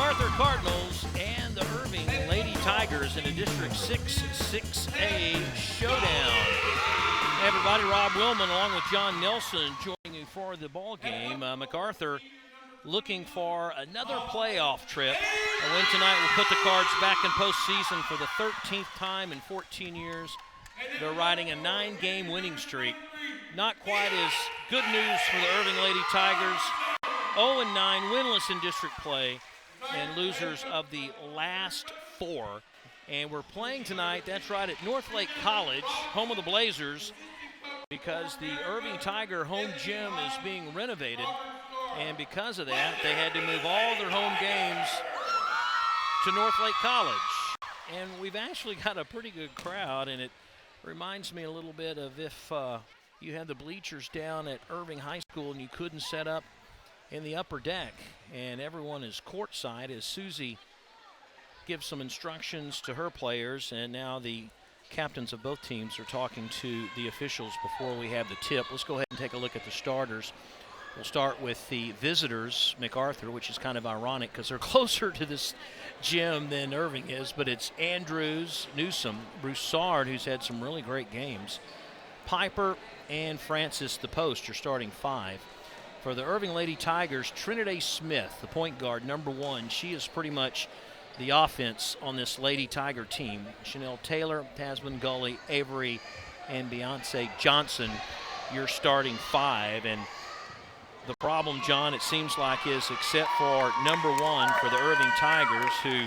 MacArthur Cardinals and the Irving Lady Tigers in a District 6 6A showdown. Hey everybody, Rob Willman along with John Nelson joining you for the ball game. MacArthur looking for another playoff trip. A win tonight will put the Cards back in postseason for the 13th time in 14 years. They're riding a 9-game winning streak. Not quite as good news for the Irving Lady Tigers. 0-9, winless in district play, and losers of the last 4. And we're playing tonight, that's right, at Northlake College, home of the Blazers, because the Irving Tiger home gym is being renovated. And because of that, they had to move all their home games to Northlake College. And we've actually got a pretty good crowd, and it reminds me a little bit of if you had the bleachers down at Irving High School and you couldn't set up in the upper deck, and everyone is courtside as Susie gives some instructions to her players, and now the captains of both teams are talking to the officials before we have the tip. Let's go ahead and take a look at the starters. We'll start with the visitors, MacArthur, which is kind of ironic because they're closer to this gym than Irving is, but it's Andrews, Newsom, Broussard, who's had some really great games, Piper, and Francis the post, your starting 5. For the Irving Lady Tigers, Trinity Smith, the point guard, number 1. She is pretty much the offense on this Lady Tiger team. Chanel Taylor, Tasman Gulley, Avery, and Beyonce Johnson, your starting 5. And the problem, John, it seems like, is except for number 1 for the Irving Tigers, who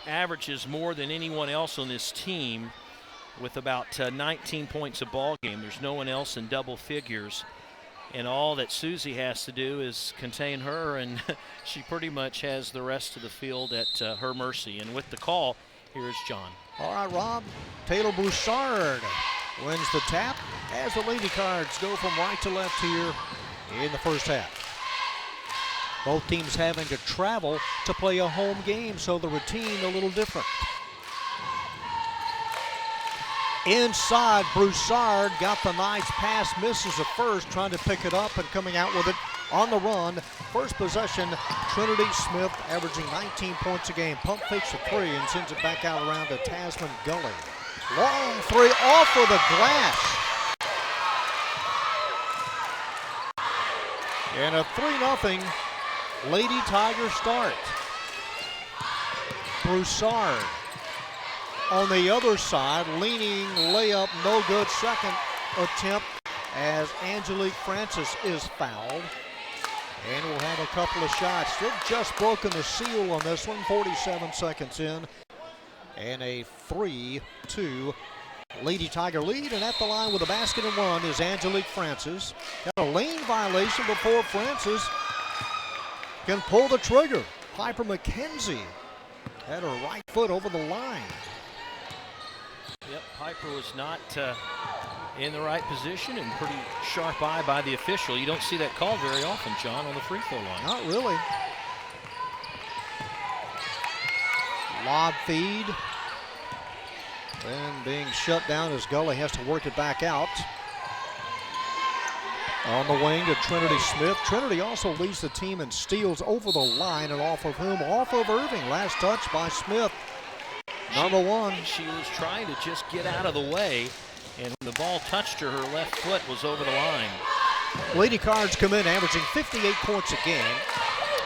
averages more than anyone else on this team with about 19 points a ball game. There's no one else in double figures. And all that Susie has to do is contain her, and she pretty much has the rest of the field at her mercy. And with the call, here's John. All right, Rob. Taylor Broussard wins the tap as the Lady Cards go from right to left here in the first half. Both teams having to travel to play a home game, so the routine a little different. Inside, Broussard got the nice pass, misses at first, trying to pick it up and coming out with it on the run. First possession, Trinity Smith averaging 19 points a game. Pump fakes a 3 and sends it back out around to Tasman Gulley. Long 3 off of the glass. And a 3-0 Lady Tiger start. Broussard on the other side, leaning layup, no good. Second attempt as Angelique Francis is fouled. And we'll have a couple of shots. They've just broken the seal on this one, 47 seconds in. And a 3-2 Lady Tiger lead, and at the line with a basket and 1 is Angelique Francis. Got a lane violation before Francis can pull the trigger. Piper McKenzie had her right foot over the line. Yep, Piper was not in the right position, and pretty sharp eye by the official. You don't see that call very often, John, on the free throw line. Not really. Lob feed. And being shut down as Gulley has to work it back out. On the wing to Trinity Smith. Trinity also leads the team in steals over the line, and off of whom? Off of Irving. Last touch by Smith. Number 1. She was trying to just get out of the way, and when the ball touched her, her left foot was over the line. Lady Cards come in averaging 58 points a game,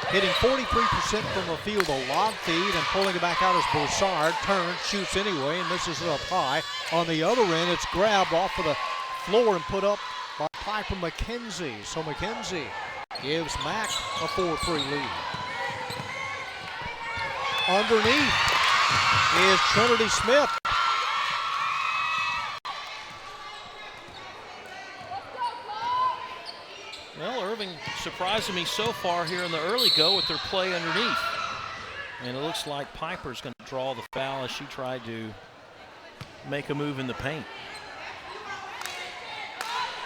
hitting 43% from the field, a lob feed, and pulling it back out as Broussard turns, shoots anyway, and misses it up high. On the other end, it's grabbed off of the floor and put up by Piper McKenzie. So McKenzie gives Mac a 4-3 lead. Underneath is Trinity Smith. Well, Irving surprising me so far here in the early go with their play underneath. And it looks like Piper's going to draw the foul as she tried to make a move in the paint.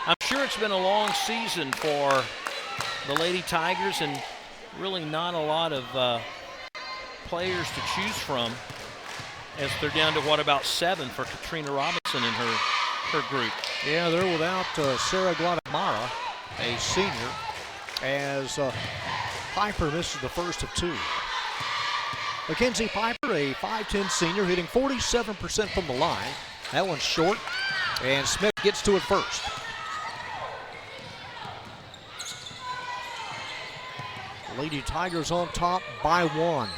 I'm sure it's been a long season for the Lady Tigers, and really not a lot of players to choose from, as they're down to, what, about 7 for Katrina Robinson and her group. Yeah, they're without Sarah Guatemala, a senior, as Piper misses the first of 2. Mackenzie Piper, a 5'10 senior, hitting 47% from the line. That one's short, and Smith gets to it first. Lady Tigers on top by 1.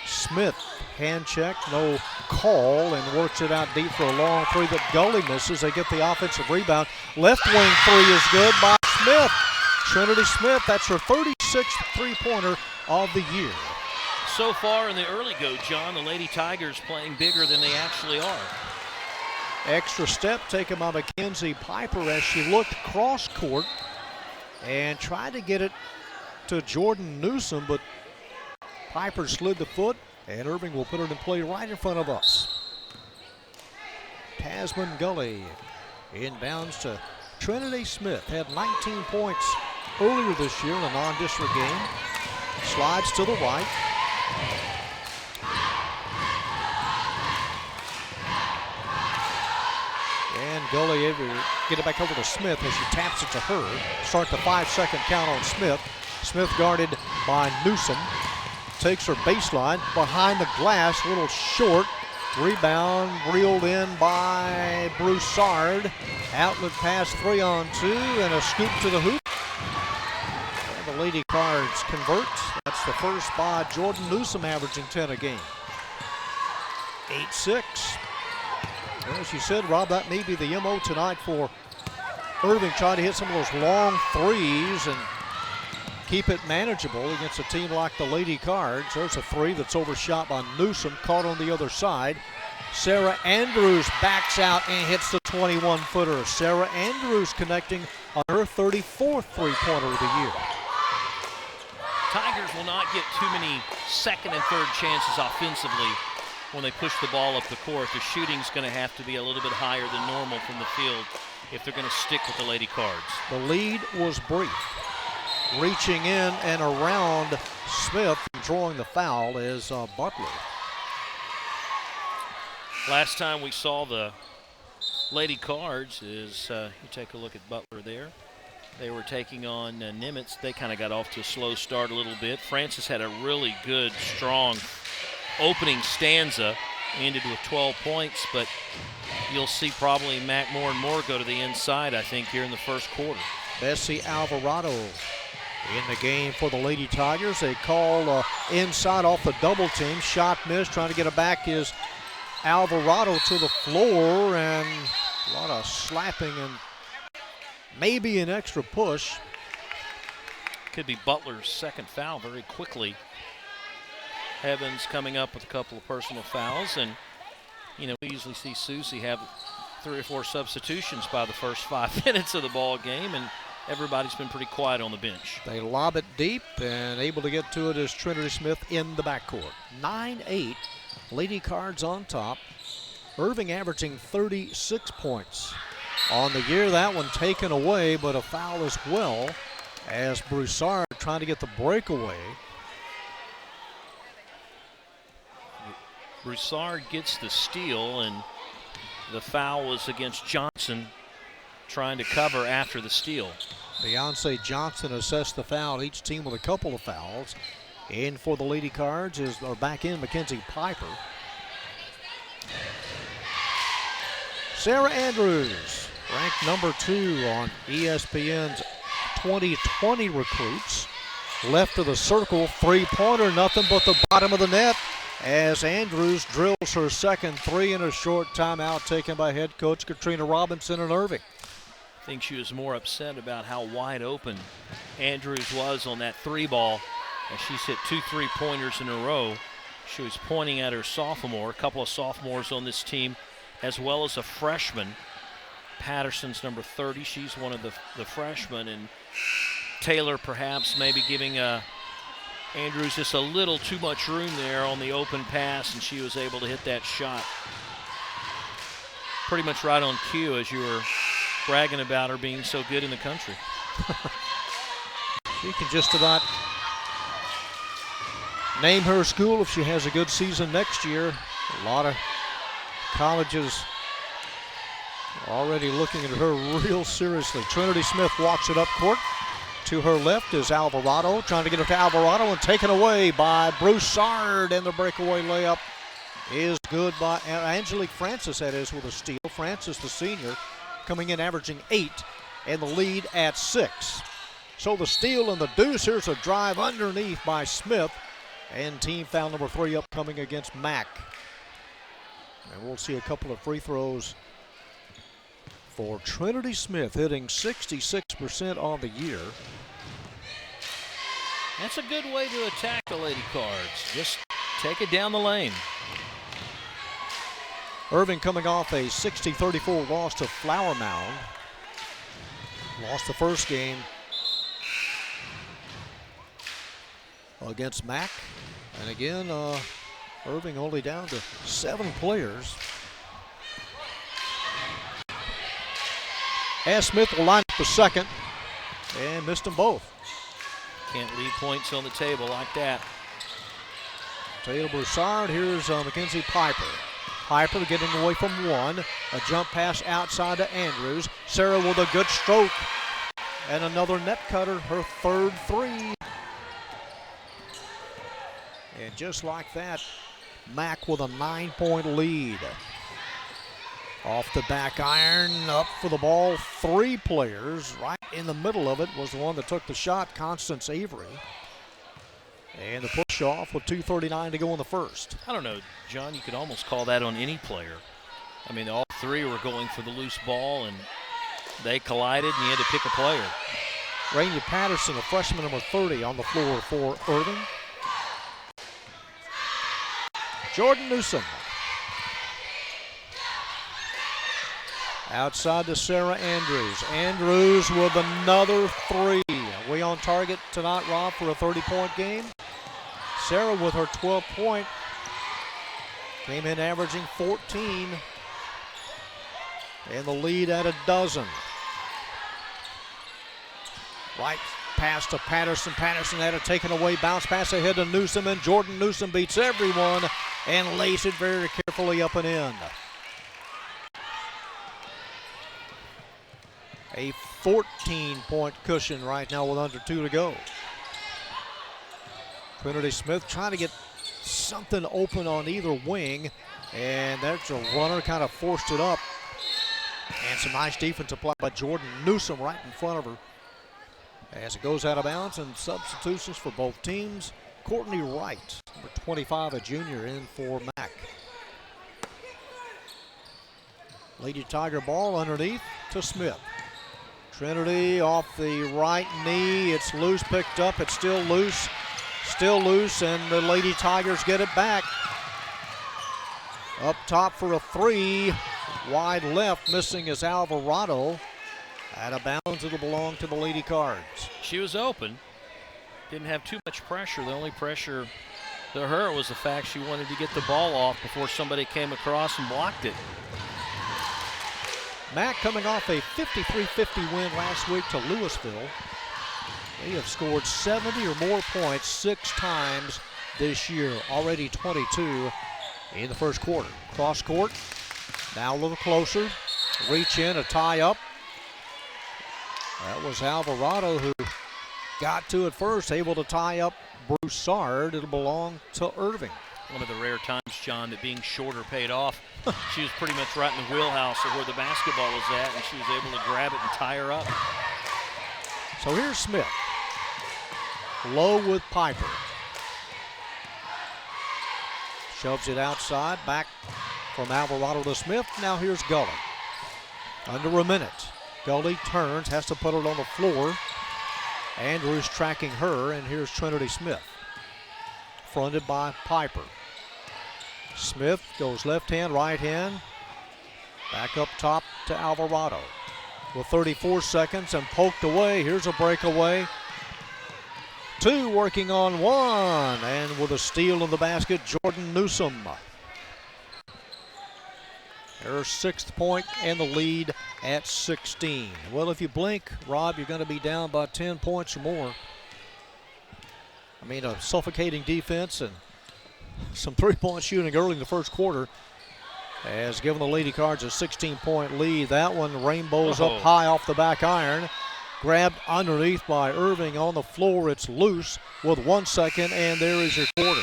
Smith, hand check, no call, and works it out deep for a long 3 that Gulley misses. They get the offensive rebound. Left wing 3 is good by Smith. Trinity Smith, that's her 36th three-pointer of the year. So far in the early go, John, the Lady Tigers playing bigger than they actually are. Extra step taken by Mackenzie Piper as she looked cross court and tried to get it to Jordan Newsom, but Piper slid the foot, and Irving will put it in play right in front of us. Tasman Gulley inbounds to Trinity Smith. Had 19 points earlier this year in a non-district game. Slides to the right. And Gulley able to get it back over to Smith as she taps it to her. Start the 5-second count on Smith. Smith guarded by Newsom. Takes her baseline behind the glass, a little short. Rebound reeled in by Broussard. Outlet pass 3-on-2 and a scoop to the hoop. And the Lady Cards convert. That's the first by Jordan Newsom, averaging 10 a game. 8-6. As you said, Rob, that may be the MO tonight for Irving, trying to hit some of those long threes and keep it manageable against a team like the Lady Cards. There's a 3 that's overshot by Newsom, caught on the other side. Sarah Andrews backs out and hits the 21-footer. Sarah Andrews connecting on her 34th three-pointer of the year. Tigers will not get too many second and third chances offensively when they push the ball up the court. The shooting's going to have to be a little bit higher than normal from the field if they're going to stick with the Lady Cards. The lead was brief. Reaching in and around Smith, drawing the foul is Butler. Last time we saw the Lady Cards is, you take a look at Butler there. They were taking on Nimitz. They kind of got off to a slow start a little bit. Francis had a really good, strong opening stanza, ended with 12 points, but you'll see probably Mac more and more go to the inside, I think, here in the first quarter. Bessie Alvarado in the game for the Lady Tigers. They call inside off the double team. Shot missed, trying to get it back is Alvarado to the floor, and a lot of slapping and maybe an extra push. Could be Butler's second foul very quickly. Evans coming up with a couple of personal fouls, and you know, we usually see Susie have 3 or 4 substitutions by the first 5 minutes of the ball game, and everybody's been pretty quiet on the bench. They lob it deep, and able to get to it is Trinity Smith in the backcourt. 9-8, Lady Cards on top. Irving averaging 36 points on the year. That one taken away, but a foul as well as Broussard trying to get the breakaway. Broussard gets the steal, and the foul was against Johnson, trying to cover after the steal. Beyonce Johnson assessed the foul, each team with a couple of fouls. In for the Lady Cards is, or back in, Mackenzie Piper. Sarah Andrews, ranked number 2 on ESPN's 2020 recruits. Left of the circle, three-pointer, nothing but the bottom of the net, as Andrews drills her second 3 in a short timeout taken by head coach Katrina Robinson and Irving. I think she was more upset about how wide open Andrews was on that 3 ball, as she's hit 2 3-pointers in a row. She was pointing at her sophomore, a couple of sophomores on this team, as well as a freshman. Patterson's number 30, she's one of the freshmen, and Taylor perhaps maybe giving Andrews just a little too much room there on the open pass, and she was able to hit that shot. Pretty much right on cue, as you were bragging about her being so good in the country. She can just about name her school if she has a good season next year. A lot of colleges already looking at her real seriously. Trinity Smith walks it up court. To her left is Alvarado, trying to get it to Alvarado and taken away by Broussard, and the breakaway layup is good by Angelique Francis, that is, with a steal. Francis, the senior, coming in averaging 8 and the lead at 6. So the steal and the deuce. Here's a drive underneath by Smith, and team foul number 3 upcoming against Mac. And we'll see a couple of free throws for Trinity Smith, hitting 66% on the year. That's a good way to attack the Lady Cards. Just take it down the lane. Irving coming off a 60-34 loss to Flower Mound. Lost the first game against Mac. And again, Irving only down to 7 players. As Smith will line up the second and missed them both. Can't leave points on the table like that. Taylor Broussard, here's Mackenzie Piper. Piper getting away from one. A jump pass outside to Andrews. Sarah with a good stroke. And another net cutter, her third 3. And just like that, Mac with a 9-point lead. Off the back iron, up for the ball, 3 players. Right in the middle of it was the one that took the shot, Constance Avery. And the push off with 2:39 to go in the first. I don't know, John, you could almost call that on any player. I mean, all 3 were going for the loose ball, and they collided, and you had to pick a player. Rainey Patterson, a freshman, number 30, on the floor for Irving. Jordan Newsom. Outside to Sarah Andrews. Andrews with another 3. Are we on target tonight, Rob, for a 30-point game? Sarah with her 12th point. Came in averaging 14. And the lead at a dozen. Right pass to Patterson. Patterson had it taken away. Bounce pass ahead to Newsom, and Jordan Newsom beats everyone and lays it very carefully up and in. A 14-point cushion right now with under 2 to go. Trinity Smith trying to get something open on either wing, and there's a runner, kind of forced it up. And some nice defensive play by Jordan Newsom right in front of her. As it goes out of bounds, and substitutions for both teams. Courtney Wright, number 25, a junior, in for Mac. Lady Tiger ball underneath to Smith. Trinity off the right knee. It's loose, picked up. It's still loose, and the Lady Tigers get it back. Up top for a 3. Wide left, missing is Alvarado. Out of bounds, it'll belong to the Lady Cards. She was open. Didn't have too much pressure. The only pressure to her was the fact she wanted to get the ball off before somebody came across and blocked it. Mac coming off a 53-50 win last week to Louisville. They have scored 70 or more points 6 times this year, already 22 in the first quarter. Cross court, now a little closer. Reach in, a tie up. That was Alvarado who got to it first, able to tie up Broussard. It'll belong to Irving. One of the rare times, John, that being shorter paid off. She was pretty much right in the wheelhouse of where the basketball was at, and she was able to grab it and tie her up. So here's Smith. Low with Piper. Shoves it outside, back from Alvarado to Smith. Now here's Gulley. Under a minute. Gulley turns, has to put it on the floor. Andrews tracking her, and here's Trinity Smith. Fronted by Piper. Smith goes left hand, right hand. Back up top to Alvarado. With 34 seconds and poked away. Here's a breakaway. 2 working on 1. And with a steal in the basket, Jordan Newsom. Her 6th point and the lead at 16. Well, if you blink, Rob, you're going to be down by 10 points or more. I mean, a suffocating defense and some 3-point shooting early in the first quarter has given the Lady Cards a 16-point lead. That one rainbows up high off the back iron. Grabbed underneath by Irving on the floor. It's loose with 1 second, and there is your quarter.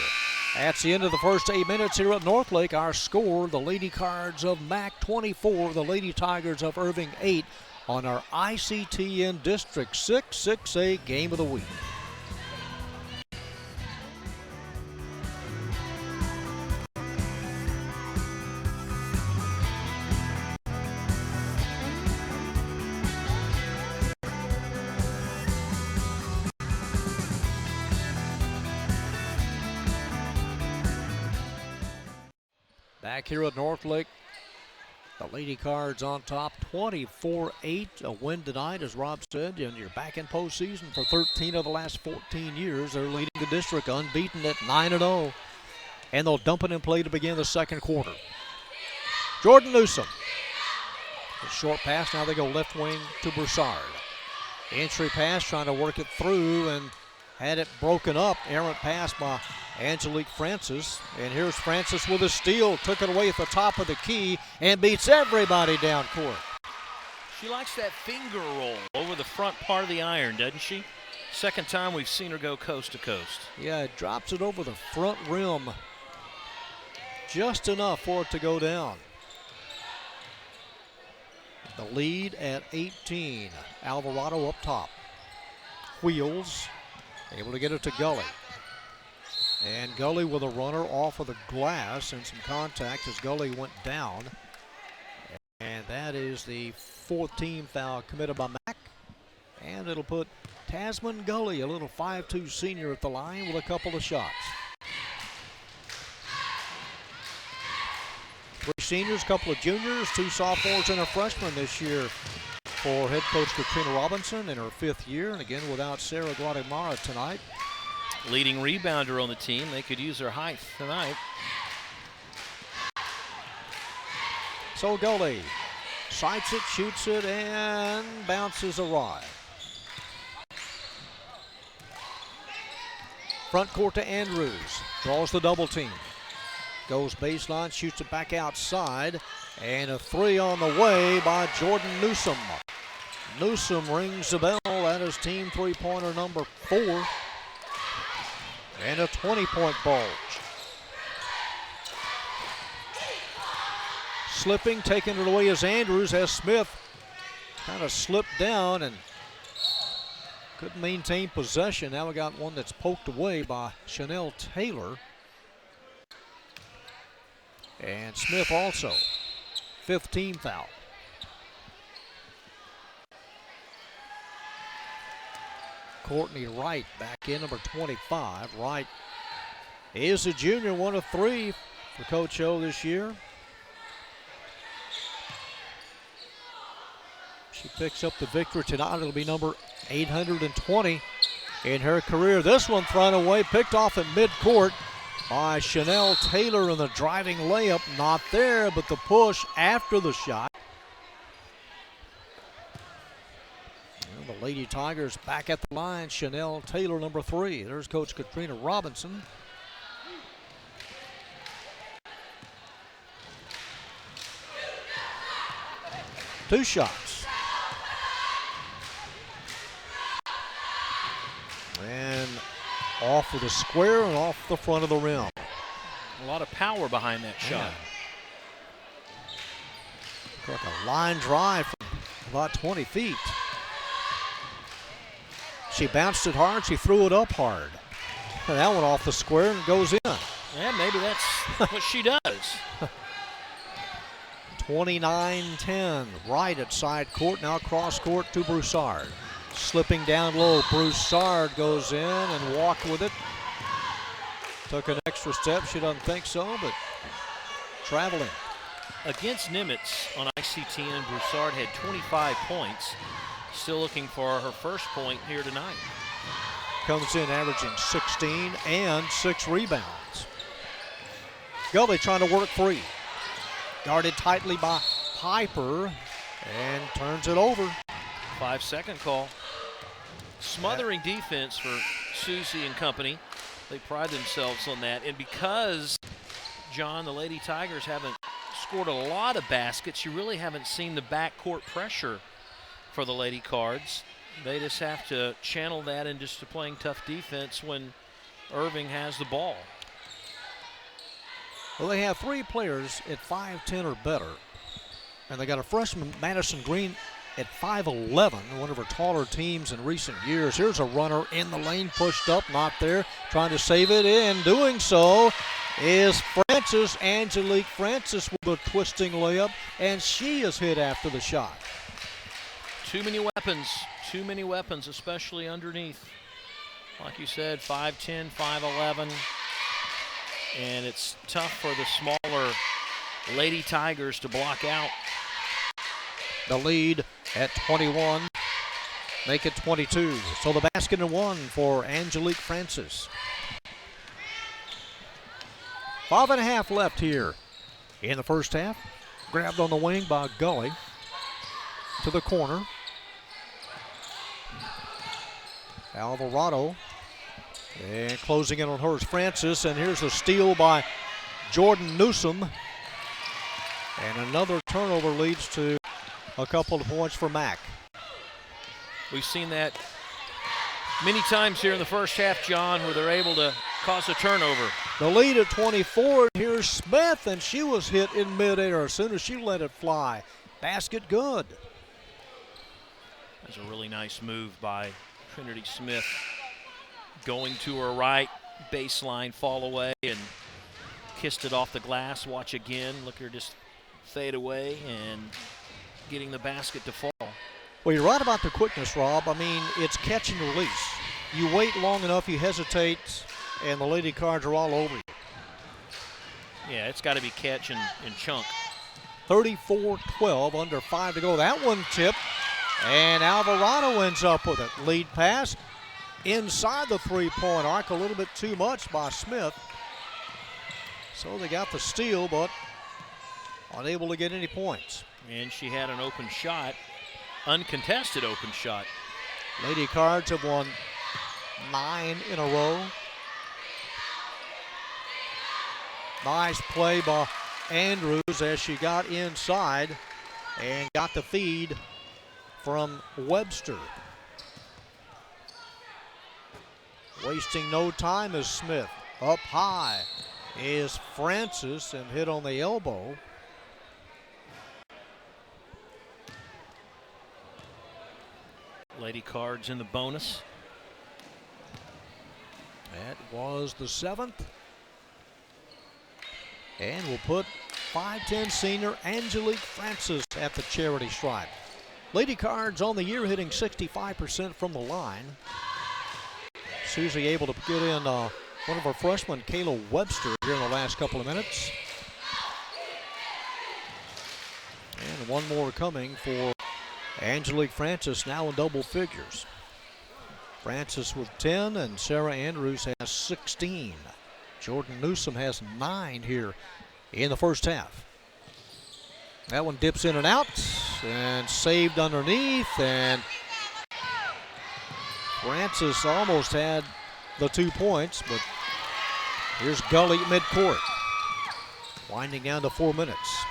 That's the end of the first 8 minutes here at Northlake. Our score, the Lady Cards of Mac 24, the Lady Tigers of Irving 8 on our ICTN District 6 6A Game of the Week. Back here at Northlake, the Lady Cards on top, 24-8. A win tonight, as Rob said, and you're back in postseason for 13 of the last 14 years. They're leading the district unbeaten at 9-0. And they'll dump it in play to begin the second quarter. Jordan Newsom. A short pass, now they go left wing to Broussard. Entry pass, trying to work it through and had it broken up. Errant pass by Angelique Francis. And here's Francis with a steal. Took it away at the top of the key and beats everybody down court. She likes that finger roll over the front part of the iron, doesn't she? Second time we've seen her go coast to coast. Yeah, it drops it over the front rim. Just enough for it to go down. The lead at 18. Alvarado up top. Wheels. Able to get it to Gulley. And Gulley with a runner off of the glass and some contact as Gulley went down. And that is the fourth team foul committed by Mac. And it'll put Tasman Gulley, a little 5'2" senior, at the line with a couple of shots. 3 seniors, couple of juniors, 2 sophomores, and a freshman this year for head coach Katrina Robinson in her 5th year. And again, without Sarah Guatemala tonight. Leading rebounder on the team. They could use her height tonight. So Gulley sights it, shoots it, and bounces awry. Front court to Andrews. Draws the double team. Goes baseline, shoots it back outside. And a 3 on the way by Jordan Newsom. Newsom rings the bell. That is team 3-pointer number 4. And a 20-point bulge. Slipping, taking it away is Andrews as Smith kind of slipped down and couldn't maintain possession. Now we got one that's poked away by Chanel Taylor. And Smith also. 5th team foul. Courtney Wright back in, number 25. Wright is a junior, 1 of 3 for Coach O this year. She picks up the victory tonight. It'll be number 820 in her career. This one thrown away, picked off at midcourt by Chanel Taylor, and the driving layup not there, but the push after the shot. And the Lady Tigers back at the line. Chanel Taylor, number 3. There's Coach Katrina Robinson. Two shots. And off of the square and off the front of the rim. A lot of power behind that shot. Like a line drive from about 20 feet. She bounced it hard, she threw it up hard. And that one off the square and goes in. Yeah, maybe that's what she does. 29-10, right at side court, now cross court to Broussard. Slipping down low, Broussard goes in and walked with it. Took an extra step, she doesn't think so, but traveling. Against Nimitz on ICTN, Broussard had 25 points. Still looking for her first point here tonight. Comes in averaging 16 and 6 rebounds. Gulley trying to work free. Guarded tightly by Piper and turns it over. 5-second call. Smothering defense for Susie and company. They pride themselves on that. And because, John, the Lady Tigers haven't scored a lot of baskets, you really haven't seen the backcourt pressure for the Lady Cards. They just have to channel that into just playing tough defense when Irving has the ball. Well, they have 3 players at 5'10" or better. And they got a freshman, Madison Green, at 5'11", one of her taller teams in recent years. Here's a runner in the lane, pushed up, not there, trying to save it. In doing so is Francis, Angelique Francis, with a twisting layup, and she is hit after the shot. Too many weapons, especially underneath. Like you said, 5'10", 5'11", and it's tough for the smaller Lady Tigers to block out. The lead at 21, make it 22. So the basket and 1 for Angelique Francis. 5.5 left here in the first half. Grabbed on the wing by Gulley to the corner. Alvarado, and closing in on her is Francis, and here's a steal by Jordan Newsom. And another turnover leads to a couple of points for Mac. We've seen that many times here in the first half, John, where they're able to cause a turnover. The lead at 24, here's Smith, and she was hit in midair as soon as she let it fly. Basket good. That's a really nice move by Trinity Smith. Going to her right, baseline fall away, and kissed it off the glass. Watch again, look at her just fade away and getting the basket to fall. Well, you're right about the quickness, Rob. I mean, it's catch and release. You wait long enough, you hesitate, and the Lady Cards are all over you. Yeah, it's got to be catch and chunk. 34-12, under 5 to go. That one tipped, and Alvarado ends up with it. Lead pass inside the three-point arc, a little bit too much by Smith. So they got the steal, but unable to get any points. And she had an open shot, uncontested open shot. Lady Cards have won 9 in a row. Nice play by Andrews as she got inside and got the feed from Webster. Wasting no time is Smith. Up high is Francis and hit on the elbow. Lady Cards in the bonus. That was the 7th. And we'll put 5'10" senior Angelique Francis at the charity stripe. Lady Cards on the year hitting 65% from the line. Susie able to get in one of our freshmen, Kayla Webster, here in the last couple of minutes. And one more coming for Angelique Francis, now in double figures. Francis with 10 and Sarah Andrews has 16. Jordan Newsom has 9 here in the first half. That one dips in and out and saved underneath, and Francis almost had the 2 points, but here's Gulley midcourt. Winding down to 4 minutes.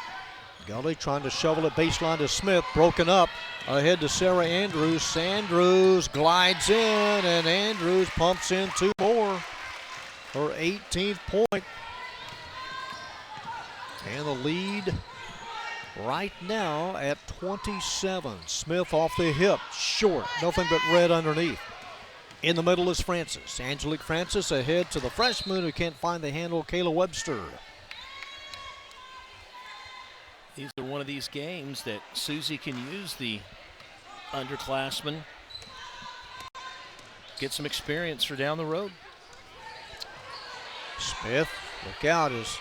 Gulley trying to shovel it baseline to Smith, broken up. Ahead to Sarah Andrews. Andrews glides in, and Andrews pumps in 2 more. Her 18th point. And the lead right now at 27. Smith off the hip, short, nothing but red underneath. In the middle is Francis. Angelique Francis ahead to the freshman who can't find the handle, Kayla Webster. These are one of these games that Susie can use the underclassmen, get some experience for down the road. Smith, look out as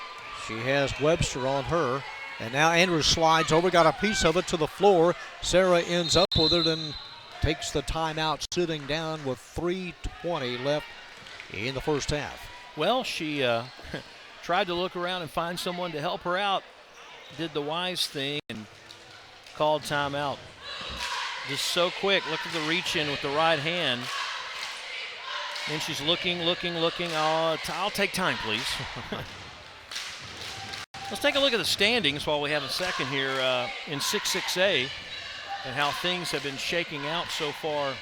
she has Webster on her. And now Andrews slides over, got a piece of it to the floor. Sarah ends up with it and takes the timeout, sitting down with 3:20 left in the first half. Well, she tried to look around and find someone to help her out. Did the wise thing and called timeout. Just so quick. Look at the reach in with the right hand. Then she's looking. I'll take time, please. Let's take a look at the standings while we have a second here in 6-6A. and how things have been shaking out so far.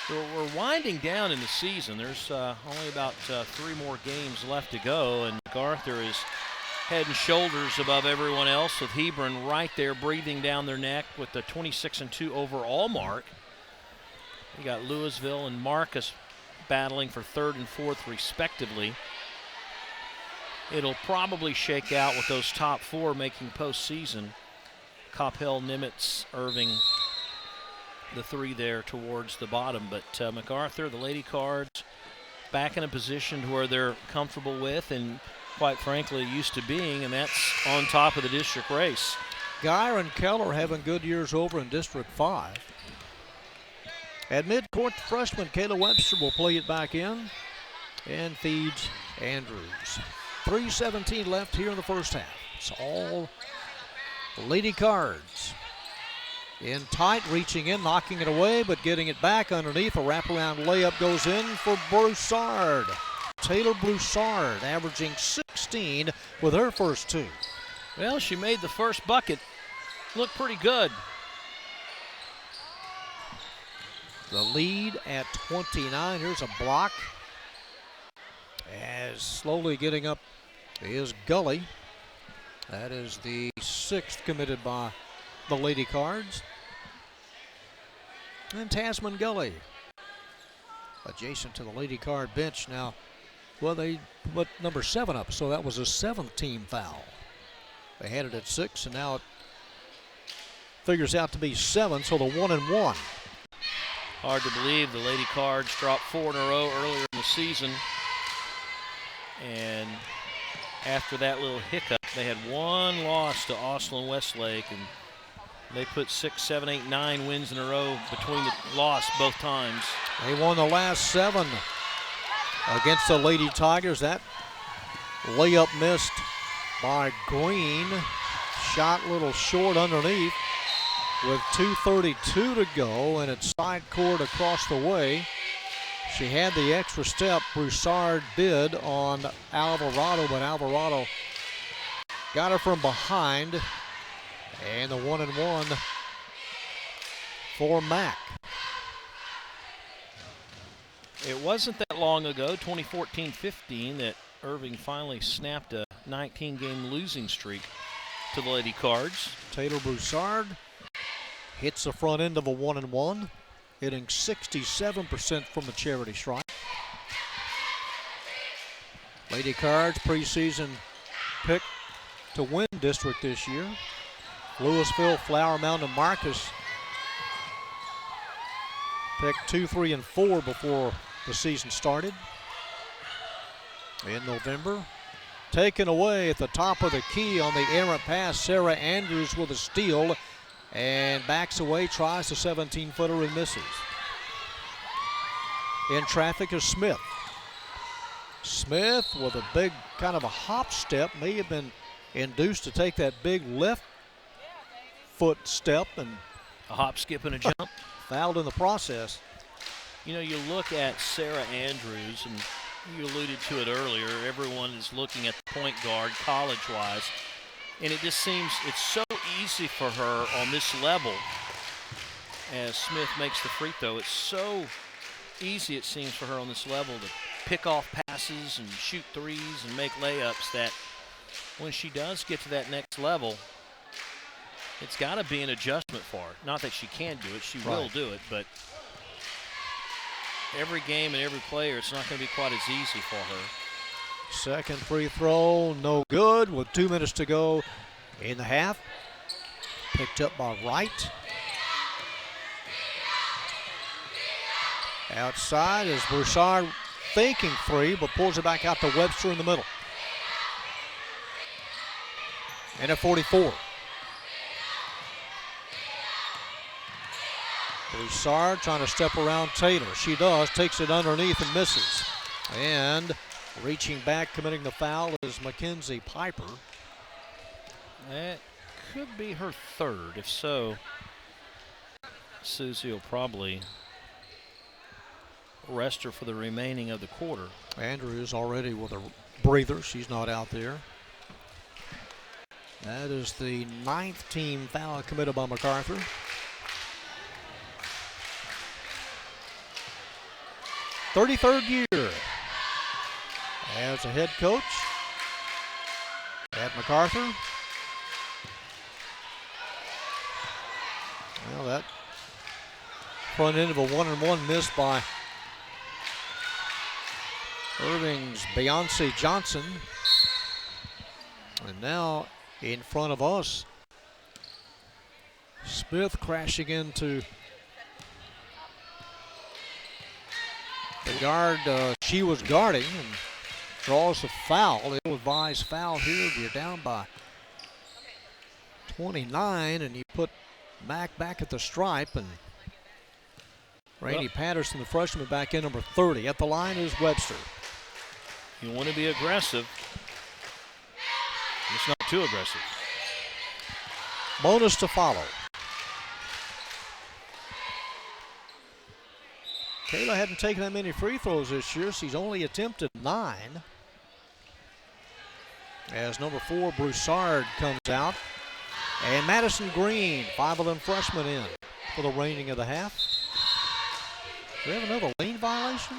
We're winding down in the season. There's only about 3 more games left to go, and MacArthur is head and shoulders above everyone else, with Hebron right there breathing down their neck with the 26-2 overall mark. You got Louisville and Marcus battling for 3rd and 4th respectively. It'll probably shake out with those top 4 making postseason. Coppell, Nimitz, Irving, the 3 there towards the bottom. But MacArthur, the Lady Cards, back in a position to where they're comfortable with and quite frankly used to being, and that's on top of the district race. Geyer and Keller having good years over in District 5. At midcourt, the freshman Kayla Webster will play it back in and feeds Andrews. 3:17 left here in the first half. It's all Lady Cards. In tight, reaching in, knocking it away, but getting it back underneath. A wraparound layup goes in for Broussard. Taylor Broussard averaging 16 with her first 2. Well, she made the first bucket look pretty good. The lead at 29. Here's a block. As slowly getting up is Gulley. That is the 6th committed by the Lady Cards. And Tasman Gulley adjacent to the Lady Card bench now. Well, they put number 7 up, so that was a 7th team foul. They had it at 6, and now it figures out to be 7, so the 1-1. Hard to believe the Lady Cards dropped 4 in a row earlier in the season. And after that little hiccup, they had 1 loss to Austin Westlake, and they put 6, 7, 8, 9 wins in a row between the loss both times. They won the last 7 against the Lady Tigers. That layup missed by Green. Shot a little short underneath with 2:32 to go, and it's side court across the way. She had the extra step. Broussard did on Alvarado, but Alvarado got her from behind. And the 1-1 for Mac. It wasn't that long ago, 2014-15, that Irving finally snapped a 19-game losing streak to the Lady Cards. Taylor Broussard hits the front end of a 1-1, hitting 67% from the charity stripe. Lady Cards preseason pick to win district this year. Louisville, Flower Mound, and Marcus picked 2, 3, and 4 before the season started in November. Taken away at the top of the key on the errant pass. Sarah Andrews with a steal and backs away, tries the 17-footer and misses. In traffic is Smith. Smith with a big kind of a hop step, may have been induced to take that big left foot step and a hop, skip, and a jump. Fouled in the process. You know, you look at Sarah Andrews, and you alluded to it earlier, everyone is looking at the point guard college-wise, and it just seems it's so easy for her on this level as Smith makes the free throw. It's so easy, it seems, for her on this level to pick off passes and shoot threes and make layups, that when she does get to that next level, it's got to be an adjustment for her. Not that she can do it, she will do it, but every game and every player, it's not going to be quite as easy for her. Second free throw, no good with 2 minutes to go in the half. Picked up by Wright. Outside is Broussard faking free, but pulls it back out to Webster in the middle. And at 44. Broussard trying to step around Taylor. She does, takes it underneath and misses. And reaching back, committing the foul is Mackenzie Piper. That could be her 3rd. If so, Susie will probably rest her for the remaining of the quarter. Andrews already with a breather. She's not out there. That is the 9th team foul committed by MacArthur. 33rd year as a head coach at MacArthur. Well, that front end of a 1-and-1 missed by Irving's Beyonce Johnson. And now in front of us, Smith crashing into the guard she was guarding and draws a foul. Ill-advised foul here. You're down by 29, and you put Mac back at the stripe, and Randy Patterson, the freshman, back in number 30. At the line is Webster. You want to be aggressive. It's not too aggressive. Bonus to follow. Kayla hadn't taken that many free throws this year. She's only attempted 9. As number 4, Broussard, comes out. And Madison Green, 5'11" freshman, in for the reigning of the half. Do we have another lane violation?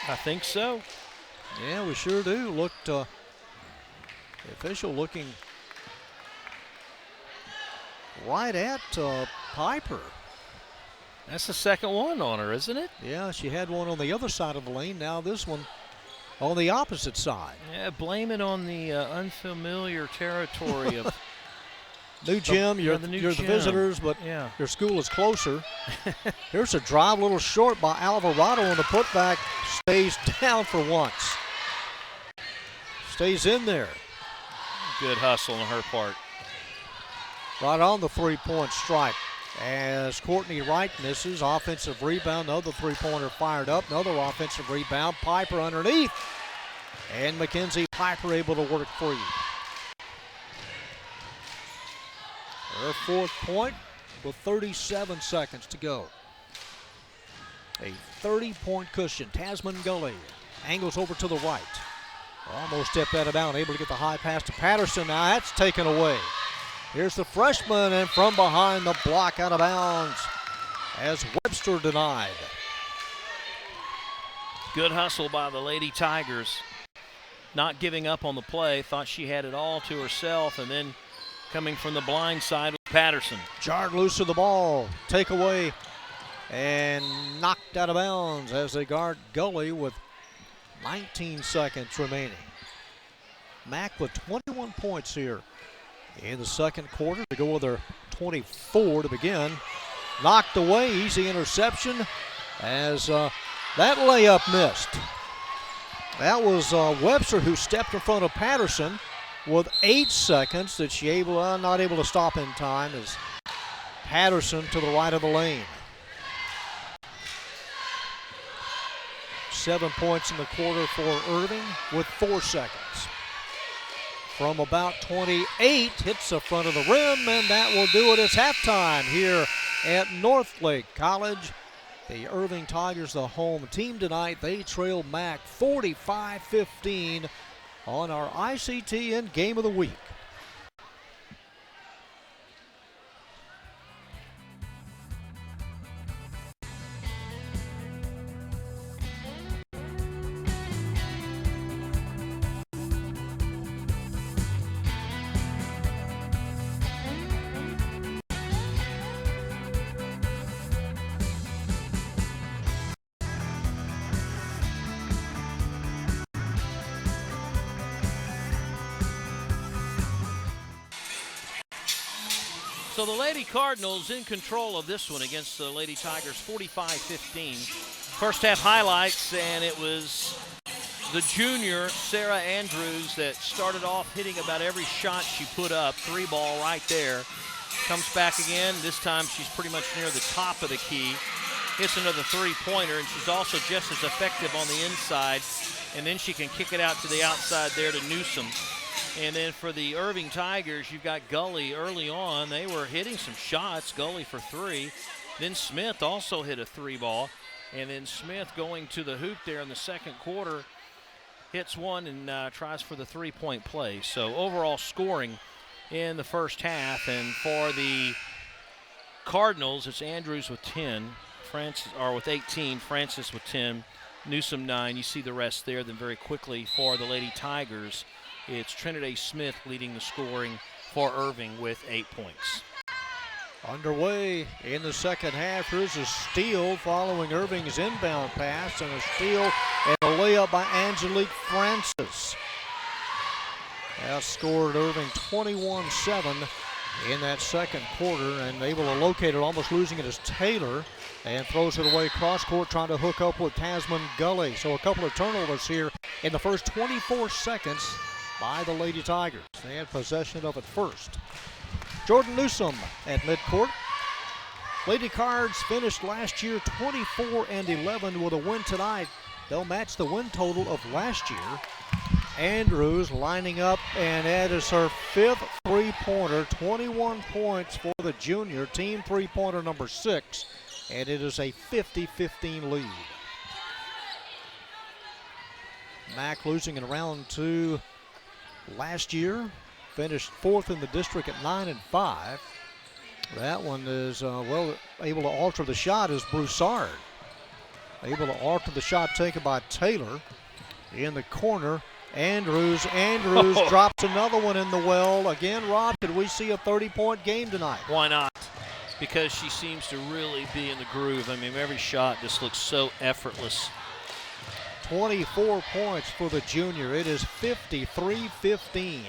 I think so. Yeah, we sure do. Looked, the official looking right at Piper. That's the second one on her, isn't it? Yeah, she had one on the other side of the lane. Now this one on the opposite side. Yeah, blame it on the unfamiliar territory of new gym. You're the the visitors, but your school is closer. Here's a drive, a little short by Alvarado, and the putback stays down for once. Stays in there. Good hustle on her part. Right on the three-point stripe. As Courtney Wright misses, offensive rebound, another three-pointer fired up, another offensive rebound, Piper underneath, and Mackenzie Piper able to work free. Her fourth point with 37 seconds to go. A 30-point cushion. Tasman Gulley angles over to the right. Almost stepped out of bounds, able to get the high pass to Patterson. Now that's taken away. Here's the freshman, and from behind the block, out of bounds as Webster denied. Good hustle by the Lady Tigers. Not giving up on the play. Thought she had it all to herself, and then coming from the blind side with Patterson. Jarred loose of the ball. Take away and knocked out of bounds as they guard Gulley with 19 seconds remaining. Mac with 21 points here in the second quarter to go with their 24 to begin. Knocked away, easy interception as that layup missed. That was Webster who stepped in front of Patterson with 8 seconds that she not able to stop in time as Patterson to the right of the lane. 7 points in the quarter for Irving with 4 seconds. From about 28, hits the front of the rim, and that will do it. It's halftime here at Northlake College. The Irving Tigers, the home team tonight, they trail Mac 45-15 on our ICTN Game of the Week. So the Lady Cardinals in control of this one against the Lady Tigers, 45-15. First half highlights, and it was the junior, Sarah Andrews, that started off hitting about every shot she put up. 3-ball right there. Comes back again. This time she's pretty much near the top of the key. Hits another 3-pointer, and she's also just as effective on the inside. And then she can kick it out to the outside there to Newsom. And then for the Irving Tigers, you've got Gulley early on. They were hitting some shots, Gulley for 3. Then Smith also hit a 3-ball. And then Smith going to the hoop there in the second quarter, hits one and tries for the 3-point play. So overall scoring in the first half. And for the Cardinals, it's Andrews with 10, with 18, Francis with 10, Newsom 9. You see the rest there. Then very quickly for the Lady Tigers, it's Trinity Smith leading the scoring for Irving with 8 points. Underway in the second half. Here's a steal following Irving's inbound pass, and a steal and a layup by Angelique Francis. Outscored Irving 21-7 in that second quarter, and able to locate it, almost losing it, is Taylor, and throws it away cross court, trying to hook up with Tasman Gulley. So a couple of turnovers here in the first 24 seconds by the Lady Tigers. They had possession of it first. Jordan Newsom at midcourt. Lady Cards finished last year 24-11 with a win tonight. They'll match the win total of last year. Andrews lining up, and that is her 5th three-pointer. 21 points for the junior, team three-pointer number 6, and it is a 50-15 lead. Mac losing in round 2 last year. Finished 4th in the district at 9-5. That one is able to alter the shot is Broussard. Able to alter the shot taken by Taylor in the corner. Andrews drops another one in the well. Again, Rob, could we see a 30-point game tonight? Why not? Because she seems to really be in the groove. I mean, every shot just looks so effortless. 24 points for the junior. It is 53-15.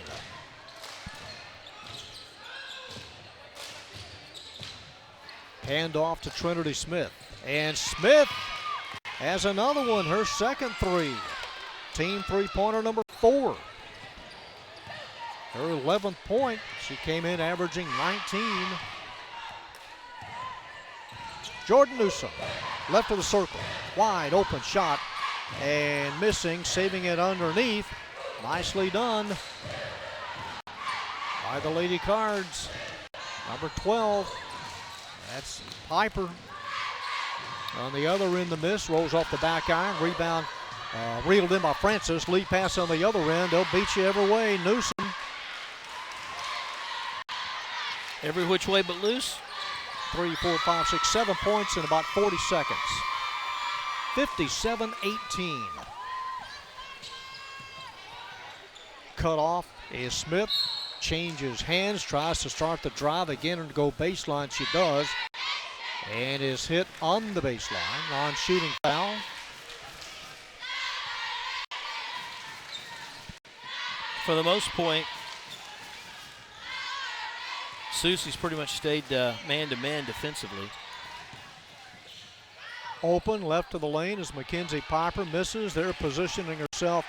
Hand off to Trinity Smith. And Smith has another one, her second three. Team three-pointer number 4. Her 11th point. She came in averaging 19. Jordan Newsom, left of the circle. Wide open shot and missing, saving it underneath. Nicely done by the Lady Cards. Number 12. That's Piper. On the other end, the miss rolls off the back iron. Rebound reeled in by Francis. Lead pass on the other end. They'll beat you every way. Newsom. Every which way but loose. 3, 4, 5, 6, 7 points in about 40 seconds. 57-18. Cut off is Smith. Changes hands, tries to start the drive again and go baseline. She does, and is hit on the baseline on shooting foul. For the most part, Susie's pretty much stayed man-to-man defensively. Open left of the lane as Mackenzie Piper misses. They're positioning herself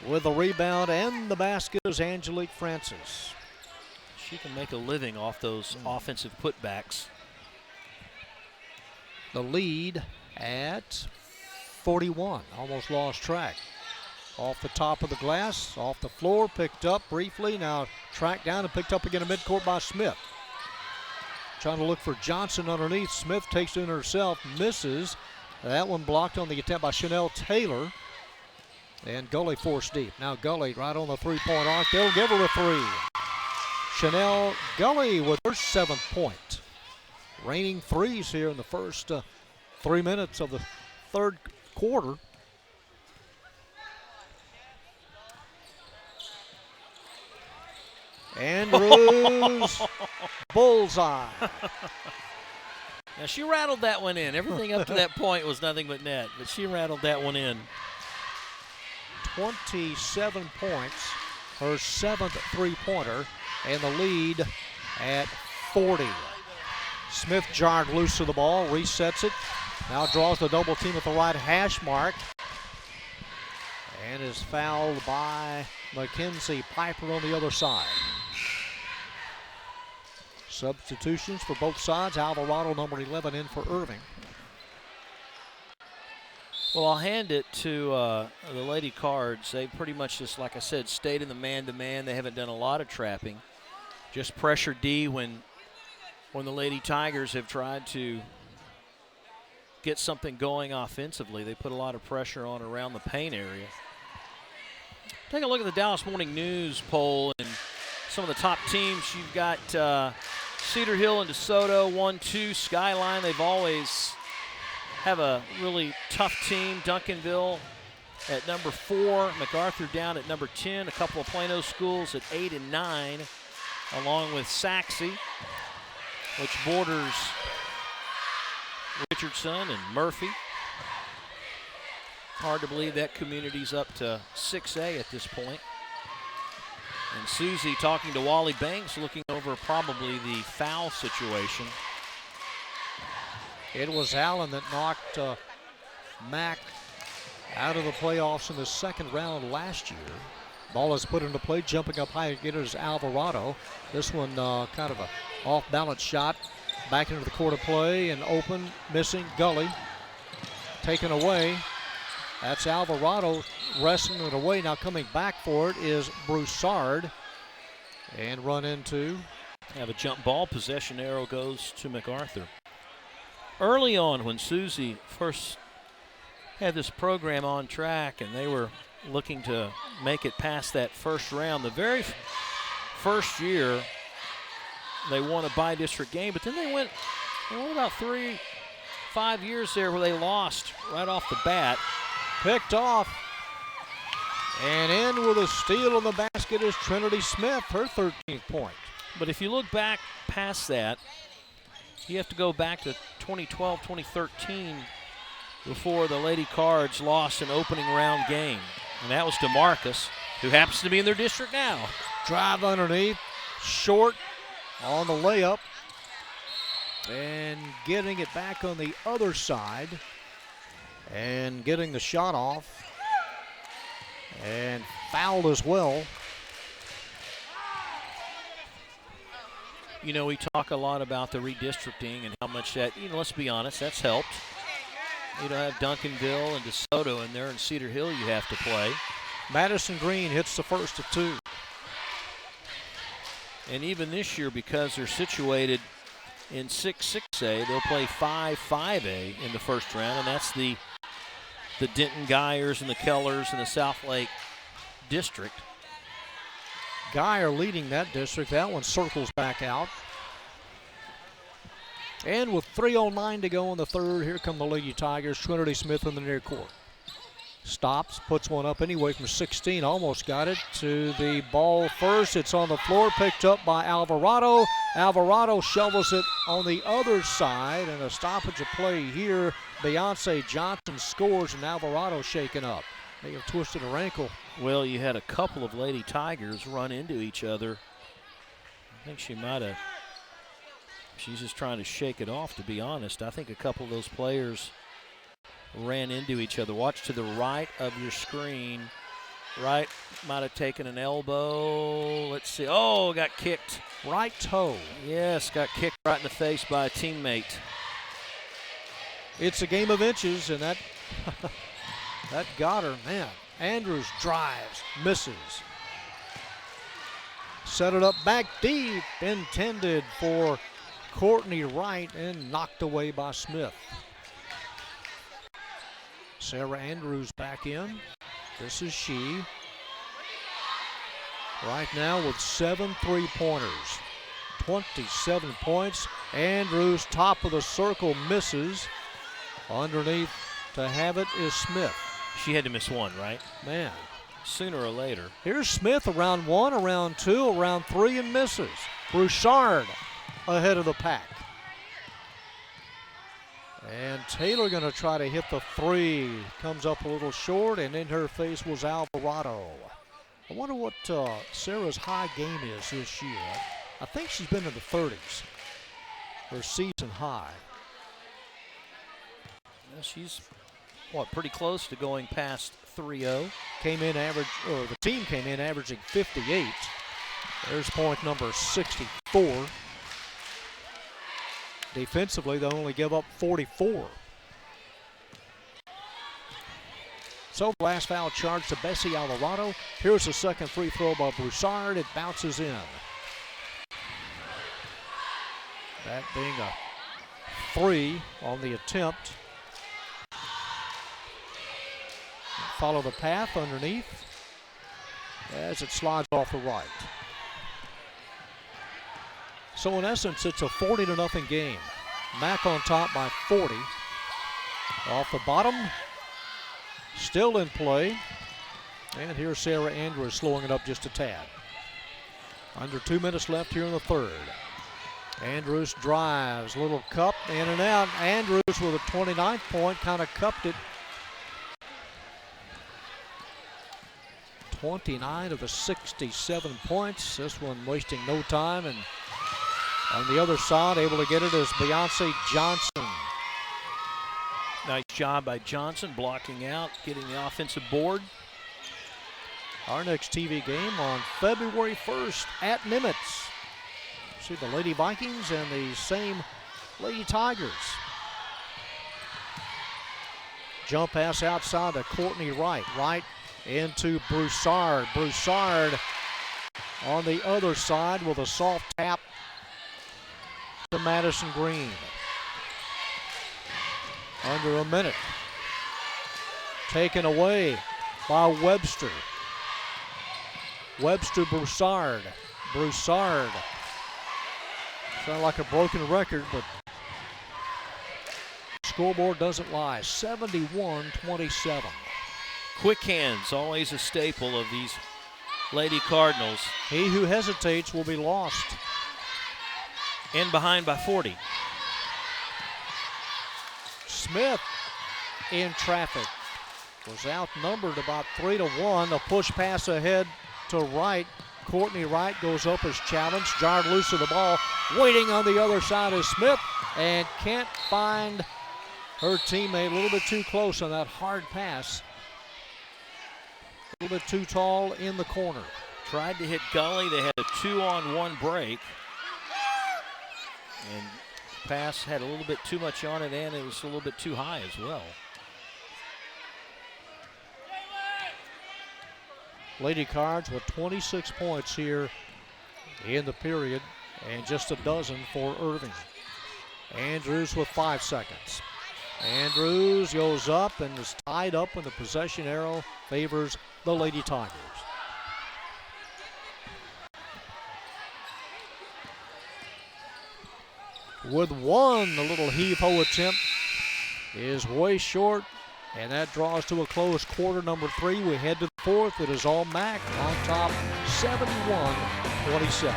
with the rebound and the basket is Angelique Francis. She can make a living off those offensive putbacks. The lead at 41. Almost lost track. Off the top of the glass, off the floor, picked up briefly. Now tracked down and picked up again in midcourt by Smith. Trying to look for Johnson underneath. Smith takes it in herself, misses. That one blocked on the attempt by Chanel Taylor. And Gulley forced deep. Now Gulley right on the three-point arc. They'll give her a 3. Chanel Gulley with her 7th point. Raining threes here in the first 3 minutes of the third quarter. Andrews, bullseye. Now she rattled that one in. Everything up to that point was nothing but net, but she rattled that one in. 27 points, her 7th three-pointer, and the lead at 40. Smith jarred loose of the ball, resets it, now draws the double team at the right hash mark, and is fouled by Mackenzie Piper on the other side. Substitutions for both sides. Alvarado, number 11, in for Irving. Well, I'll hand it to the Lady Cards. They pretty much just, like I said, stayed in the man-to-man. They haven't done a lot of trapping. Just pressure D when the Lady Tigers have tried to get something going offensively. They put a lot of pressure on around the paint area. Take a look at the Dallas Morning News poll and some of the top teams. You've got Cedar Hill and DeSoto, 1-2. Skyline, they've always have a really tough team. Duncanville at number 4, MacArthur down at number 10, a couple of Plano schools at 8 and 9, along with Saxe, which borders Richardson and Murphy. Hard to believe that community's up to 6A at this point. And Susie talking to Wally Banks, looking over probably the foul situation. It was Allen that knocked Mac out of the playoffs in the second round last year. Ball is put into play, jumping up high to get it is Alvarado. This one kind of a off-balance shot. Back into the court of play and open, missing. Gulley taken away. That's Alvarado wrestling it away. Now coming back for it is Broussard. And run into. Have a jump ball. Possession arrow goes to MacArthur. Early on, when Susie first had this program on track and they were looking to make it past that first round, the very first year they won a by-district game, but then they went about 3-5 years there where they lost right off the bat. Picked off. And in with a steal in the basket is Trinity Smith, her 13th point. But if you look back past that, you have to go back to 2012, 2013 before the Lady Cards lost an opening round game. And that was to Marcus, who happens to be in their district now. Drive underneath, short on the layup. And getting it back on the other side. And getting the shot off. And fouled as well. You know, we talk a lot about the redistricting and how much that, let's be honest, that's helped. You don't have Duncanville and DeSoto in there, and Cedar Hill you have to play. Madison Green hits the first of 2. And even this year, because they're situated in 6-6A, they'll play 5-5A in the first round, and that's the Denton Geyers and the Kellers and the South Lake district. Geyer leading that district. That one circles back out. And with 3:09 to go in the third, here come the Lady Tigers. Trinity Smith in the near court. Stops, puts one up anyway from 16. Almost got it to the ball first. It's on the floor, picked up by Alvarado. Alvarado shovels it on the other side, and a stoppage of play here. Beyonce Johnson scores, and Alvarado shaken up. They have twisted her ankle. Well, you had a couple of Lady Tigers run into each other. I think she might have, she's just trying to shake it off, to be honest. I think a couple of those players ran into each other. Watch to the right of your screen. Right, might have taken an elbow. Let's see. Oh, got kicked. Right toe. Yes, got kicked right in the face by a teammate. It's a game of inches, and that that got her. Man, Andrews drives, misses. Set it up back deep, intended for Courtney Wright, and knocked away by Smith. Sarah Andrews back in. This is she. Right now with 7 3-pointers. 27 points. Andrews, top of the circle, misses. Underneath to have it is Smith. She had to miss one, right? Man. Sooner or later. Here's Smith around 1, around 2, around 3, and misses. Broussard ahead of the pack. And Taylor going to try to hit the 3. Comes up a little short, and in her face was Alvarado. I wonder what Sarah's high game is this year. I think she's been in the 30s. Her season high. Well, she's, pretty close to going past 3-0. Came in average, or the team came in averaging 58. There's point number 64. Defensively, they only give up 44. So, last foul charged to Bessie Alvarado. Here's the second free throw by Broussard. It bounces in. That being a 3 on the attempt. Follow the path underneath as it slides off the right. So in essence, it's a 40-0 game. Mac on top by 40. Off the bottom, still in play. And here's Sarah Andrews slowing it up just a tad. Under 2 minutes left here in the third. Andrews drives, little cup, in and out. Andrews with a 29th point, kind of cupped it. 29 of the 67 points. This one wasting no time. And on the other side, able to get it is Beyonce Johnson. Nice job by Johnson, blocking out, getting the offensive board. Our next TV game on February 1st at Nimitz. See the Lady Vikings and the same Lady Tigers. Jump pass outside to Courtney Wright. Right into Broussard. Broussard on the other side with a soft tap to Madison Green. Under a minute. Taken away by Webster. Webster Broussard. Broussard. Sound like a broken record, but scoreboard doesn't lie. 71-27. Quick hands, always a staple of these Lady Cardinals. He who hesitates will be lost. In behind by 40. Smith in traffic. Was outnumbered about 3-1. A push pass ahead to Wright. Courtney Wright goes up as challenged. Jarred loose of the ball. Waiting on the other side is Smith. And can't find her teammate. A little bit too close on that hard pass. A little bit too tall in the corner. Tried to hit Gulley. They had a 2-on-1 break. And pass had a little bit too much on it, and it was a little bit too high as well. Lady Cards with 26 points here in the period, and just a dozen for Irving. Andrews with 5 seconds. Andrews goes up and is tied up when the possession arrow favors the Lady Tigers. With one, the little heave-ho attempt is way short, and that draws to a close quarter number 3. We head to the fourth. It is all MAC on top, 71-27.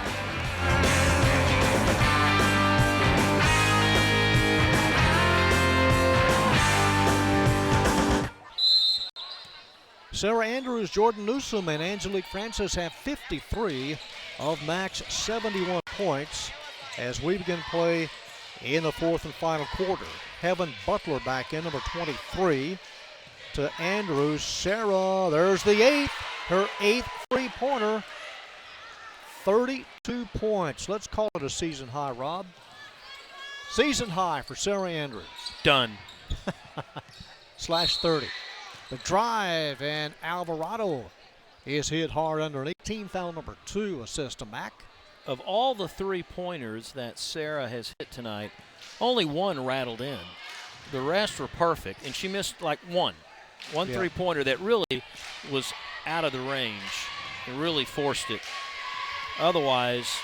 Sarah Andrews, Jordan Newsom, and Angelique Francis have 53 of MAC's 71 points as we begin play in the fourth and final quarter. Heaven Butler back in, number 23, to Andrews. Sarah, there's the 8th, her 8th three-pointer, 32 points. Let's call it a season high, Rob. Season high for Sarah Andrews. Done. /30. The drive, and Alvarado is hit hard underneath. Team foul number 2, assist to Mac. Of all the three-pointers that Sarah has hit tonight, only one rattled in. The rest were perfect, and she missed like one three-pointer that really was out of the range and really forced it. Otherwise,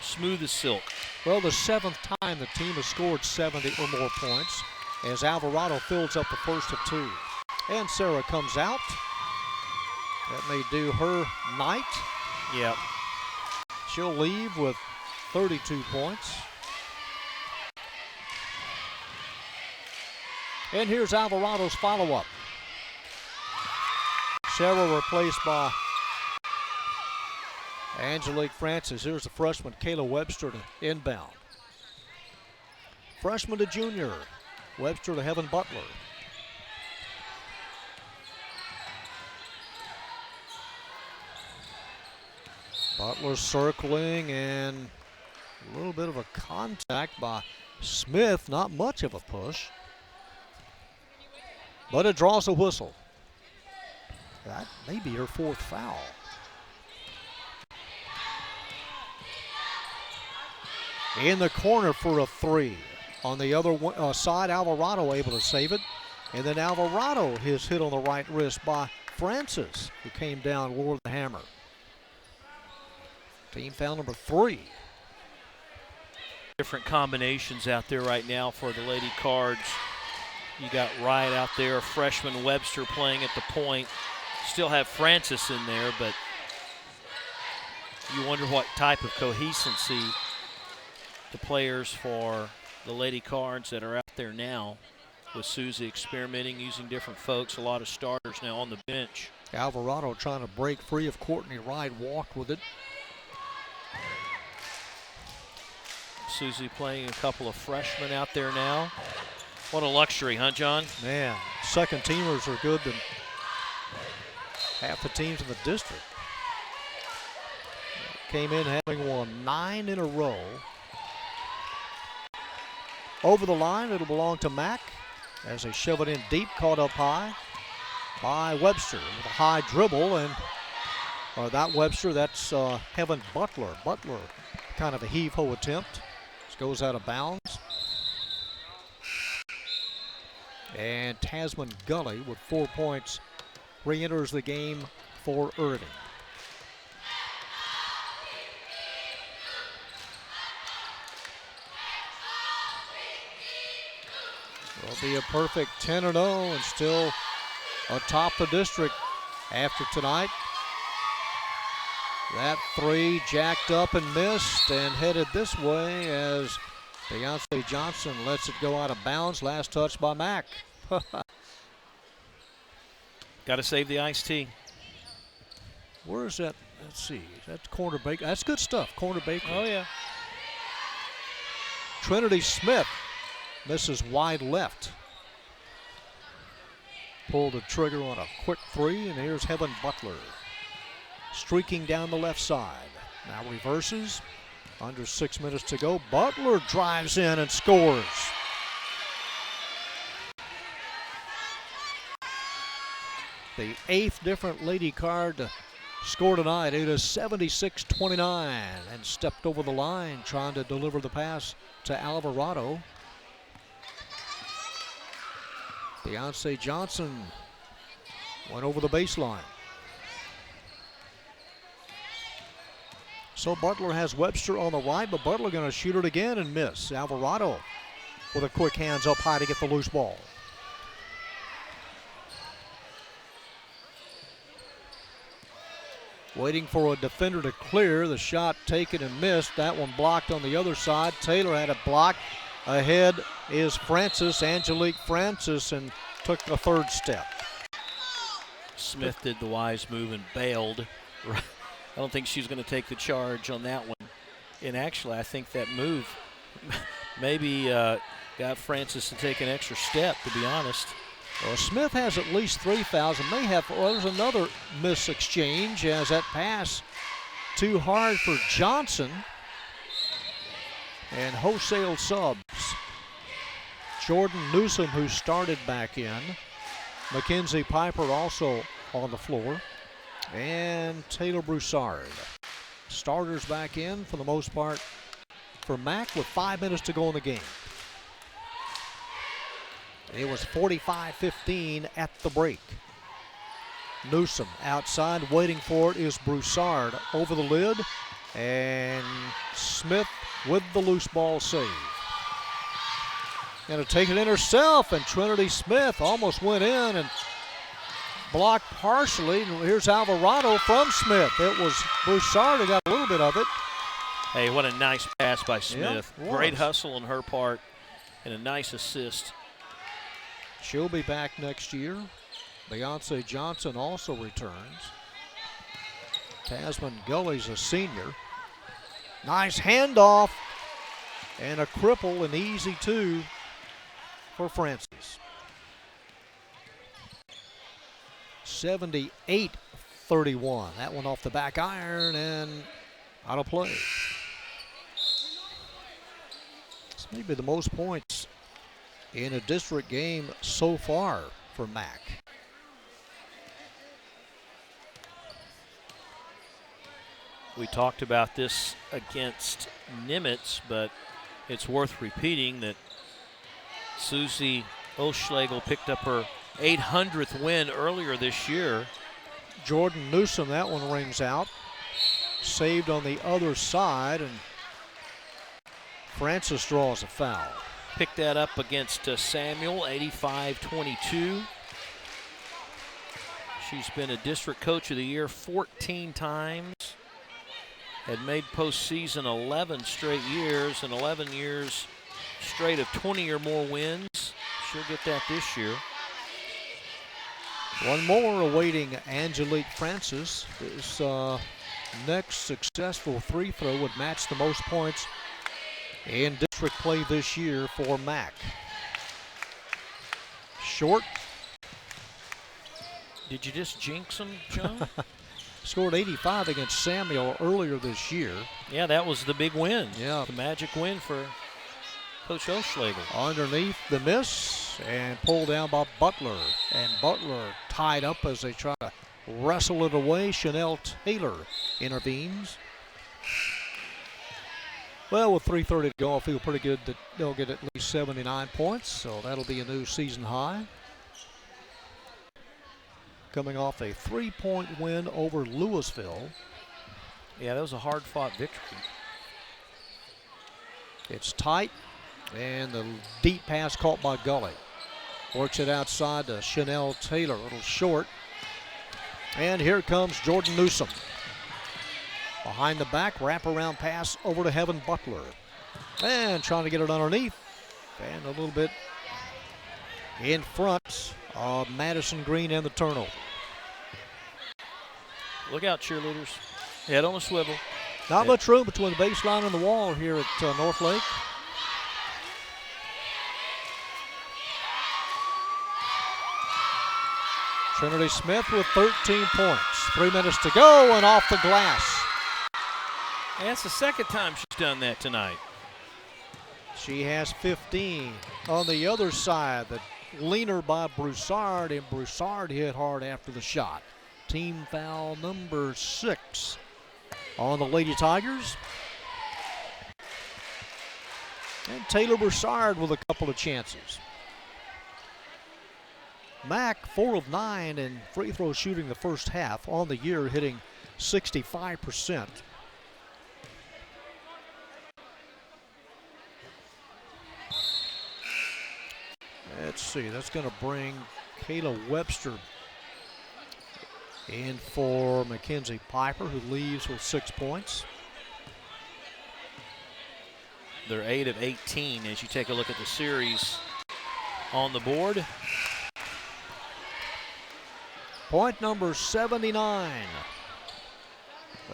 smooth as silk. Well, the 7th time the team has scored 70 or more points as Alvarado fills up the first of 2. And Sarah comes out. That may do her night. Yep. She'll leave with 32 points. And here's Alvarado's follow-up. Sarah replaced by Angelique Francis. Here's the freshman, Kayla Webster, to inbound. Freshman to junior, Webster to Heaven Butler. Butler circling, and a little bit of a contact by Smith. Not much of a push, but it draws a whistle. That may be her 4th foul. In the corner for a 3. On the other side, Alvarado able to save it. And then Alvarado is hit on the right wrist by Francis, who came down, wore the hammer. Team foul number 3. Different combinations out there right now for the Lady Cards. You got Wright out there, freshman Webster playing at the point. Still have Francis in there, but you wonder what type of coherency the players for the Lady Cards that are out there now, with Susie experimenting, using different folks, a lot of starters now on the bench. Alvarado trying to break free of Courtney. Wright walked with it. Susie playing a couple of freshmen out there now. What a luxury, huh, John? Man, second teamers are good than half the teams in the district. Came in having won 9 in a row. Over the line, it'll belong to Mack as they shove it in deep, caught up high by Webster with a high dribble, and that Webster, that's Heaven Butler. Butler, kind of a heave-ho attempt. This goes out of bounds. And Tasman Gulley with 4 points re-enters the game for Irving. It'll be a perfect 10-0 and still atop the district after tonight. That three jacked up and missed and headed this way as Beyonce Johnson lets it go out of bounds. Last touch by Mack. Got to save the iced tea. Where is that? Let's see. That's Corner Baker. That's good stuff. Corner Baker. Oh, yeah. Trinity Smith misses wide left. Pulled the trigger on a quick three, and here's Heaven Butler streaking down the left side. Now reverses. Under 6 minutes to go. Butler drives in and scores. The 8th different Lady Card to score tonight. It is 76-29 and stepped over the line trying to deliver the pass to Alvarado. Beyonce Johnson went over the baseline. So Butler has Webster on the right, but Butler going to shoot it again and miss. Alvarado with a quick hands up high to get the loose ball. Waiting for a defender to clear. The shot taken and missed. That one blocked on the other side. Taylor had it blocked. Ahead is Francis, Angelique Francis, and took the third step. Smith did the wise move and bailed. I don't think she's going to take the charge on that one. And actually, I think that move maybe got Francis to take an extra step, to be honest. Well, Smith has at least 3 fouls and may have, well, there's another miss exchange as that pass too hard for Johnson. And wholesale subs. Jordan Newsom, who started back in. Mackenzie Piper also on the floor. And Taylor Broussard. Starters back in for the most part for Mack with 5 minutes to go in the game. It was 45-15 at the break. Newsom outside, waiting for it is Broussard over the lid. And Smith with the loose ball save. Going to take it in herself, and Trinity Smith almost went in and blocked partially. And here's Alvarado from Smith. It was Broussard who got a little bit of it. Hey, what a nice pass by Smith. Yeah, great hustle on her part and a nice assist. She'll be back next year. Beyonce Johnson also returns. Tasman Gulley's a senior. Nice handoff. And a cripple, an easy two for Francis. 78-31. That one off the back iron and out of play. It's maybe the most points in a district game so far for Mack. We talked about this against Nimitz, but it's worth repeating that Susie Oschlegel picked up her 800th win earlier this year. Jordan Newsom, that one rings out. Saved on the other side, and Francis draws a foul. picked that up against Samuel, 85-22. She's been a district coach of the year 14 times. Had made postseason 11 straight years and 11 years straight of 20 or more wins. She'll get that this year. One more awaiting Angelique Francis. This next successful free throw would match the most points in district play this year for Mac. Short. Did you just jinx him, John? Scored 85 against Samuel earlier this year. Yeah, that was the big win. Yeah. The magic win for Coach O'Schlegel. Underneath the miss and pulled down by Butler. And Butler tied up as they try to wrestle it away. Chanel Taylor intervenes. Well, with 3:30 to go, I feel pretty good that they'll get at least 79 points. So that'll be a new season high. Coming off a 3-point win over Louisville. Yeah, that was a hard-fought victory. It's tight, and the deep pass caught by Gulley. Works it outside to Chanel Taylor, a little short. And here comes Jordan Newsom. Behind the back, wraparound pass over to Heaven Butler. And trying to get it underneath. And a little bit in front of Madison Green and the turnover. Look out, cheerleaders. Head on a swivel. Not much room between the baseline and the wall here at North Lake. Trinity Smith with 13 points. 3 minutes to go and off the glass. And that's the second time she's done that tonight. She has 15. On the other side, the leaner by Broussard, and Broussard hit hard after the shot. Team foul number 6 on the Lady Tigers. And Taylor Broussard with a couple of chances. Mac 4 of 9 in free throw shooting the first half, on the year hitting 65%. Let's see, that's going to bring Kayla Webster in for Mackenzie Piper, who leaves with 6 points. They're 8 of 18 as you take a look at the series on the board. Point number 79.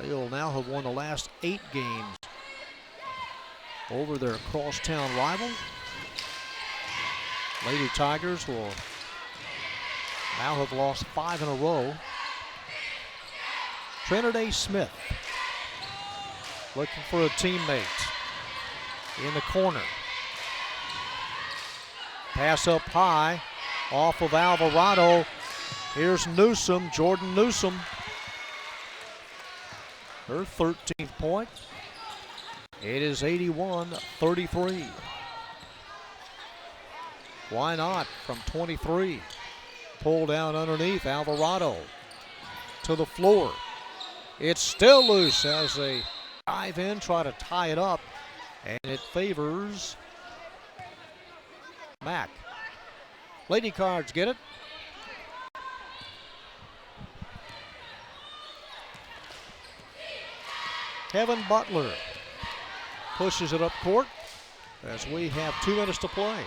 They'll now have won the last 8 games over their crosstown rival. Lady Tigers will now have lost 5 in a row. Trinity Smith looking for a teammate in the corner. Pass up high off of Alvarado. Here's Newsom, Jordan Newsom. Her 13th point. It is 81-33. Why not from 23? Pull down underneath, Alvarado to the floor. It's still loose as they dive in, try to tie it up, and it favors Mac. Lady Cards get it. Kevin Butler pushes it up court as we have 2 minutes to play.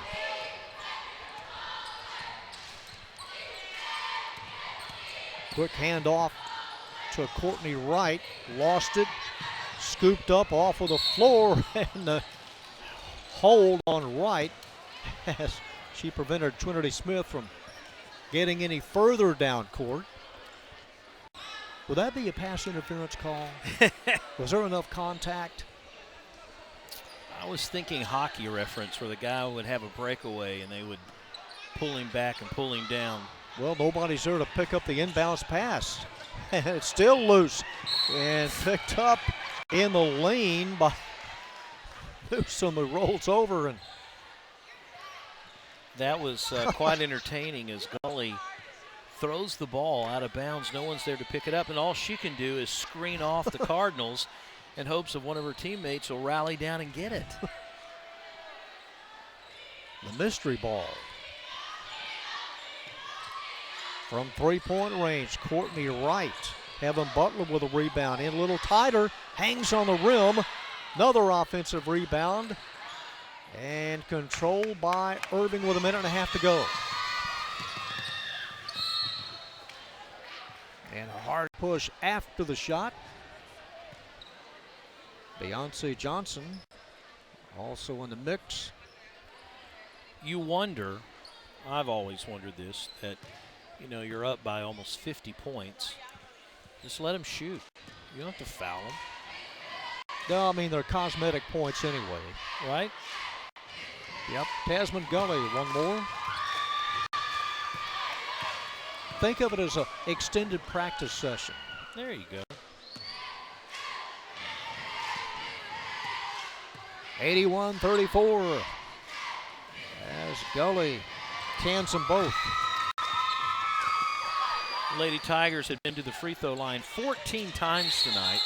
Quick handoff to Courtney Wright. Lost it. Scooped up off of the floor, and the hold on Wright as she prevented Trinity Smith from getting any further down court. Would that be a pass interference call? Was there enough contact? I was thinking hockey reference where the guy would have a breakaway and they would pull him back and pull him down. Well, nobody's there to pick up the inbounds pass. It's still loose and picked up in the lane by Newsom, who rolls over. And that was quite entertaining as Gulley throws the ball out of bounds. No one's there to pick it up, and all she can do is screen off the Cardinals in hopes of one of her teammates will rally down and get it. the mystery ball. From three-point range, Courtney Wright. Heaven Butler with a rebound. In a little tighter, hangs on the rim. Another offensive rebound. And controlled by Irving with a minute and a half to go. And a hard push after the shot. Beyonce Johnson also in the mix. You wonder, I've always wondered this, that, you know, you're up by almost 50 points. Just let them shoot. You don't have to foul them. No, I mean, they're cosmetic points anyway. Right? Yep. Tasman Gulley, one more. Think of it as an extended practice session. There you go. 81-34. As Gulley cans them both. Lady Tigers had been to the free throw line 14 times tonight,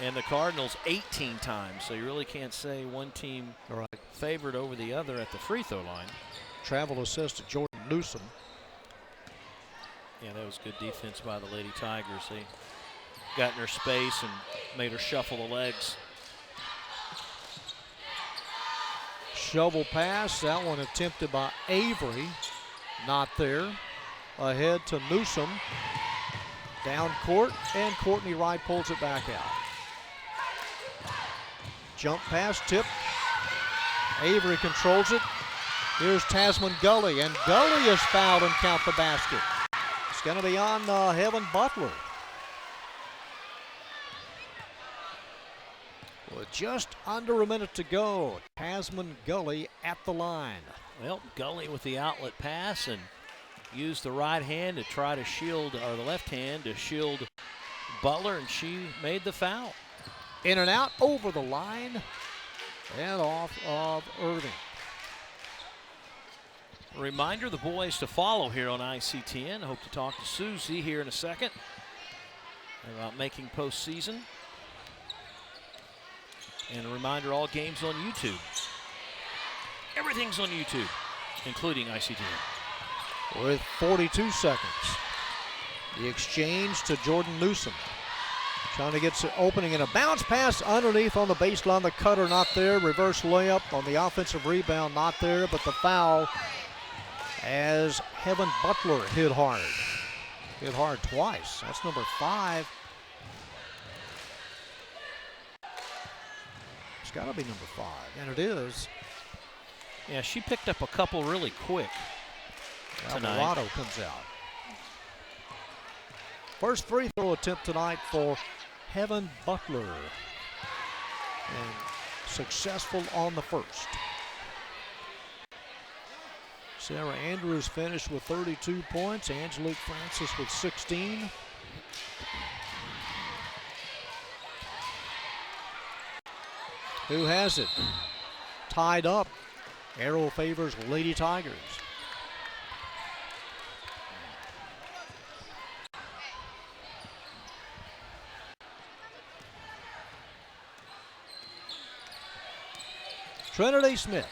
and the Cardinals 18 times. So you really can't say one team favored over the other at the free throw line. Travel assist to Jordan Newsom. Yeah, that was good defense by the Lady Tigers. They got in her space and made her shuffle the legs. Shovel pass, that one attempted by Avery. Not there. Ahead to Newsom. Down court, and Courtney Wright pulls it back out. Jump pass, tip. Avery controls it. Here's Tasman Gulley, and Gulley is fouled and count the basket. It's going to be on Heaven Butler. With just under a minute to go, Tasman Gulley at the line. Well, Gulley with the outlet pass and used the right hand to try to shield, or the left hand to shield Butler, and she made the foul. In and out, over the line, and off of Irving. A reminder, the boys to follow here on ICTN. I hope to talk to Susie here in a second about making postseason. And a reminder, all games on YouTube. Everything's on YouTube, including ICTN. With 42 seconds. The exchange to Jordan Newsom. Trying to get an opening and a bounce pass underneath on the baseline. The cutter not there. Reverse layup on the offensive rebound not there, but the foul as Heaven Butler hit hard. Hit hard twice. That's number 5. It's got to be number 5, and it is. Yeah, she picked up a couple really quick tonight. Alvarado comes out. First free throw attempt tonight for Heaven Butler. And successful on the first. Sarah Andrews finished with 32 points. Angelique Francis with 16. Who has it? Tied up. Arrow favors Lady Tigers. Trinity Smith.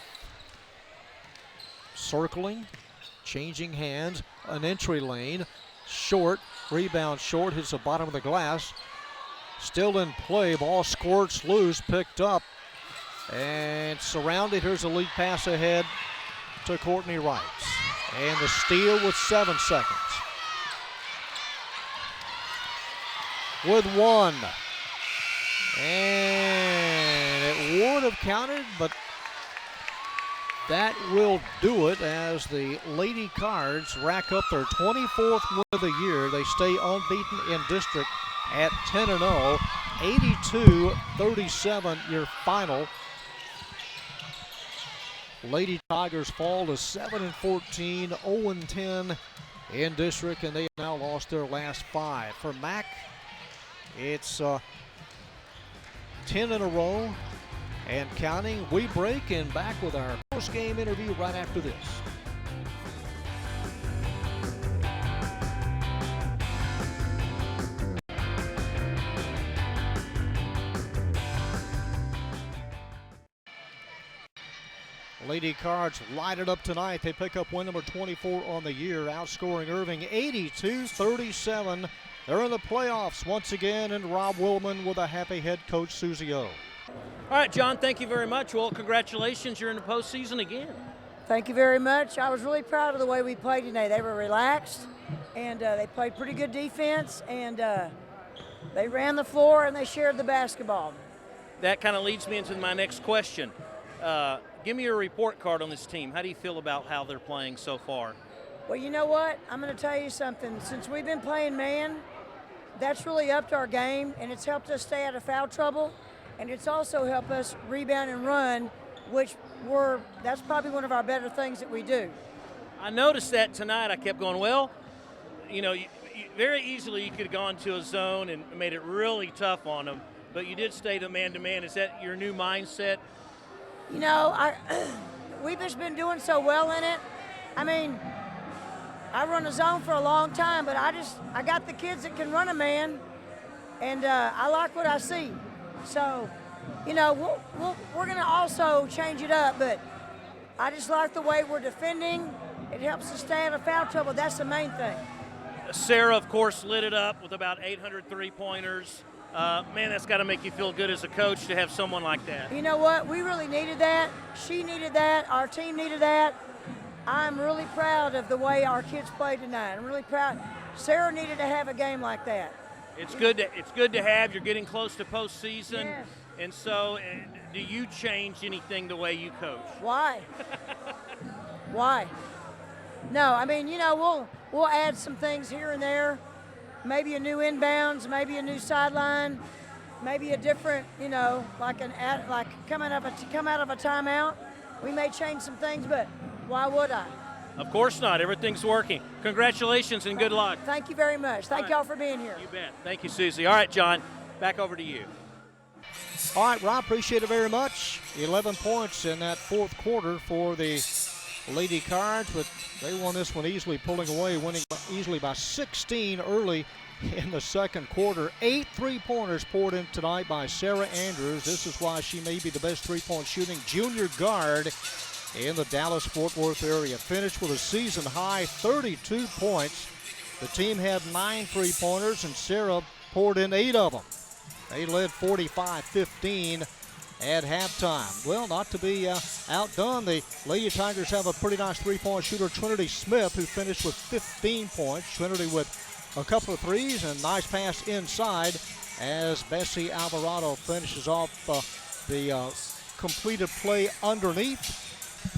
Circling, changing hands, an entry lane, short, rebound short, hits the bottom of the glass. Still in play, ball squirts loose, picked up, and surrounded. Here's a lead pass ahead to Courtney Wright. And the steal with 7 seconds. With 1. And it would have counted, but that will do it as the Lady Cards rack up their 24th win of the year. They stay unbeaten in district at 10-0. 82-37 your final. Lady Tigers fall to 7-14, 0-10 in district, and they have now lost their last 5. For Mac, it's 10 in a row and counting. We break and back with our post-game interview right after this. Lady Cards light it up tonight. They pick up win number 24 on the year, outscoring Irving 82-37. They're in the playoffs once again, and Rob Willman with a happy head coach, Susie O. All right, John, thank you very much. Well, congratulations. You're in the postseason again. Thank you very much. I was really proud of the way we played today. They were relaxed, and they played pretty good defense, and they ran the floor, and they shared the basketball. That kind of leads me into my next question. Give me your report card on this team. How do you feel about how they're playing so far? Well, you know what? I'm going to tell you something. Since we've been playing man, that's really upped our game, and it's helped us stay out of foul trouble, and it's also helped us rebound and run, that's probably one of our better things that we do. I noticed that tonight. I kept going, well, you know, very easily you could have gone to a zone and made it really tough on them, but you did stay to man-to-man. Is that your new mindset? You know, we've just been doing so well in it. I mean, I run a zone for a long time, but I got the kids that can run a man, and I like what I see. So, you know, we're going to also change it up, but I just like the way we're defending. It helps us stay out of foul trouble. That's the main thing. Sarah, of course, lit it up with about 800 three-pointers. Man, that's got to make you feel good as a coach to have someone like that. You know what? We really needed that. She needed that. Our team needed that. I'm really proud of the way our kids played tonight. I'm really proud. Sarah needed to have a game like that. It's good to have. You're getting close to postseason. Yes. And so, do you change anything the way you coach? Why? Why? No, I mean, you know, we'll add some things here and there. Maybe a new inbounds, maybe a new sideline, maybe a different, you know, like come out of a timeout. We may change some things, but why would I? Of course not. Everything's working. Congratulations and good luck. Thank you very much. Thank y'all for being here. You bet. Thank you, Susie. All right, John, back over to you. All right, Rob, appreciate it very much. 11 points in that fourth quarter for the Lady Cards, but they won this one easily, pulling away, winning easily by 16 early in the second quarter. 8 three-pointers poured in tonight by Sarah Andrews. This is why she may be the best three-point shooting junior guard in the Dallas-Fort Worth area. Finished with a season-high 32 points. The team had 9 three-pointers, and Sarah poured in 8 of them. They led 45-15 at halftime. Well, not to be outdone, the Lady Tigers have a pretty nice three-point shooter, Trinity Smith, who finished with 15 points. Trinity with a couple of threes and nice pass inside as Bessie Alvarado finishes off the completed play underneath.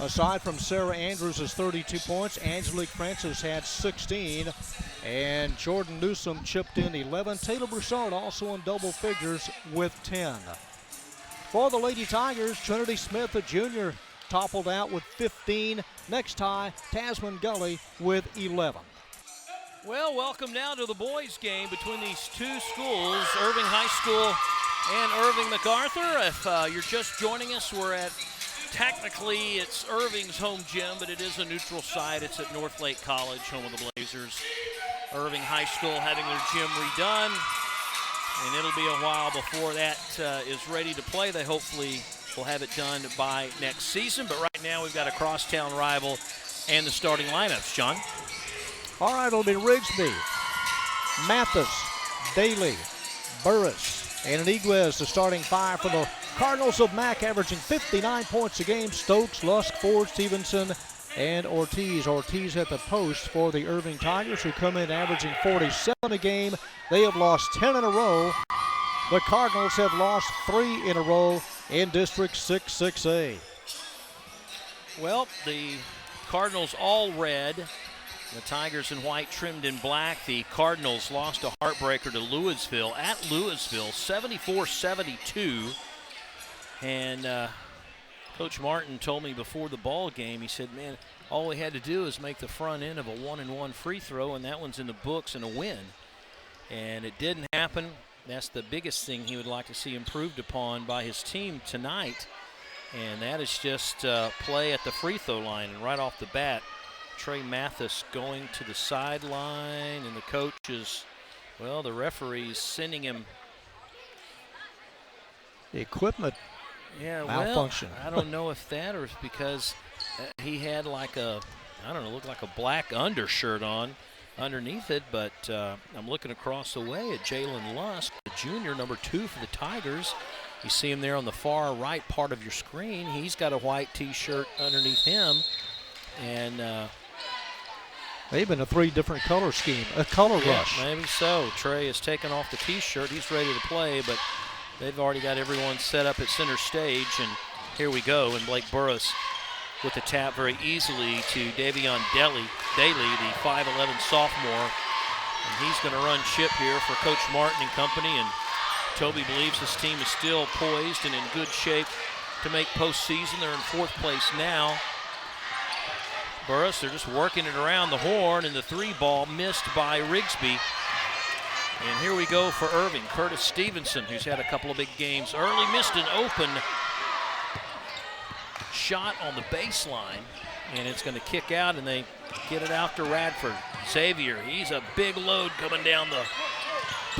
Aside from Sarah Andrews' 32 points, Angelique Francis had 16, and Jordan Newsom chipped in 11. Taylor Broussard also in double figures with 10. For the Lady Tigers, Trinity Smith, a junior, toppled out with 15. Next tie, Tasman Gulley with 11. Well, welcome now to the boys' game between these two schools, Irving High School and Irving MacArthur. If you're just joining us, we're at, technically, it's Irving's home gym, but it is a neutral site. It's at North Lake College, home of the Blazers. Irving High School having their gym redone, and it'll be a while before that is ready to play. They hopefully will have it done by next season, but right now we've got a crosstown rival and the starting lineups. John? All right, it'll be Rigsby, Mathis, Daly, Burris, and Iniguez, the starting five for the Cardinals of Mac, averaging 59 points a game. Stokes, Lusk, Ford, Stevenson, and Ortiz. Ortiz at the post for the Irving Tigers, who come in averaging 47 a game. They have lost 10 in a row. The Cardinals have lost 3 in a row in District 6-6A. Well, the Cardinals all red. The Tigers in white trimmed in black. The Cardinals lost a heartbreaker to Louisville at Louisville, 74-72. And Coach Martin told me before the ball game, he said, man, all we had to do is make the front end of a 1-and-1 free throw, and that one's in the books and a win. And it didn't happen. That's the biggest thing he would like to see improved upon by his team tonight. And that is just play at the free throw line. And right off the bat, Trey Mathis going to the sideline, and the coach is, well, the referee's sending him. The equipment Yeah, malfunction. Well, I don't know if that or if because he had like a, I don't know, looked like a black undershirt on underneath it, but I'm looking across the way at Jalen Lusk, the junior, number 2 for the Tigers. You see him there on the far right part of your screen. He's got a white T-shirt underneath him, and they've been a 3 different color scheme, a color rush. Maybe so. Trey has taken off the T-shirt. He's ready to play, but they've already got everyone set up at center stage, and here we go. And Blake Burris with the tap very easily to Davion Daly, the 5'11 sophomore. And he's going to run chip here for Coach Martin and company, and Toby believes his team is still poised and in good shape to make postseason. They're in 4th place now. Burris, they're just working it around the horn, and the 3 ball missed by Rigsby. And here we go for Irving. Curtis Stevenson, who's had a couple of big games early, missed an open shot on the baseline, and it's going to kick out, and they get it out to Radford. Xavier, he's a big load coming down the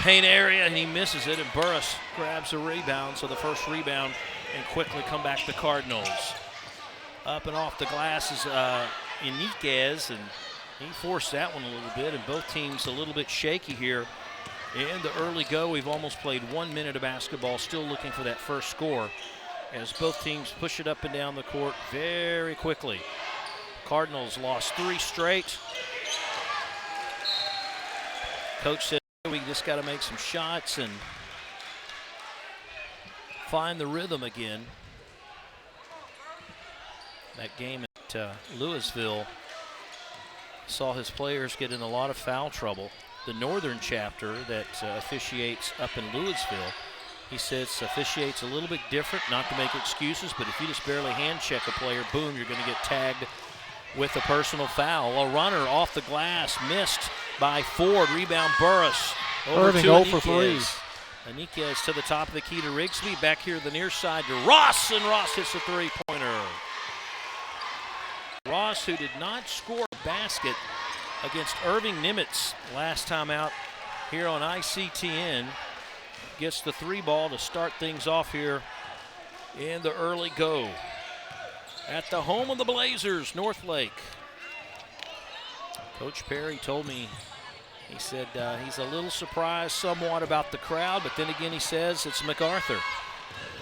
paint area, and he misses it, and Burris grabs a rebound, so the first rebound, and quickly come back to Cardinals. Up and off the glass is Iniguez, and he forced that one a little bit, and both teams a little bit shaky here in the early go. We've almost played 1 minute of basketball, still looking for that first score, as both teams push it up and down the court very quickly. Cardinals lost 3 straight. Coach said we just got to make some shots and find the rhythm again. That game at Louisville saw his players get in a lot of foul trouble. The Northern chapter that officiates up in Louisville, he says officiates a little bit different, not to make excuses, but if you just barely hand check a player, boom, you're going to get tagged with a personal foul. A runner off the glass, missed by Ford. Rebound Burris. Irving 0 for 3. Iniguez to the top of the key to Rigsby. Back here to the near side to Ross, and Ross hits a 3-pointer. Ross, who did not score a basket against Irving Nimitz last time out here on ICTN, gets the 3 ball to start things off here in the early go at the home of the Blazers, Northlake. Coach Perry told me, he said he's a little surprised somewhat about the crowd, but then again he says it's MacArthur.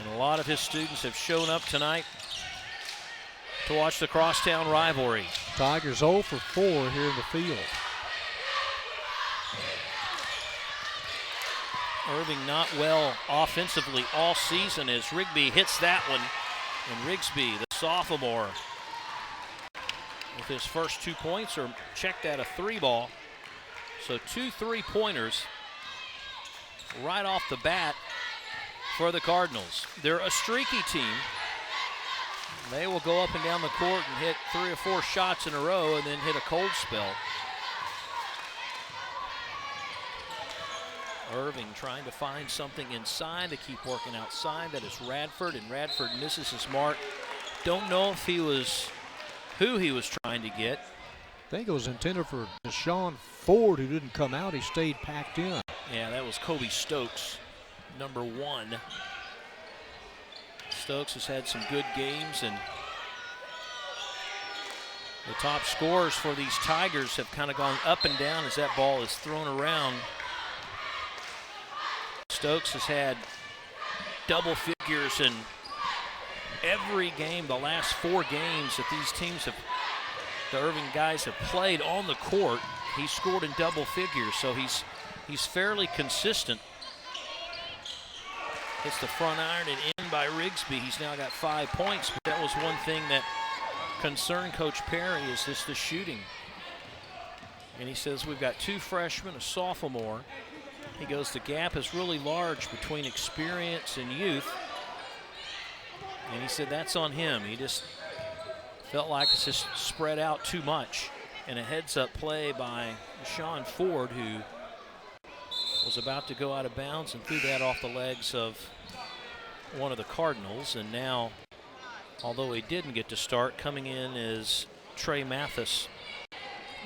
And a lot of his students have shown up tonight to watch the crosstown rivalry. Tigers 0 for 4 here in the field. Irving not well offensively all season as Rigby hits that one. And Rigsby, the sophomore, with his first 2 points, or check that, a 3 ball. So 2 3-pointers right off the bat for the Cardinals. They're a streaky team. They will go up and down the court and hit 3 or 4 shots in a row and then hit a cold spell. Irving trying to find something inside. They keep working outside. That is Radford, and Radford misses his mark. Don't know if he was who he was trying to get. I think it was intended for Deshaun Ford, who didn't come out. He stayed packed in. Yeah, that was Kobe Stokes, number 1. Stokes has had some good games, and the top scorers for these Tigers have kind of gone up and down as that ball is thrown around. Stokes has had double figures in every game, the last 4 games that these teams have, the Irving guys have played on the court. He's scored in double figures, so he's fairly consistent. Hits the front iron and in by Rigsby. He's now got 5 points, but that was one thing that concerned Coach Perry, is this the shooting. And he says we've got 2 freshmen, a sophomore. He goes, the gap is really large between experience and youth. And he said that's on him. He just felt like it's just spread out too much. And a heads-up play by Deshaun Ford, who was about to go out of bounds and threw that off the legs of one of the Cardinals. And now, although he didn't get to start, coming in is Trey Mathis,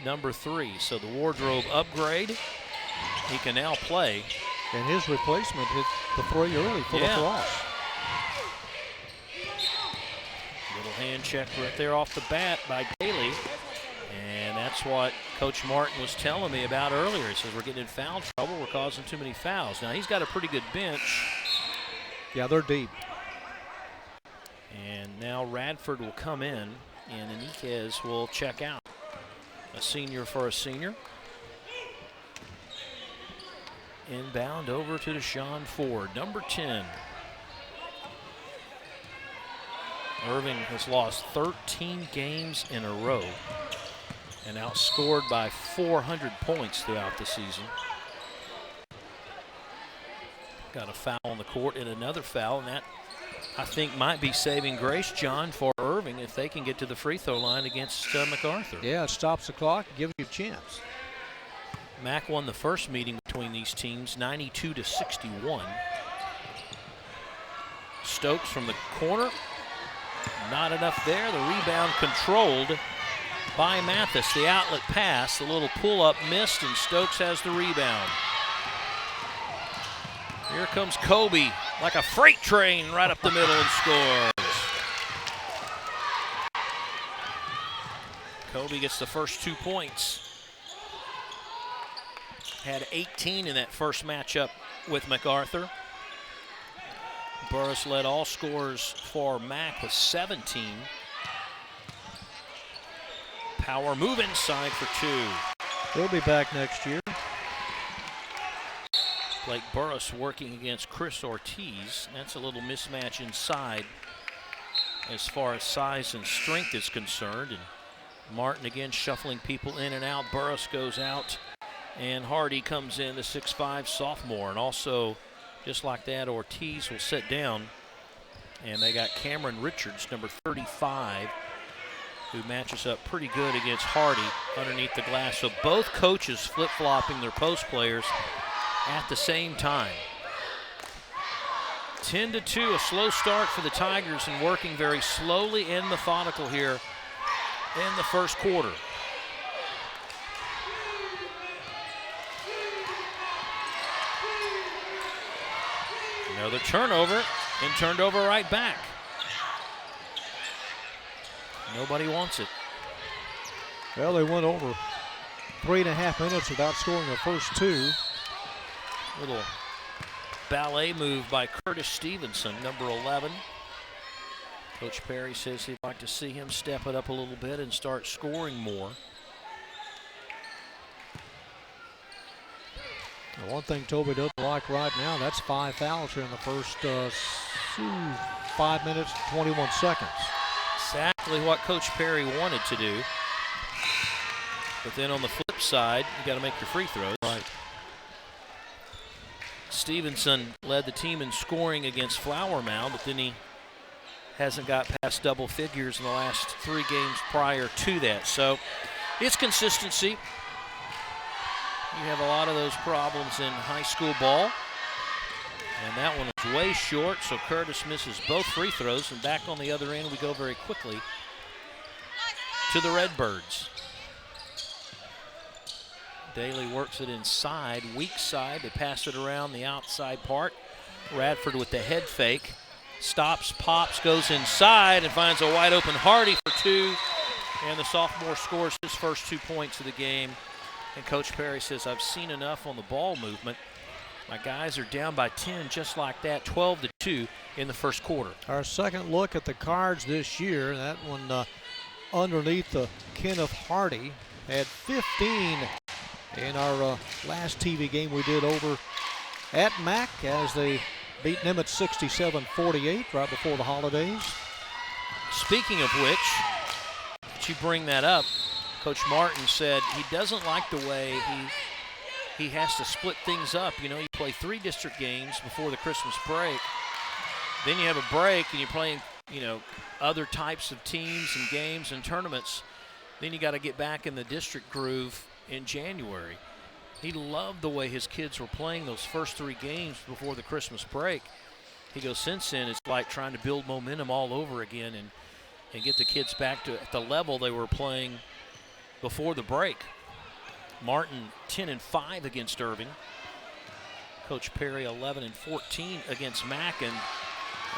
number 3. So the wardrobe upgrade. He can now play. And his replacement hit the 3 early for the Frost. hand check right there off the bat by Gulley. And that's what Coach Martin was telling me about earlier. He says we're getting in foul trouble. We're causing too many fouls. Now, he's got a pretty good bench. Yeah, they're deep. And now Radford will come in, and Enriquez will check out. A senior for a senior. Inbound over to Deshaun Ford, number 10. Irving has lost 13 games in a row and outscored by 400 points throughout the season. Got a foul on the court and another foul, and that, I think, might be saving grace, John, for Irving if they can get to the free throw line against MacArthur. Yeah, it stops the clock, gives you a chance. Mac won the first meeting between these teams, 92-61. Stokes from the corner. Not enough there. The rebound controlled by Mathis. The outlet pass, the little pull-up missed, and Stokes has the rebound. Here comes Kobe like a freight train right up the middle and scores. Kobe gets the first 2 points. Had 18 in that first matchup with MacArthur. Burris led all scorers for Mac with 17. Power move inside for 2. He'll be back next year. Blake Burris working against Chris Ortiz. That's a little mismatch inside as far as size and strength is concerned. And Martin again shuffling people in and out. Burris goes out, and Hardy comes in, the 6'5" sophomore. And also, just like that, Ortiz will sit down. And they got Cameron Richards, number 35, who matches up pretty good against Hardy underneath the glass. So both coaches flip-flopping their post players at the same time. 10-2, a slow start for the Tigers, and working very slowly and methodical here in the first quarter. Another turnover, and turned over right back. Nobody wants it. Well, they went over 3.5 minutes without scoring the first 2. Little ballet move by Curtis Stevenson, number 11. Coach Perry says he'd like to see him step it up a little bit and start scoring more. The one thing Toby doesn't like right now, that's 5 fouls here in the first 5 minutes, 21 seconds. Exactly what Coach Perry wanted to do. But then on the flip side, you got to make your free throws. Right. Stevenson led the team in scoring against Flower Mound, but then he hasn't got past double figures in the last 3 games prior to that. So it's consistency. You have a lot of those problems in high school ball. And that one is way short, so Curtis misses both free throws. And back on the other end, we go very quickly to the Redbirds. Daly works it inside, weak side. They pass it around the outside part. Radford with the head fake. Stops, pops, goes inside, and finds a wide open Hardy for 2. And the sophomore scores his first 2 points of the game. And Coach Perry says, I've seen enough on the ball movement. My guys are down by 10 just like that, 12-2 in the first quarter. Our second look at the Cards this year, that one underneath Kenneth Hardy, had 15 in our last TV game we did over at Mac as they beat them at 67-48 right before the holidays. Speaking of which, you bring that up, Coach Martin said he doesn't like the way he has to split things up. You know, you play 3 district games before the Christmas break. Then you have a break and you're playing, you know, other types of teams and games and tournaments. Then you got to get back in the district groove in January. He loved the way his kids were playing those first 3 games before the Christmas break. He goes, since then, it's like trying to build momentum all over again and get the kids back to the level they were playing before the break. Martin 10-5 against Irving. Coach Perry 11-14 against Mac, and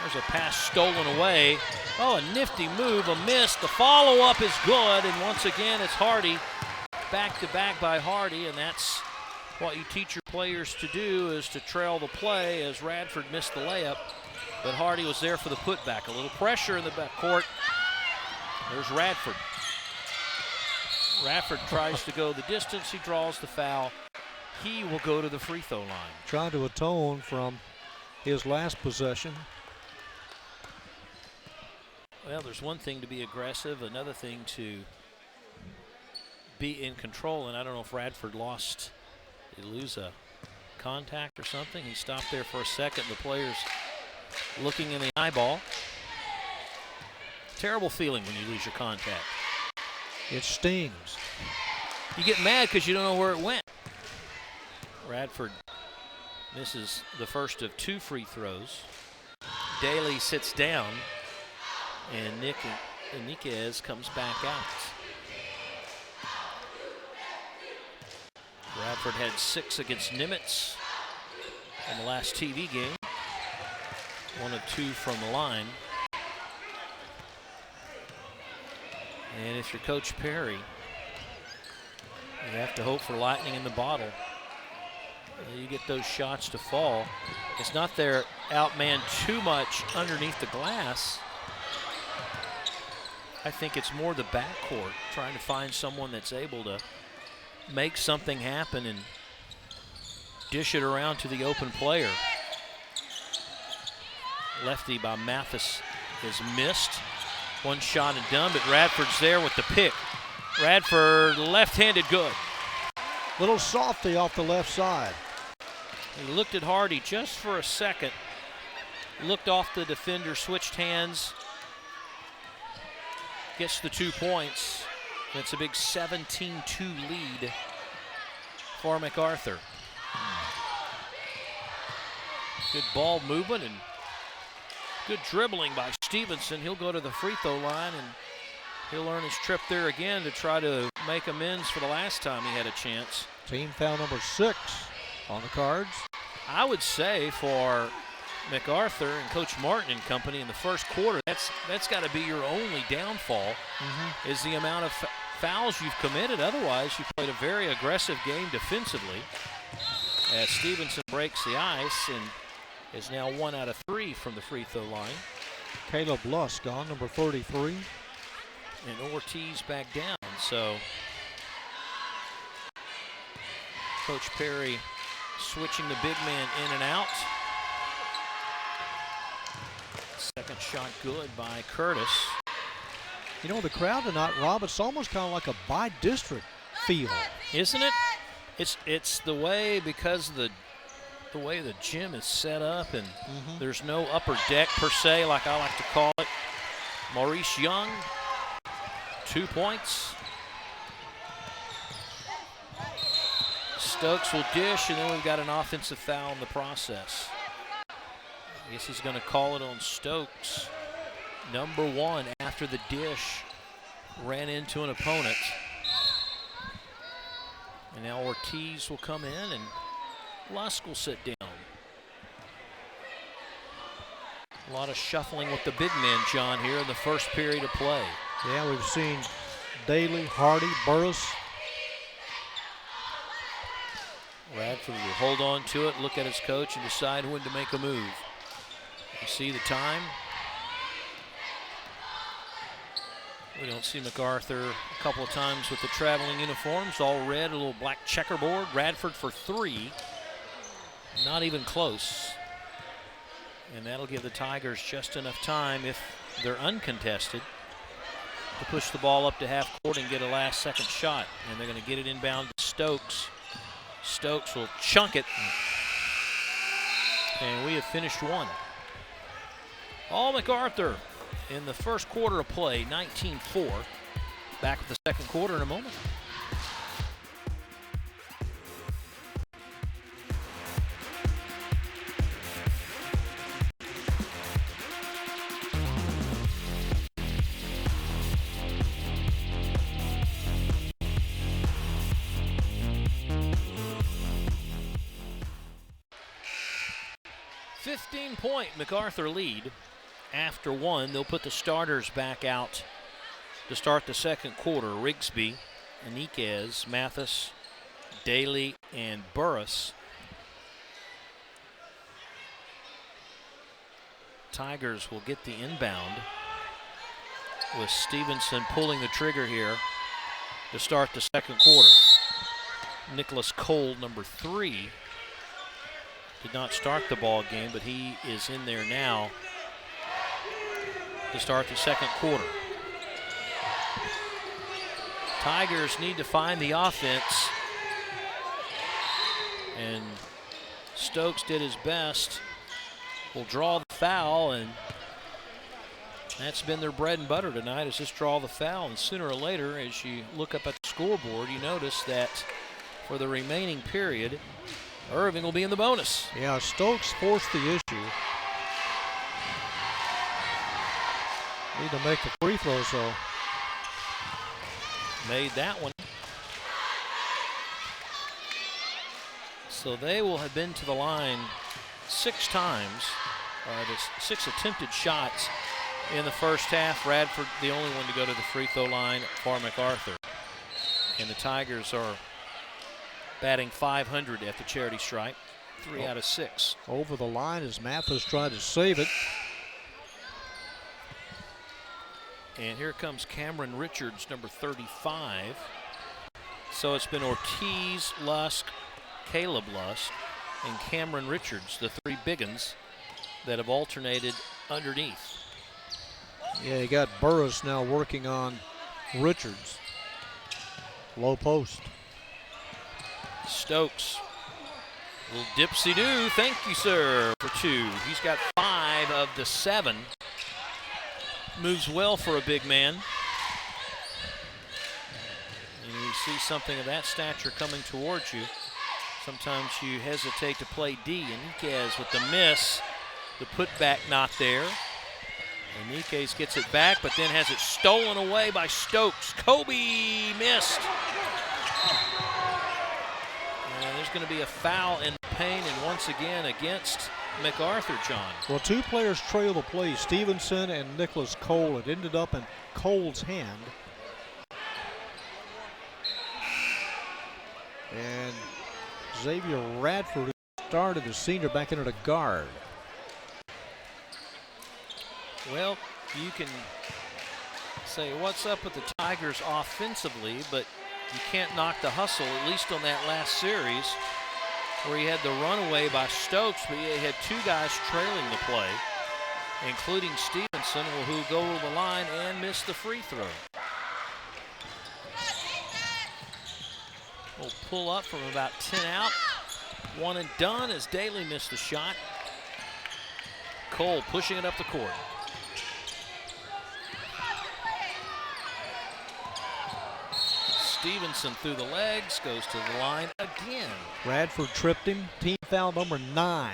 There's a pass stolen away. Oh, a nifty move, a miss. The follow-up is good, and once again, it's Hardy. Back-to-back by Hardy, and that's what you teach your players to do, is to trail the play, as Radford missed the layup. But Hardy was there for the putback. A little pressure in the backcourt. There's Radford. Radford tries to go the distance. He draws the foul. He will go to the free throw line. Trying to atone from his last possession. Well, there's one thing to be aggressive, another thing to be in control, and I don't know if Radford did he lose a contact or something? He stopped there for a second. The player's looking in the eyeball. Terrible feeling when you lose your contact. It stings. You get mad because you don't know where it went. Radford misses the first of 2 free throws. Daly sits down, and Niquez comes back out. Radford had 6 against Nimitz in the last TV game. 1 of 2 from the line. And if you're Coach Perry, you have to hope for lightning in the bottle. You get those shots to fall. It's not they're outmanned too much underneath the glass. I think it's more the backcourt trying to find someone that's able to make something happen and dish it around to the open player. Lefty by Mathis is missed. 1 shot and done, but Radford's there with the pick. Radford left-handed good. Little softy off the left side. He looked at Hardy just for a second. Looked off the defender, switched hands. Gets the 2 points. It's a big 17-2 lead for MacArthur. Good ball movement and good dribbling by Stevenson. He'll go to the free throw line, and he'll earn his trip there again to try to make amends for the last time he had a chance. Team foul number 6 on the cards. I would say for MacArthur and Coach Martin and company in the first quarter, that's got to be your only downfall, is the amount of fouls you've committed. Otherwise, you played a very aggressive game defensively, as Stevenson breaks the ice and is now 1 out of 3 from the free throw line. Caleb Lusk on number 33. And Ortiz back down. So Coach Perry switching the big man in and out. Second shot good by Curtis. You know, the crowd tonight, Rob, it's almost kind of like a by-district feel. Isn't it? It's the way, because the way the gym is set up, and there's no upper deck per se, like I like to call it. Maurice Young, 2 points. Stokes will dish, and then we've got an offensive foul in the process. I guess he's going to call it on Stokes. Number 1 after the dish ran into an opponent. And now Ortiz will come in, and Lusk will sit down. A lot of shuffling with the big men, John, here in the first period of play. Yeah, we've seen Daly, Hardy, Burris. Radford will hold on to it, look at his coach, and decide when to make a move. You see the time. We don't see MacArthur a couple of times with the traveling uniforms, all red, a little black checkerboard. Radford for 3. Not even close. And that'll give the Tigers just enough time, if they're uncontested, to push the ball up to half court and get a last-second shot. And they're going to get it inbound to Stokes. Stokes will chunk it. And we have finished 1. All MacArthur in the first quarter of play, 19-4. Back with the second quarter in a moment. 15-point MacArthur lead. After one, they'll put the starters back out to start the second quarter. Rigsby, Aniquez, Mathis, Daly, and Burris. Tigers will get the inbound with Stevenson pulling the trigger here to start the second quarter. Nicholas Cole, number 3, did not start the ball game, but he is in there now to start the second quarter. Tigers need to find the offense, and Stokes did his best. Will draw the foul, and that's been their bread and butter tonight, is just draw the foul. And sooner or later, as you look up at the scoreboard, you notice that for the remaining period, Irving will be in the bonus. Yeah, Stokes forced the issue. Need to make the free throws, though. Made that one. So they will have been to the line 6 times. 6 attempted shots in the first half. Radford, the only one to go to the free throw line for MacArthur. And the Tigers are batting .500 at the charity stripe. 3 out of 6. Over the line as Mathis tried to save it. And here comes Cameron Richards, number 35. So it's been Ortiz, Lusk, Caleb Lusk, and Cameron Richards, the 3 big uns that have alternated underneath. Yeah, you got Burris now working on Richards. Low post. Stokes, little dipsy-do, thank you, sir, for 2. He's got 5 of the 7. Moves well for a big man. And you see something of that stature coming towards you. Sometimes you hesitate to play D. Aniquez with the miss. The putback not there. Aniquez gets it back, but then has it stolen away by Stokes. Kobe missed. And there's going to be a foul in the paint, and once again against MacArthur, John. Well, 2 players trail the play, Stevenson and Nicholas Cole. It ended up in Cole's hand. And Xavier Radford started the senior back into the guard. Well, you can say what's up with the Tigers offensively, but you can't knock the hustle, at least on that last series, where he had the runaway by Stokes, but he had 2 guys trailing the play, including Stevenson, who go to the line and miss the free throw. We'll pull up from about 10 out. 1 and done as Daly missed the shot. Cole pushing it up the court. Stevenson through the legs, goes to the line again. Radford tripped him, team foul number 9.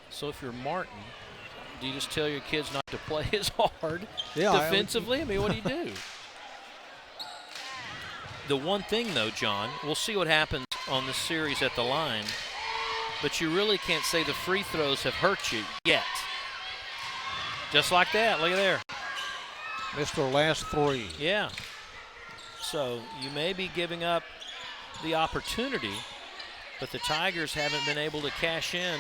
So if you're Martin, do you just tell your kids not to play as hard defensively? I mean, what do you do? The one thing, though, John, we'll see what happens on this series at the line, but you really can't say the free throws have hurt you yet. Just like that, look at there. Missed their last 3. Yeah. So you may be giving up the opportunity, but the Tigers haven't been able to cash in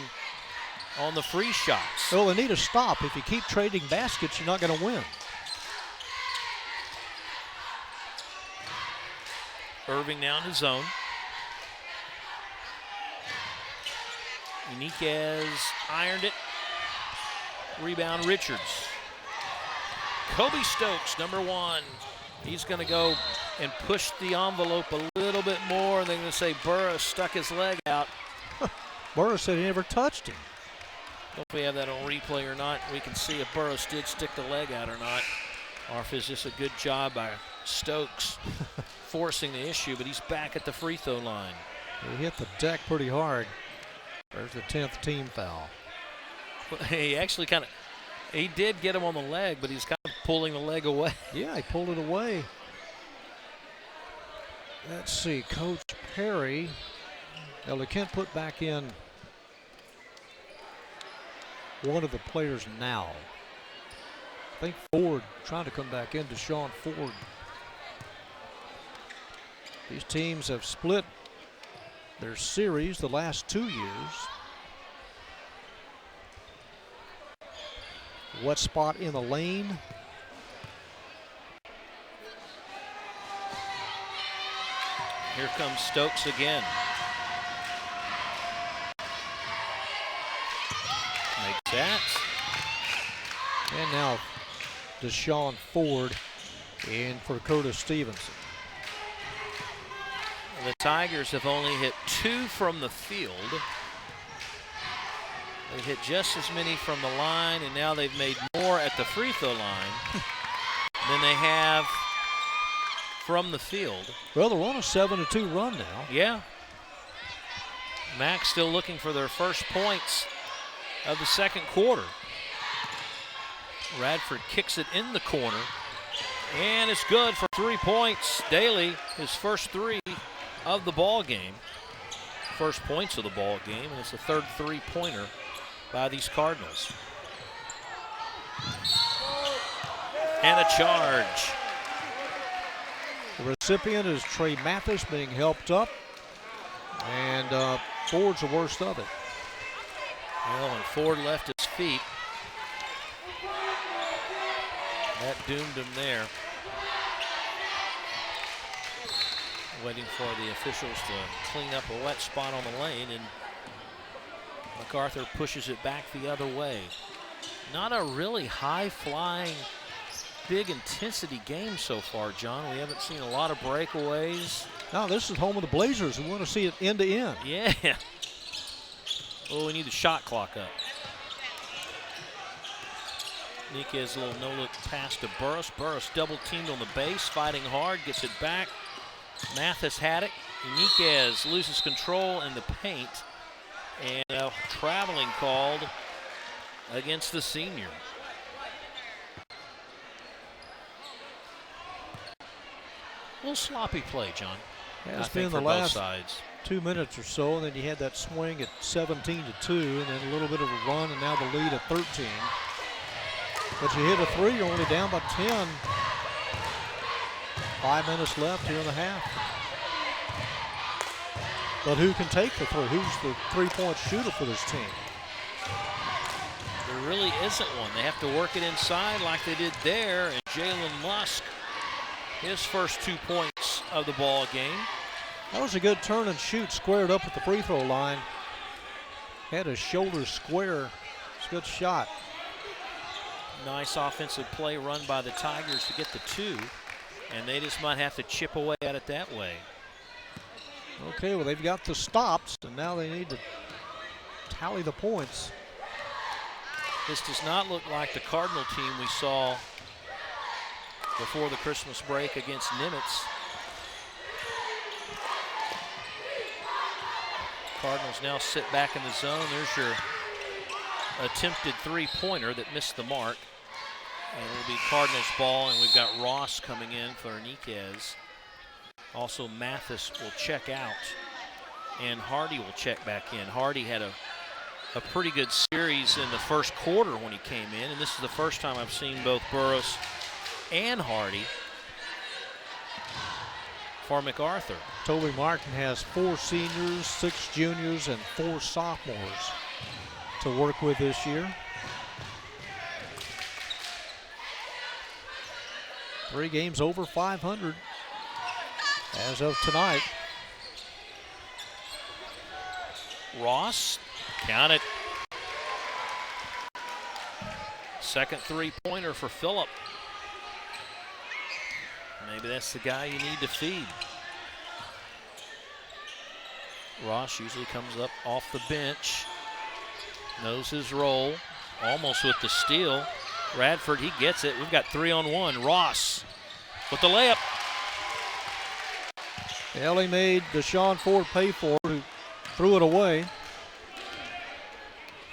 on the free shots. Well, they need to stop. If you keep trading baskets, you're not going to win. Irving now in his zone. Aniquez ironed it. Rebound Richards. Kobe Stokes, number 1. He's going to go and push the envelope a little bit more. And they're going to say Burris stuck his leg out. Burris said he never touched him. I don't know if we have that on replay or not. We can see if Burris did stick the leg out or not, or if it's just a good job by Stokes forcing the issue, but he's back at the free throw line. He hit the deck pretty hard. There's the 10th team foul. He actually he did get him on the leg, but he's kind of pulling the leg away. Yeah, he pulled it away. Let's see, Coach Perry. Well, they can't put back in one of the players now. I think Ford trying to come back in, Deshaun Ford. These teams have split their series the last 2 years. Wet spot in the lane. Here comes Stokes again. Makes that. And now Deshaun Ford in for Curtis Stevenson. The Tigers have only hit 2 from the field. They hit just as many from the line, and now they've made more at the free throw line than they have from the field. Well, they're on a 7-2 run now. Yeah. Mac still looking for their first points of the second quarter. Radford kicks it in the corner, and it's good for 3 points. Daly, his first 3 of the ball game. First points of the ball game, and it's the third 3-pointer by these Cardinals. And a charge. The recipient is Trey Mathis being helped up, and Ford's the worst of it. Well, when Ford left his feet, that doomed him there. Waiting for the officials to clean up a wet spot on the lane, and MacArthur pushes it back the other way. Not a really high-flying, big intensity game so far, John. We haven't seen a lot of breakaways. No, this is home of the Blazers. We want to see it end to end. Yeah. Oh, we need the shot clock up. Niquez, a little no-look pass to Burris. Burris double-teamed on the base, fighting hard, gets it back. Mathis had it. Niquez loses control in the paint, and a traveling called against the senior. A little sloppy play, John. Yeah, it's I think been the for last both sides. 2 minutes or so, and then you had that swing at 17-2, and then a little bit of a run, and now the lead at 13. But you hit a 3, you're only down by 10. 5 minutes left here in the half. But who can take the 3? Who's the three-point shooter for this team? There really isn't one. They have to work it inside like they did there, and Jalen Musk, his first 2 points of the ball game. That was a good turn and shoot, squared up at the free throw line. Had his shoulders square. It's a good shot. Nice offensive play run by the Tigers to get the 2, and they just might have to chip away at it that way. Okay, well, they've got the stops, and now they need to tally the points. This does not look like the Cardinal team we saw before the Christmas break against Nimitz. Cardinals now sit back in the zone. There's your attempted 3-pointer that missed the mark. And it'll be Cardinals ball, and we've got Ross coming in for Niquez. Also, Mathis will check out, and Hardy will check back in. Hardy had a pretty good series in the first quarter when he came in, and this is the first time I've seen both Burris and Hardy for MacArthur. Toby Martin has 4 seniors, 6 juniors, and 4 sophomores to work with this year. 3 games over 500 as of tonight. Ross, count it. Second 3-pointer for Phillip. Maybe that's the guy you need to feed. Ross usually comes up off the bench, knows his role, almost with the steal. Radford, he gets it. We've got 3-on-1. Ross with the layup. Ellie made Deshaun Ford pay for it, who threw it away.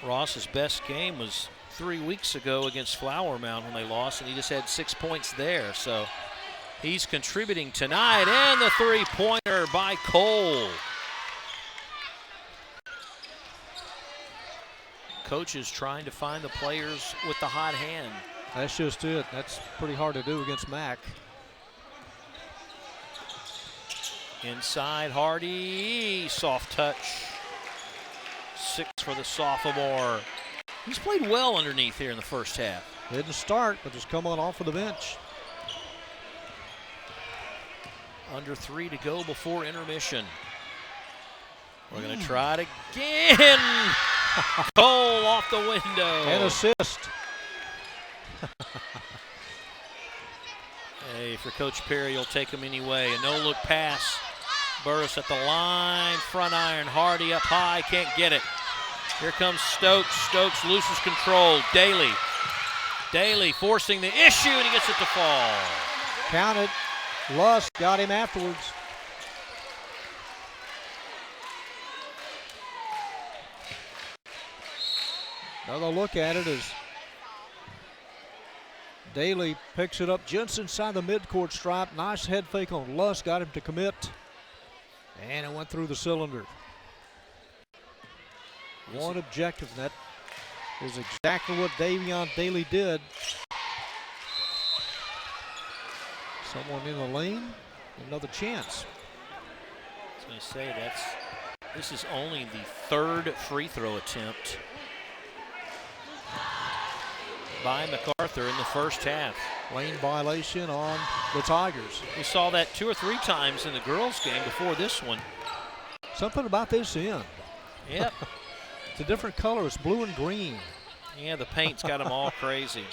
Ross's best game was 3 weeks ago against Flower Mound when they lost, and he just had 6 points there. So he's contributing tonight, and the 3-pointer by Cole. coaches trying to find the players with the hot hand. That's just it. That's pretty hard to do against Mac. Inside, Hardy, soft touch. 6 for the sophomore. He's played well underneath here in the first half. Didn't start, but just come on off of the bench. Under 3 to go before intermission. We're going to try it again. Cole off the window. And assist. Hey, if you're Coach Perry, you'll take him anyway. A no-look pass. Burris at the line. Front iron. Hardy up high. Can't get it. Here comes Stokes. Stokes loses control. Daly forcing the issue, and he gets it to fall. Counted. Lusk got him afterwards. Another look at it as Daly picks it up just inside the midcourt stripe. Nice head fake on Lusk, got him to commit. And it went through the cylinder. One objective, and that is exactly what Davion Daly did. Someone in the lane, another chance. I was going to say, this is only the 3rd free throw attempt by MacArthur in the first half. Lane violation on the Tigers. We saw that 2 or 3 times in the girls' game before this one. Something about this end. Yep. It's a different color. It's blue and green. Yeah, the paint's got them all crazy.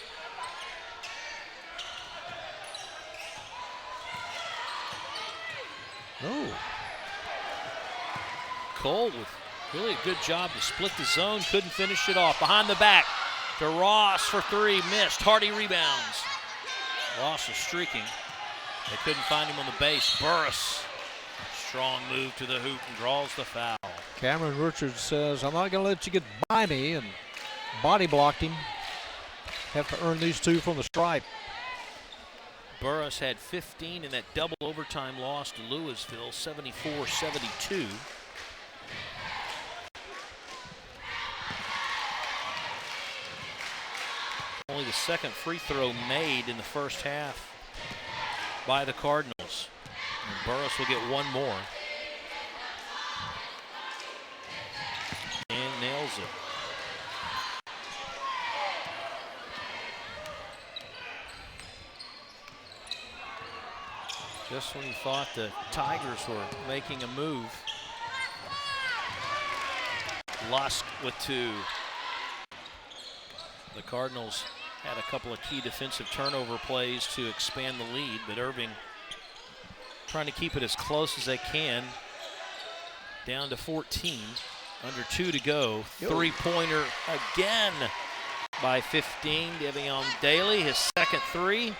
No. Cole with really a good job to split the zone. Couldn't finish it off. Behind the back to Ross for 3. Missed. Hardy rebounds. Ross is streaking. They couldn't find him on the base. Burris. Strong move to the hoop and draws the foul. Cameron Richards says, I'm not going to let you get by me, and body blocked him. Have to earn these 2 from the stripe. Burris had 15 in that double overtime loss to Louisville, 74-72. Only the 2nd free throw made in the first half by the Cardinals. And Burris will get 1 more. And nails it. Just when you thought the Tigers were making a move. Lusk with 2. The Cardinals had a couple of key defensive turnover plays to expand the lead, but Irving trying to keep it as close as they can. Down to 14, under 2 to go. 3-pointer again by 15. Davion Daly, his 2nd 3. The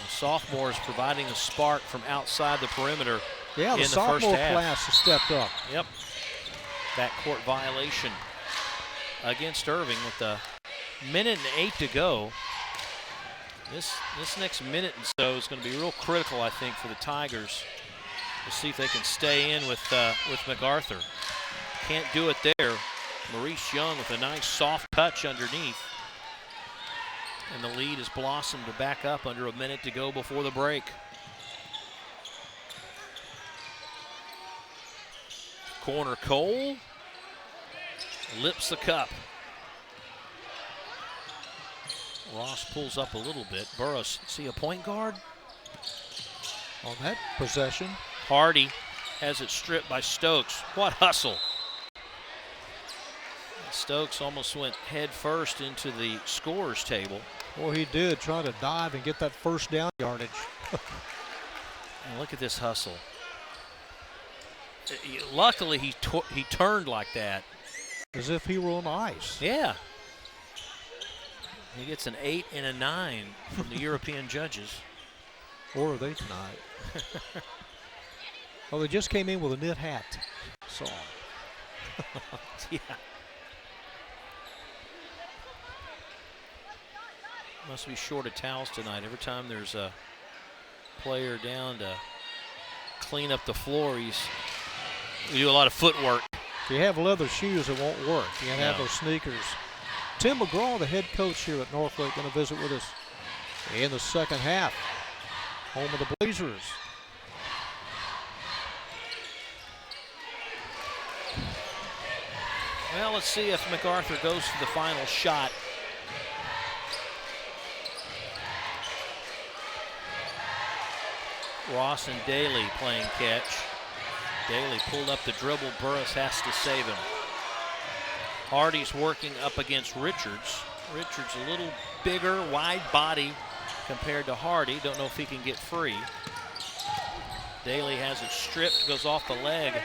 sophomores providing a spark from outside the perimeter. Yeah, the in the sophomore first half. class has stepped up. Yep. Backcourt violation against Irving with a 1:08 to go. This next minute and so is going to be real critical, I think, for the Tigers to see if they can stay in with MacArthur. Can't do it there. Maurice Young with a nice soft touch underneath. And the lead has blossomed to back up under a minute to go before the break. Corner Cole. Lips the cup. Ross pulls up a little bit. Burris, see a point guard? On that possession. Hardy has it stripped by Stokes. What hustle. Stokes almost went head first into the scorer's table. Well, he did try to dive and get that first down yardage. And look at this hustle. Luckily, he turned like that. As if he were on ice. Yeah. He gets an 8 and a 9 from the European judges. Or are they tonight? Oh, they just came in with a knit hat. So. Yeah. Must be short of towels tonight. Every time there's a player down to clean up the floor, we do a lot of footwork. If you have leather shoes, it won't work. You gotta have those sneakers. Tim McGraw, the head coach here at Northlake, going to visit with us in the second half. Home of the Blazers. Well, let's see if MacArthur goes for the final shot. Ross and Daly playing catch. Daly pulled up the dribble. Burris has to save him. Hardy's working up against Richards. Richards a little bigger, wide body compared to Hardy. Don't know if he can get free. Daly has it stripped, goes off the leg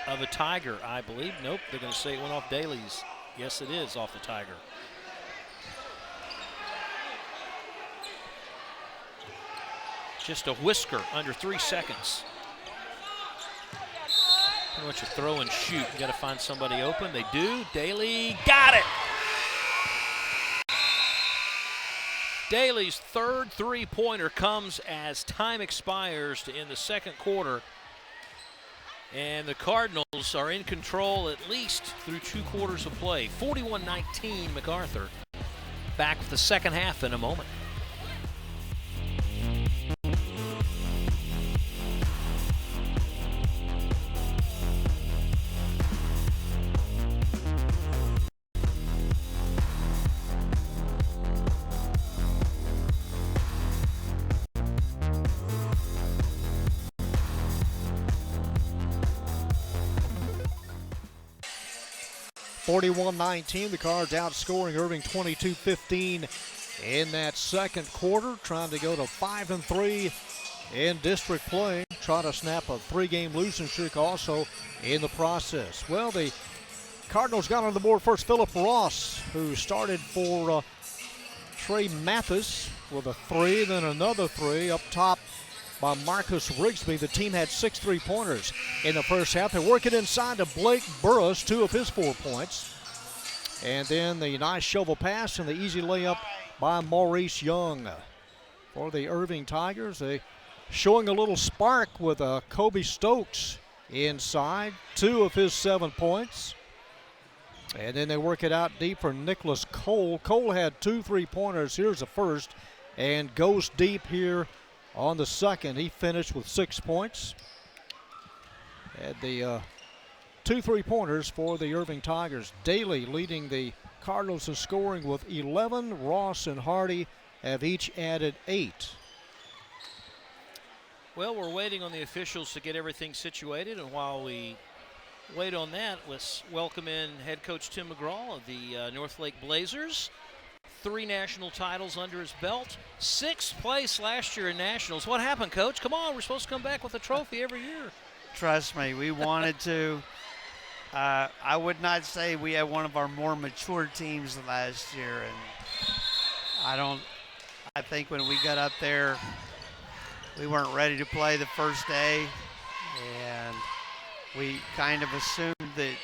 of a Tiger, I believe. Nope, they're going to say it went off Daly's. Yes, it is off the Tiger. Just a whisker under 3 seconds. Pretty much a throw and shoot. You got to find somebody open. They do. Daly got it. Daly's third three-pointer comes as time expires to end the second quarter. And the Cardinals are in control at least through 2 quarters of play. 41-19 MacArthur. Back with the second half in a moment. (41-19). The Cards outscoring Irving 22-15 in that second quarter, trying to go to 5-3 in district play, try to snap a 3-game losing streak also in the process. Well, the Cardinals got on the board first. Philip Ross, who started for Trey Mathis with a 3, then another 3 up top by Marcus Rigsby. The team had 6 3-pointers in the first half. They work it inside to Blake Burris, 2 of his 4 points. And then the nice shovel pass and the easy layup by Maurice Young. For the Irving Tigers, they showing a little spark with Kobe Stokes inside, 2 of his 7 points. And then they work it out deep for Nicholas Cole. Cole had 2 3-pointers. Here's the first and goes deep here on the second. He finished with 6 points. Had the 2 3-pointers for the Irving Tigers. Daly leading the Cardinals in scoring with 11. Ross and Hardy have each added 8. Well, we're waiting on the officials to get everything situated, and while we wait on that, let's welcome in head coach Tim McGraw of the Northlake Blazers. 3 national titles under his belt. 6th place last year in nationals. What happened, Coach? Come on, we're supposed to come back with a trophy every year. Trust me, we wanted to. I would not say we had one of our more mature teams last year, and I think when we got up there, we weren't ready to play the first day, and we kind of assumed that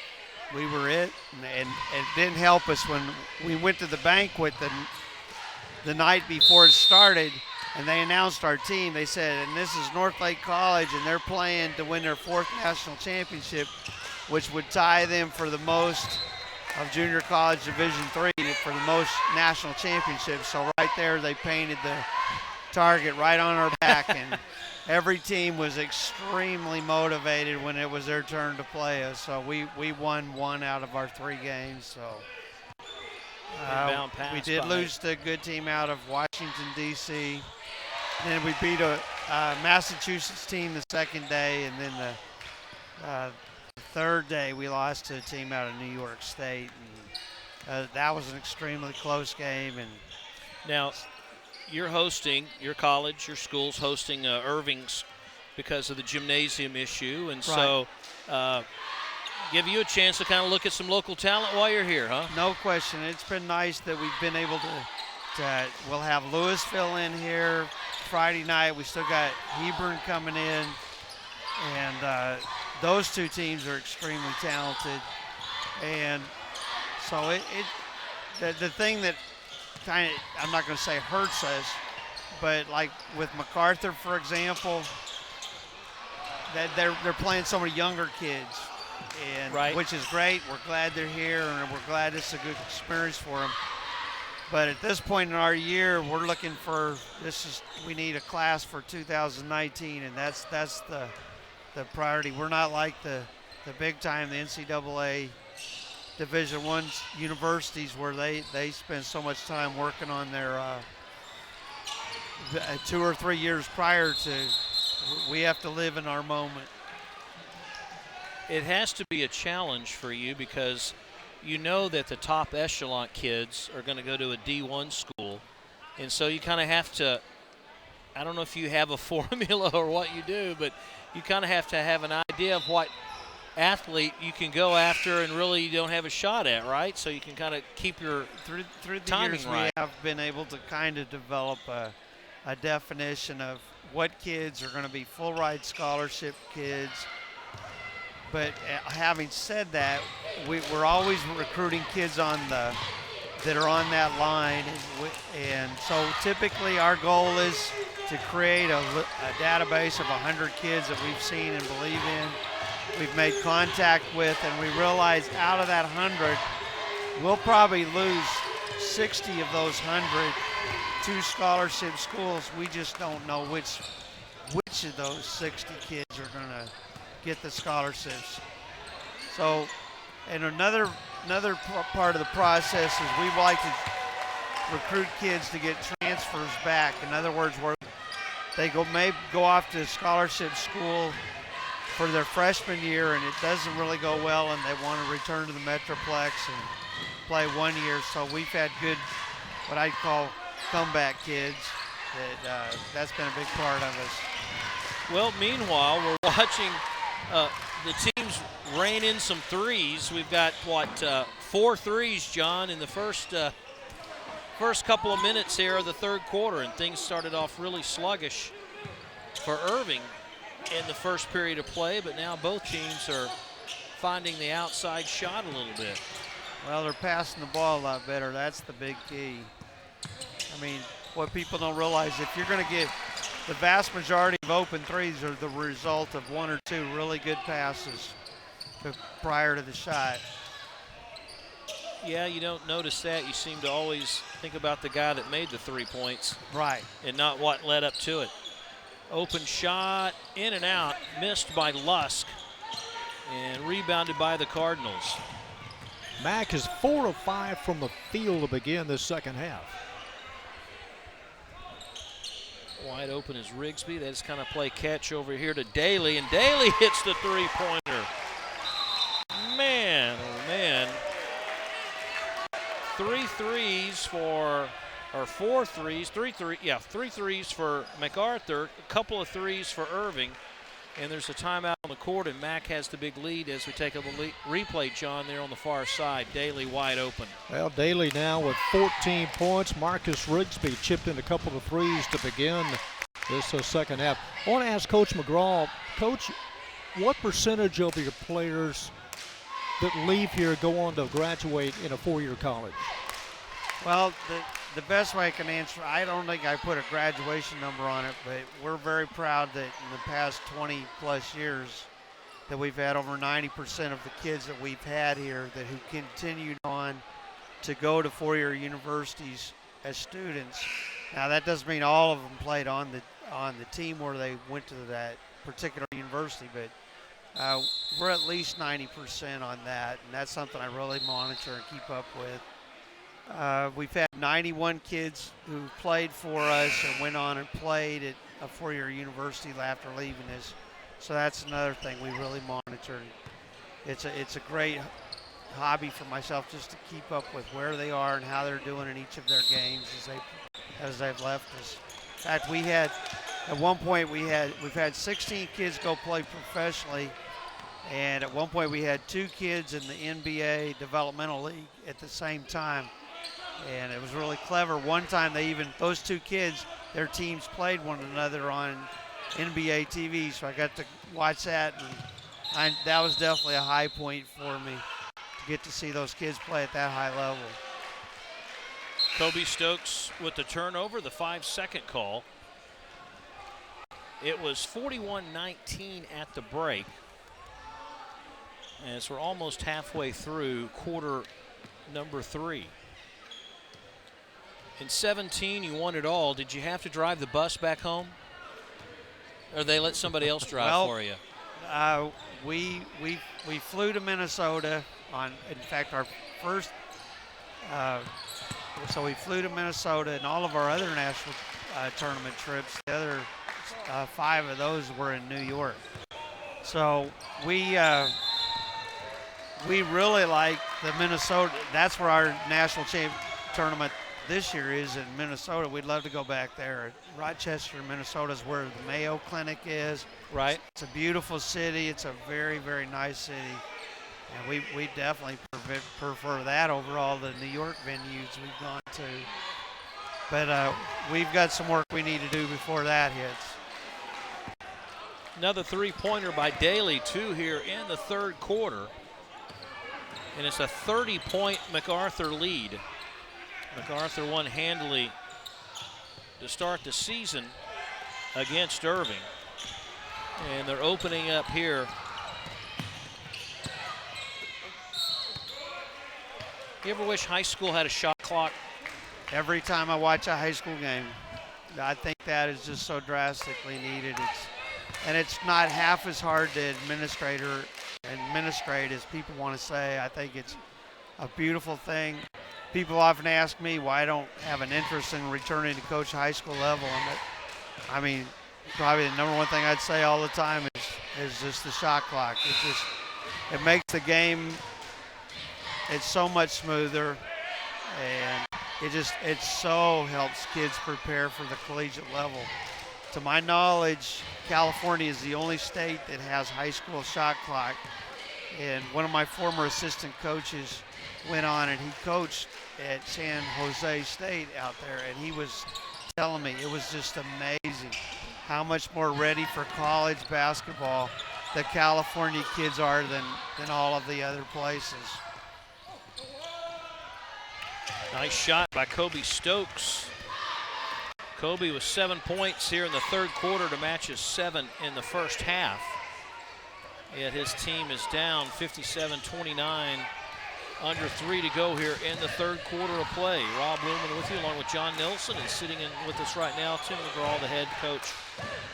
we were it, and it didn't help us when we went to the banquet the night before it started, and they announced our team. They said, and this is Northlake College, and they're playing to win their 4th national championship, which would tie them for the most of junior college Division III for the most national championships. So right there, they painted the target right on our back, and every team was extremely motivated when it was their turn to play us. So we won 1 out of our 3 games. So we did lose to a good team out of Washington, D.C. Then we beat a Massachusetts team the second day, and then the third day we lost to a team out of New York State. And that was an extremely close game. And now, you're hosting, your college, your school's hosting Irving's because of the gymnasium issue, and right. So give you a chance to kind of look at some local talent while you're here, huh? No question. It's been nice that we've been able to we'll have Louisville in here Friday night. We still got Hebron coming in, and those 2 teams are extremely talented. And so the thing that kind of, I'm not going to say hurts us, but like with MacArthur, for example, that they're playing so many younger kids, and which is great. We're glad they're here, and we're glad it's a good experience for them. But at this point in our year, we're looking for we need a class for 2019, and that's the priority. We're not like the big time, the NCAA Division I universities where they spend so much time working on their 2 or 3 years prior to. We have to live in our moment. It has to be a challenge for you because you know that the top echelon kids are going to go to a D1 school, and so you kind of have to, I don't know if you have a formula or what you do, but you kind of have to have an idea of what athlete you can go after and really you don't have a shot at, right? So you can kind of keep your through the timing years right. We have been able to kind of develop a definition of what kids are going to be full ride scholarship kids. But having said that, we're always recruiting kids that are on that line, and so typically our goal is to create a database of 100 kids that we've seen and believe in, we've made contact with, and we realize out of that 100, we'll probably lose 60 of those 100 to scholarship schools. We just don't know which of those 60 kids are going to get the scholarships. So, and another part of the process is we like to recruit kids to get transfers back. In other words, where they may go off to scholarship school for their freshman year and it doesn't really go well and they want to return to the Metroplex and play 1 year. So we've had good, what I'd call comeback kids. That's been a big part of us. Well, meanwhile, we're watching the teams rain in some threes. We've got, 4 threes, John, in the first couple of minutes here of the third quarter, and things started off really sluggish for Irving in the first period of play, but now both teams are finding the outside shot a little bit. Well, they're passing the ball a lot better. That's the big key. I mean, what people don't realize, if you're going to get the vast majority of open threes are the result of 1 or 2 really good passes prior to the shot. Yeah, you don't notice that. You seem to always think about the guy that made the 3 points. Right. And not what led up to it. Open shot, in and out, missed by Lusk, and rebounded by the Cardinals. Mac is 4 of 5 from the field to begin this second half. Wide open is Rigsby. They just kind of play catch over here to Daly, and Daly hits the three-pointer. Man, oh man. 3 threes for MacArthur, a couple of threes for Irving, and there's a timeout on the court, and Mac has the big lead as we take a replay, John, there on the far side. Daly wide open. Well, Daly now with 14 points. Marcus Rigsby chipped in a couple of threes to begin this second half. I want to ask Coach McGraw, Coach, what percentage of your players that leave here go on to graduate in a 4-year college? Well, the best way I can answer, I don't think I put a graduation number on it, but we're very proud that in the past 20 plus years that we've had over 90% of the kids that we've had here who continued on to go to 4-year universities as students. Now that doesn't mean all of them played on the team where they went to that particular university, but we're at least 90% on that, and that's something I really monitor and keep up with. We've had 91 kids who played for us and went on and played at a 4-year university after leaving us. So that's another thing we really monitor. It's a great hobby for myself just to keep up with where they are and how they're doing in each of their games as they've left us. In fact, at one point we've had 16 kids go play professionally, and at one point we had 2 kids in the NBA developmental league at the same time. And it was really clever. One time those 2 kids, their teams played one another on NBA TV, so I got to watch that, and that was definitely a high point for me to get to see those kids play at that high level. Kobe Stokes with the turnover, the 5-second call. It was 41-19 at the break. As we're almost halfway through quarter number 3. In 17, you won it all. Did you have to drive the bus back home? Or they let somebody else drive for you? We flew to Minnesota in fact, our first, so we flew to Minnesota, and all of our other national tournament trips, the other 5 of those were in New York. So we really like the Minnesota. That's where our national tournament this year is, in Minnesota. We'd love to go back there. Rochester, Minnesota is where the Mayo Clinic is. Right. It's a beautiful city. It's a very, very nice city. And we definitely prefer that over all the New York venues we've gone to. But we've got some work we need to do before that hits. Another three-pointer by Daly, 2 here in the third quarter. And it's a 30-point MacArthur lead. MacArthur won handily to start the season against Irving. And they're opening up here. You ever wish high school had a shot clock? Every time I watch a high school game, I think that is just so drastically needed. It's not half as hard to administrate as people want to say. I think it's a beautiful thing. People often ask me why I don't have an interest in returning to coach high school level. And I mean, probably the number one thing I'd say all the time is just the shot clock. It makes the game, it's so much smoother, and it so helps kids prepare for the collegiate level. To my knowledge, California is the only state that has high school shot clock. And one of my former assistant coaches went on and he coached at San Jose State out there, and he was telling me it was just amazing how much more ready for college basketball the California kids are than all of the other places. Nice shot by Kobe Stokes. Kobe with 7 points here in the third quarter to match his 7 in the first half. Yet his team is down 57-29. Under 3 to go here in the third quarter of play. Rob Lumen with you along with John Nelson, and sitting in with us right now, Tim McGraw, the head coach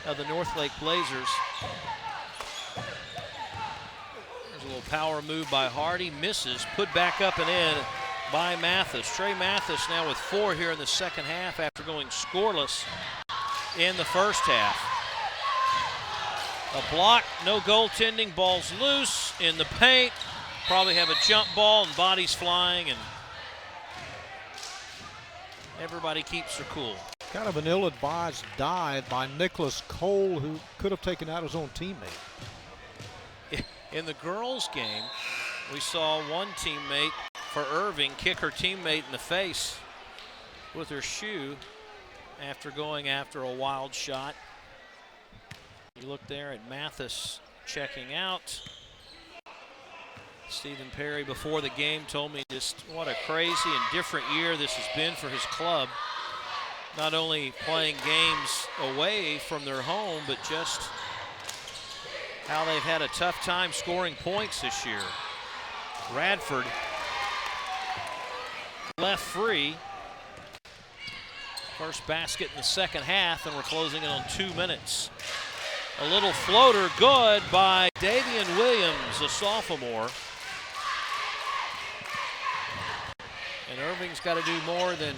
of the Northlake Blazers. There's a little power move by Hardy, misses, put back up and in by Mathis. Trey Mathis now with 4 here in the second half after going scoreless in the first half. A block, no goaltending, ball's loose in the paint. Probably have a jump ball and bodies flying, and everybody keeps their cool. Kind of an ill-advised dive by Nicholas Cole, who could have taken out his own teammate. In the girls' game, we saw one teammate for Irving kick her teammate in the face with her shoe after going after a wild shot. You look there at Mathis checking out. Stephen Perry before the game told me just what a crazy and different year this has been for his club. Not only playing games away from their home, but just how they've had a tough time scoring points this year. Radford left free. First basket in the second half, and we're closing it on 2 minutes. A little floater good by Davian Williams, a sophomore. And Irving's got to do more than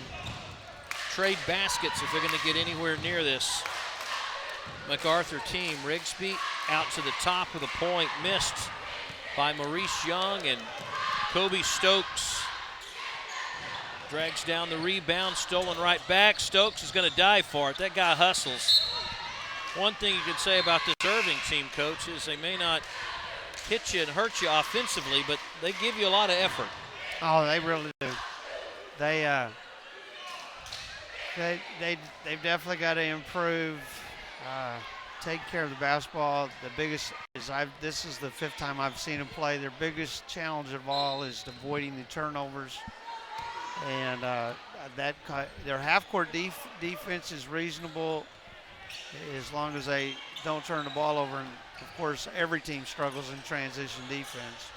trade baskets if they're going to get anywhere near this MacArthur team. Rigsby out to the top with a point, missed by Maurice Young, and Kobe Stokes drags down the rebound, stolen right back. Stokes is going to dive for it. That guy hustles. One thing you can say about this Irving team, Coach, is they may not hit you and hurt you offensively, but they give you a lot of effort. Oh, they really do. They've definitely got to improve, take care of the basketball. The biggest is this is the 5th time I've seen them play. Their biggest challenge of all is avoiding the turnovers, and their half-court defense is reasonable. as long as they don't turn the ball over. And, of course, every team struggles in transition defense.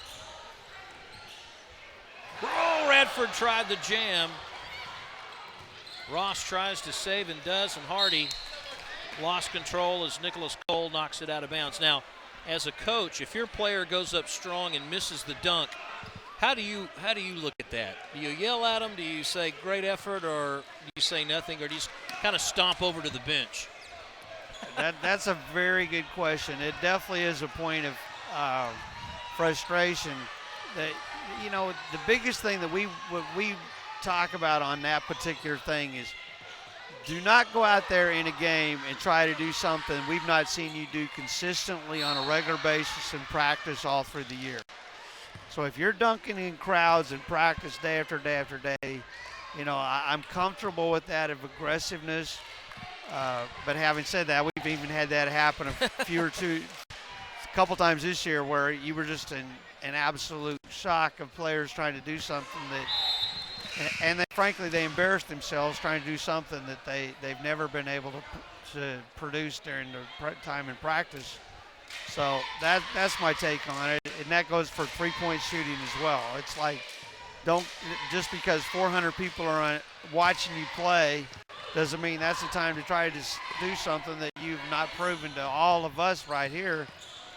Oh, Radford tried the jam. Ross tries to save and does, and Hardy lost control as Nicholas Cole knocks it out of bounds. Now, as a coach, if your player goes up strong and misses the dunk, how do you look at that? Do you yell at him? Do you say great effort, or do you say nothing, or do you just kind of stomp over to the bench? That's a very good question. It definitely is a point of frustration. That, you know, the biggest thing that we talk about on that particular thing is, do not go out there in a game and try to do something we've not seen you do consistently on a regular basis in practice all through the year. So if you're dunking in crowds in practice day after day after day, you know, I'm comfortable with that of aggressiveness. But having said that, we've even had that happen a couple times this year where you were just in an absolute shock of players trying to do something and frankly, they embarrassed themselves trying to do something that they've never been able to produce during their time in practice. So that's my take on it, and that goes for three-point shooting as well. It's like, just because 400 people are watching you play doesn't mean that's the time to try to do something that you've not proven to all of us right here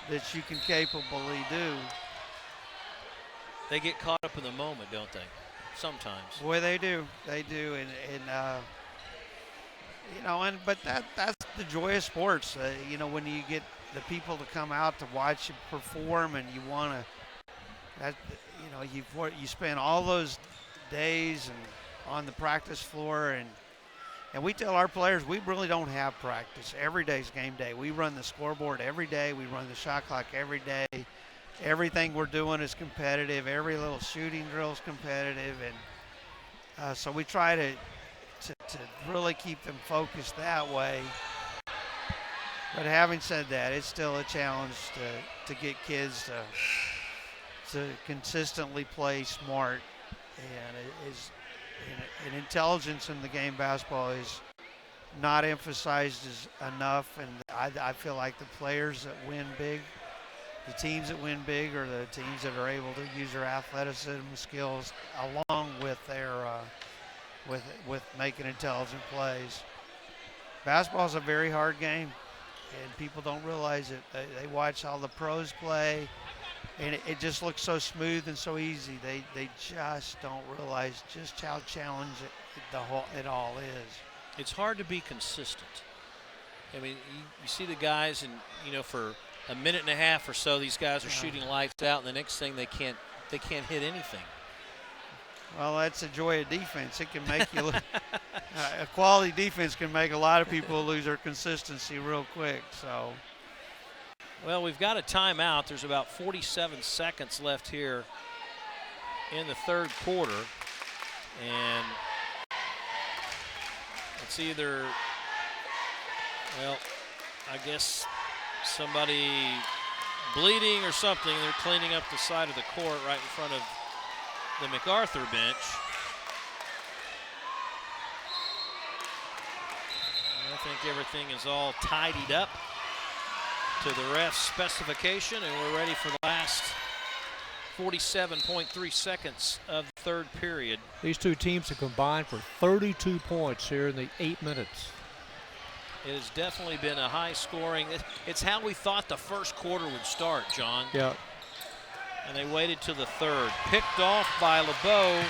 that you can capably do. They get caught up in the moment, don't they? Sometimes. Boy, they do. They do, and you know, but that's the joy of sports. You know, when you get the people to come out to watch you perform, and you want to, you know, you spend all those days and on the practice floor, and we tell our players we really don't have practice. Every day's game day. We run the scoreboard every day. We run the shot clock every day. Everything we're doing is competitive. Every little shooting drill is competitive, and so we try to really keep them focused that way. But having said that, it's still a challenge to get kids to consistently play smart, and intelligence in the game basketball is not emphasized enough. And I feel like the players that win big, the teams that win big, are the teams that are able to use their athleticism skills along with their with making intelligent plays. Basketball is a very hard game, and people don't realize it. They watch all the pros play, and it just looks so smooth and so easy. They just don't realize just how challenging it all is. It's hard to be consistent. I mean, you see the guys, and you know, for a minute and a half or so, these guys are shooting lights out, and the next thing they can't hit anything. Well, that's the joy of defense. It can make you look, a quality defense can make a lot of people lose their consistency real quick. So, well, we've got a timeout. There's about 47 seconds left here in the third quarter, and it's either, well, I guess somebody bleeding or something. They're cleaning up the side of the court right in front of the MacArthur bench. And I think everything is all tidied up to the ref's specification, and we're ready for the last 47.3 seconds of the third period. These two teams have combined for 32 points here in the 8 minutes. It has definitely been a high scoring. It's how we thought the first quarter would start, John. Yeah. And they waited to the third. Picked off by LeBeau.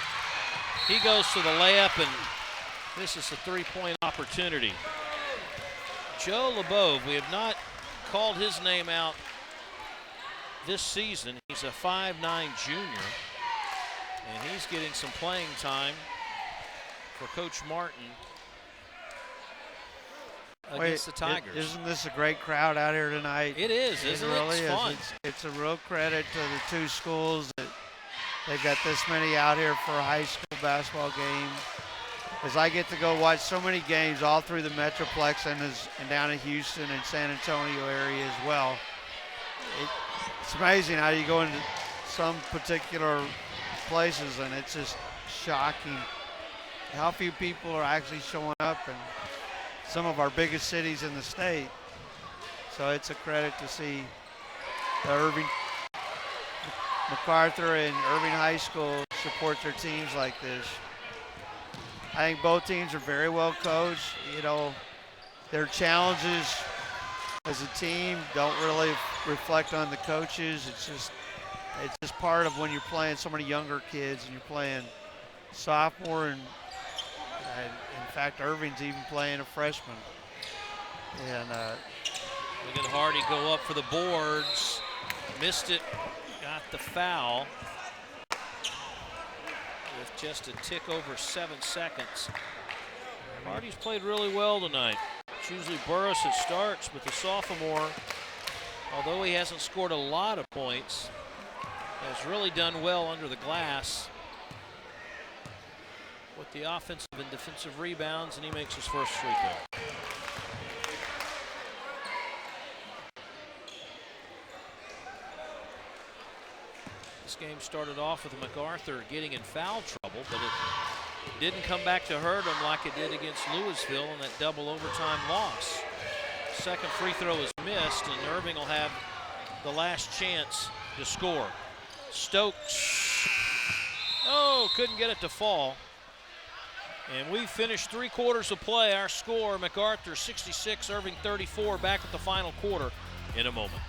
He goes to the layup, and this is a three-point opportunity. Joe LeBeau, we have not called his name out this season. He's a 5'9" junior, and he's getting some playing time for Coach Martin against the Tigers. Isn't this a great crowd out here tonight? It is, isn't it? Really It's fun. It's a real credit to the two schools that they've got this many out here for a high school basketball game. As I get to go watch so many games all through the Metroplex and down in Houston and San Antonio area as well. It's amazing how you go into some particular places and it's just shocking how few people are actually showing up, and some of our biggest cities in the state. So it's a credit to see the MacArthur and Irving High School support their teams like this. I think both teams are very well coached. You know, their challenges as a team don't really reflect on the coaches. It's just part of when you're playing so many younger kids and you're playing sophomore and in fact Irving's even playing a freshman. And look at Hardy go up for the boards, missed it, got the foul with just a tick over 7 seconds. Hardy's played really well tonight. It's usually Burris that starts, but the sophomore, although he hasn't scored a lot of points, has really done well under the glass with the offensive and defensive rebounds, and he makes his first free throw. This game started off with MacArthur getting in foul trouble, but it didn't come back to hurt him like it did against Louisville in that double overtime loss. Second free throw is missed, and Irving will have the last chance to score. Stokes, oh, couldn't get it to fall. And we finished 3 quarters of play. Our score, MacArthur 66, Irving 34. Back at the final quarter in a moment.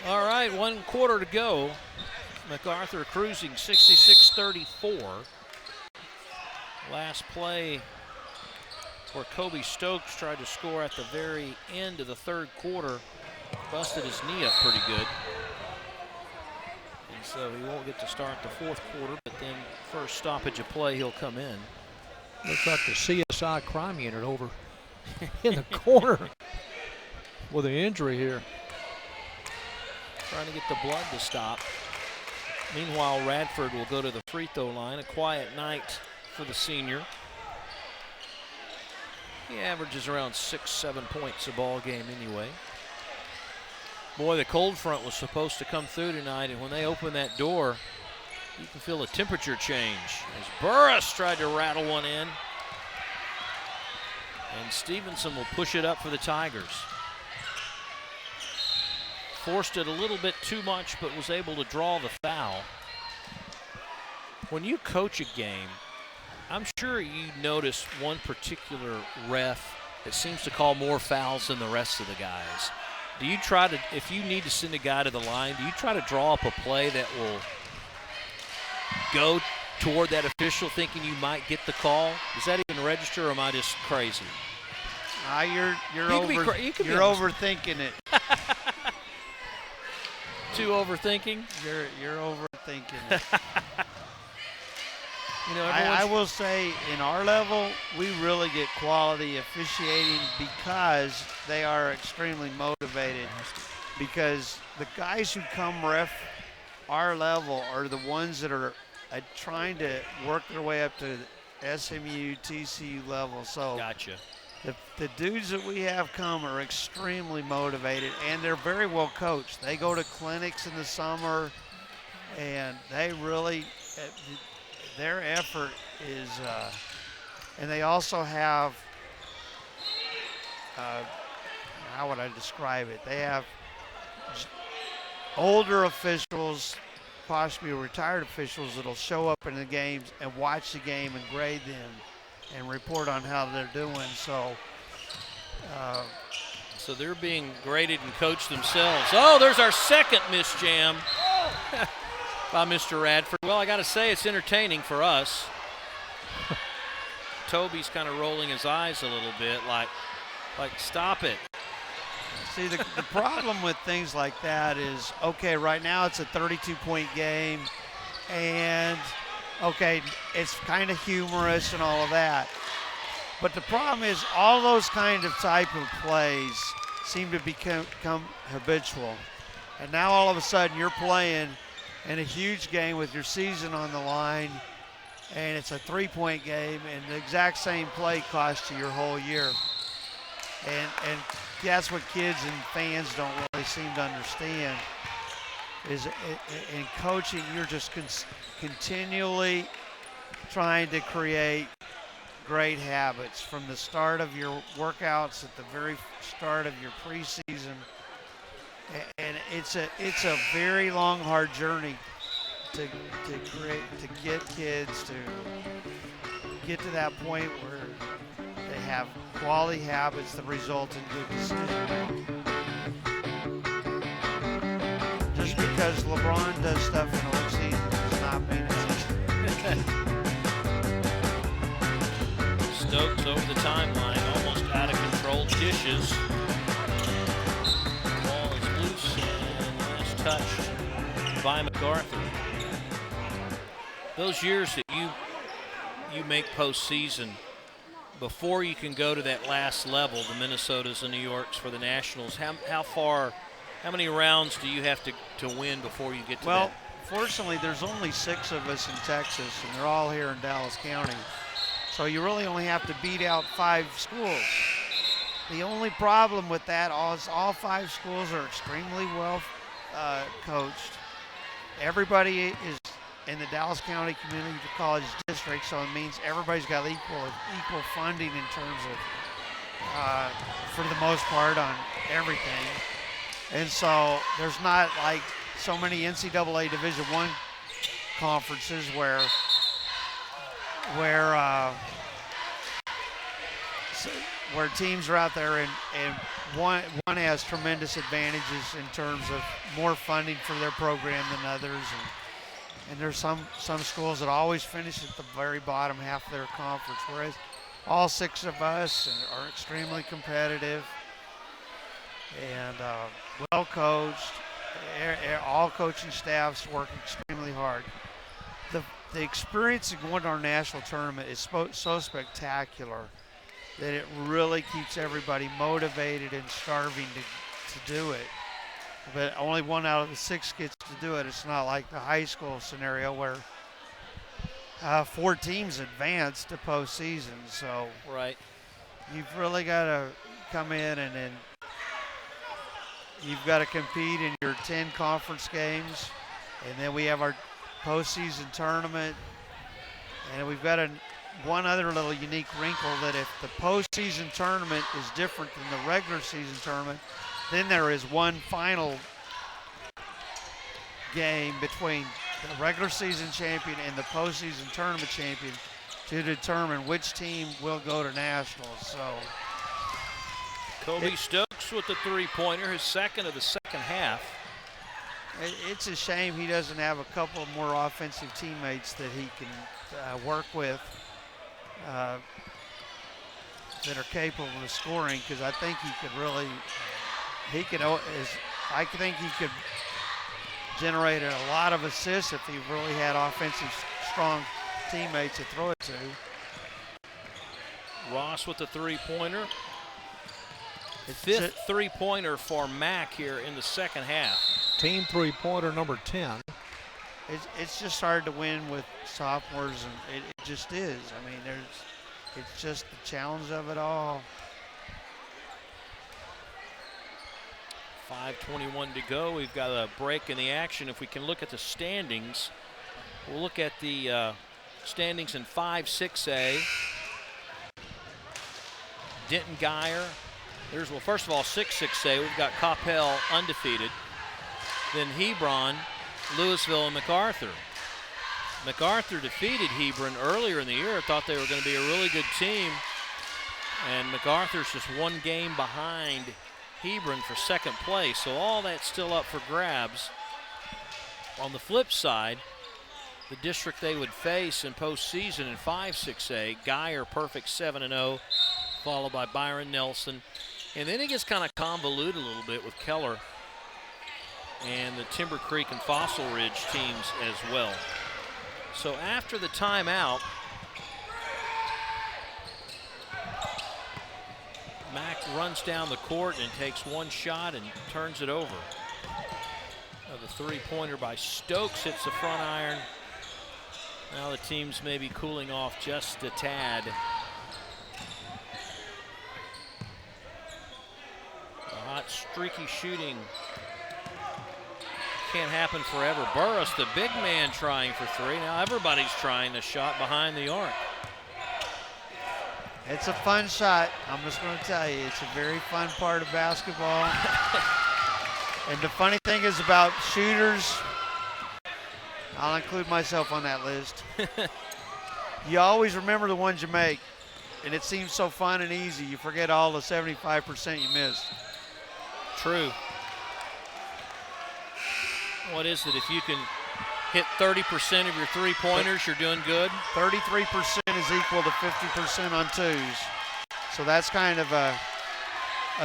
All right, 1 quarter to go. MacArthur cruising 66-34. Last play where Kobe Stokes tried to score at the very end of the 3rd quarter. Busted his knee up pretty good. And so he won't get to start the 4th quarter, but then first stoppage of play, he'll come in. Looks like the CSI crime unit over in the corner with an injury here. Trying to get the blood to stop. Meanwhile, Radford will go to the free throw line. A quiet night for the senior. He averages around 6-7 points a ball game anyway. Boy, the cold front was supposed to come through tonight, and when they open that door, you can feel a temperature change. As Burris tried to rattle one in. And Stevenson will push it up for the Tigers. Forced it a little bit too much, but was able to draw the foul. When you coach a game, I'm sure you notice one particular ref that seems to call more fouls than the rest of the guys. Do you try to, if you need to send a guy to the line, do you try to draw up a play that will go toward that official thinking you might get the call? Does that even register, or am I just crazy? You're overthinking it. Too overthinking? You're overthinking it. You know, I will say, in our level, we really get quality officiating because they are extremely motivated. Because the guys who come ref our level are the ones that are trying to work their way up to the SMU, TCU level. So gotcha. The dudes that we have come are extremely motivated, and they're very well coached. They go to clinics in the summer, and they really, their effort is, and they also have, how would I describe it? They have older officials, possibly retired officials, that'll show up in the games and watch the game and grade them and report on how they're doing. So they're being graded and coached themselves. Oh, there's our second miss jam by Mr. Radford. Well, I got to say, it's entertaining for us. Toby's kind of rolling his eyes a little bit, like stop it. See, the problem with things like that is, okay, right now it's a 32-point game, and okay, it's kind of humorous and all of that. But the problem is all those kind of type of plays seem to become habitual. And now all of a sudden you're playing in a huge game with your season on the line, and it's a 3-point game, and the exact same play costs you your whole year. And that's what kids and fans don't really seem to understand. Is in coaching, you're just continually trying to create great habits from the start of your workouts at the very start of your preseason. And it's a very long, hard journey to get kids to get to that point where they have quality habits that result in good decision. Just because LeBron does stuff in the season does not mean it's Stokes over the timeline, almost out of control, dishes. Ball is loose and last touched by MacArthur. Those years that you make postseason, before you can go to that last level, the Minnesotas and New Yorks for the Nationals, how many rounds do you have to win before you get to that? Well, fortunately, there's only 6 of us in Texas, and they're all here in Dallas County. So you really only have to beat out 5 schools. The only problem with that is all 5 schools are extremely well coached. Everybody is in the Dallas County Community College District, so it means everybody's got equal funding in terms of, for the most part, on everything. And so there's not like so many NCAA Division I conferences where teams are out there and one has tremendous advantages in terms of more funding for their program than others, and there's some schools that always finish at the very bottom half of their conference, whereas all 6 of us are extremely competitive and well coached. All coaching staffs work extremely hard. The experience of going to our national tournament is so spectacular that it really keeps everybody motivated and starving to do it. But only 1 out of the 6 gets to do it. It's not like the high school scenario where 4 teams advance to postseason. So right, you've really got to come in and then you've got to compete in your 10 conference games, and then we have our postseason tournament, and we've got one other little unique wrinkle that if the postseason tournament is different than the regular season tournament, then there is one final game between the regular season champion and the postseason tournament champion to determine which team will go to nationals. So Kobe Stokes with the 3-pointer, his second of the second half. It's a shame he doesn't have a couple more offensive teammates that he can work with that are capable of scoring, because I think I think he could generate a lot of assists if he really had offensive strong teammates to throw it to. Ross with the 3-pointer. Fifth 3-pointer for Mac here in the second half. Team 3-pointer number 10. It's just hard to win with sophomores, and it just is. I mean, it's just the challenge of it all. 5:21 to go. We've got a break in the action. If we can look at the standings, we'll look at the standings in 5-6A. Denton Geyer. Well, first of all, 6-6A. We've got Coppell undefeated. Then Hebron, Louisville, and MacArthur. MacArthur defeated Hebron earlier in the year. Thought they were going to be a really good team. And MacArthur's just 1 game behind Hebron for second place. So all that's still up for grabs. On the flip side, the district they would face in postseason in 5-6A, Geyer perfect 7-0, followed by Byron Nelson. And then it gets kind of convoluted a little bit with Keller and the Timber Creek and Fossil Ridge teams as well. So after the timeout, Mac runs down the court and takes 1 shot and turns it over. The three-pointer by Stokes hits the front iron. Now the team's maybe cooling off just a tad. A hot, streaky shooting. Can't happen forever. Burris, the big man, trying for three. Now everybody's trying the shot behind the arc. It's a fun shot. I'm just going to tell you, it's a very fun part of basketball. And the funny thing is about shooters, I'll include myself on that list. You always remember the ones you make, and it seems so fun and easy. You forget all the 75% you missed. True. What is it? If you can hit 30% of your three-pointers, you're doing good? 33% is equal to 50% on twos. So that's kind of a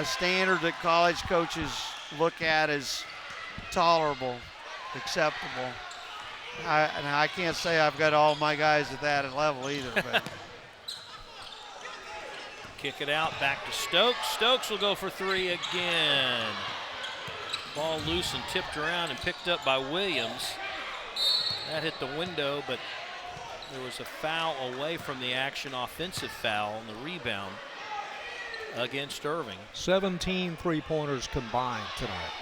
standard that college coaches look at as tolerable, acceptable. I can't say I've got all my guys at that level either. But. Kick it out, back to Stokes. Stokes will go for three again. Ball loose and tipped around and picked up by Williams. That hit the window, but there was a foul away from the action, offensive foul on the rebound against Irving. 17 three-pointers combined tonight.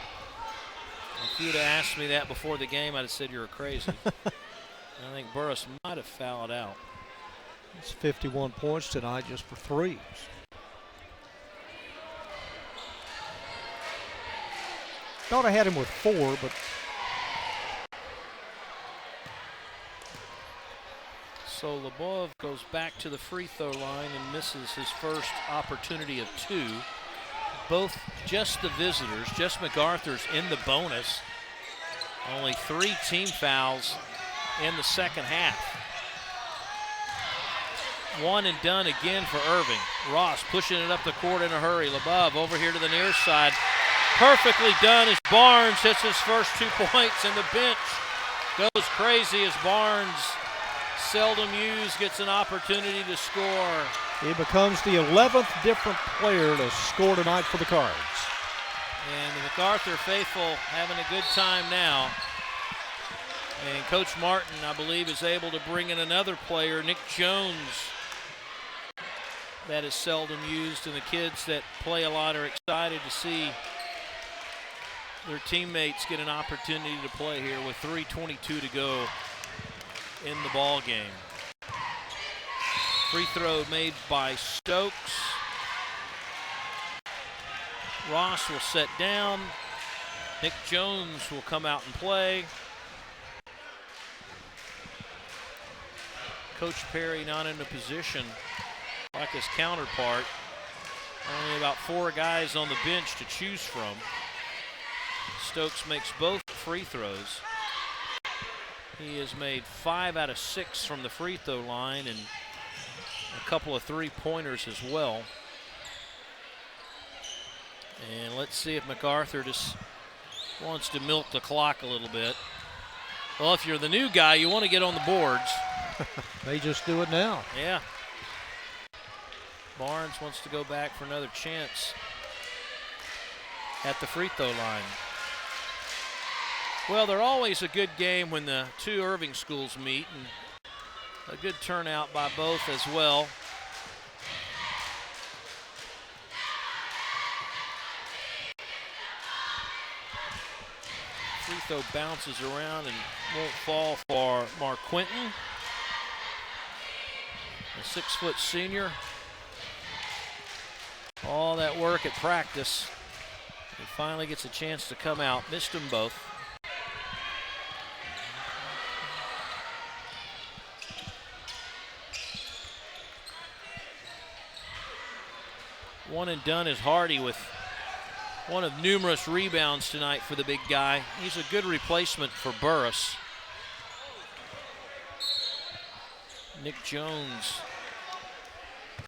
If you'd have asked me that before the game, I'd have said you're crazy. I think Burris might have fouled out. It's 51 points tonight just for threes. Thought I had him with 4, but so Leboev goes back to the free throw line and misses his first opportunity of 2. Both just the visitors, just MacArthur's in the bonus. Only 3 team fouls in the second half. One and done again for Irving. Ross pushing it up the court in a hurry. Leboev over here to the near side. Perfectly done as Barnes hits his first 2 points, and the bench goes crazy as Barnes, seldom used, gets an opportunity to score. he becomes the 11th different player to score tonight for the Cards. And the MacArthur faithful having a good time now. And Coach Martin, I believe, is able to bring in another player, Nick Jones, that is seldom used, and the kids that play a lot are excited to see their teammates get an opportunity to play here with 3:22 to go in the ball game. Free throw made by Stokes. Ross will set down. Nick Jones will come out and play. Coach Perry not in a position like his counterpart. Only about 4 guys on the bench to choose from. Stokes makes both free throws. He has made 5 out of 6 from the free throw line and a couple of 3-pointers as well. And let's see if MacArthur just wants to milk the clock a little bit. Well, if you're the new guy, you want to get on the boards. They just do it now. Yeah. Barnes wants to go back for another chance at the free throw line. Well, they're always a good game when the 2 Irving schools meet, and a good turnout by both as well. Free throw bounces around and won't fall for Mark Quinton, a 6-foot senior. All that work at practice. He finally gets a chance to come out. Missed them both. One and done is Hardy with one of numerous rebounds tonight for the big guy. He's a good replacement for Burris. Nick Jones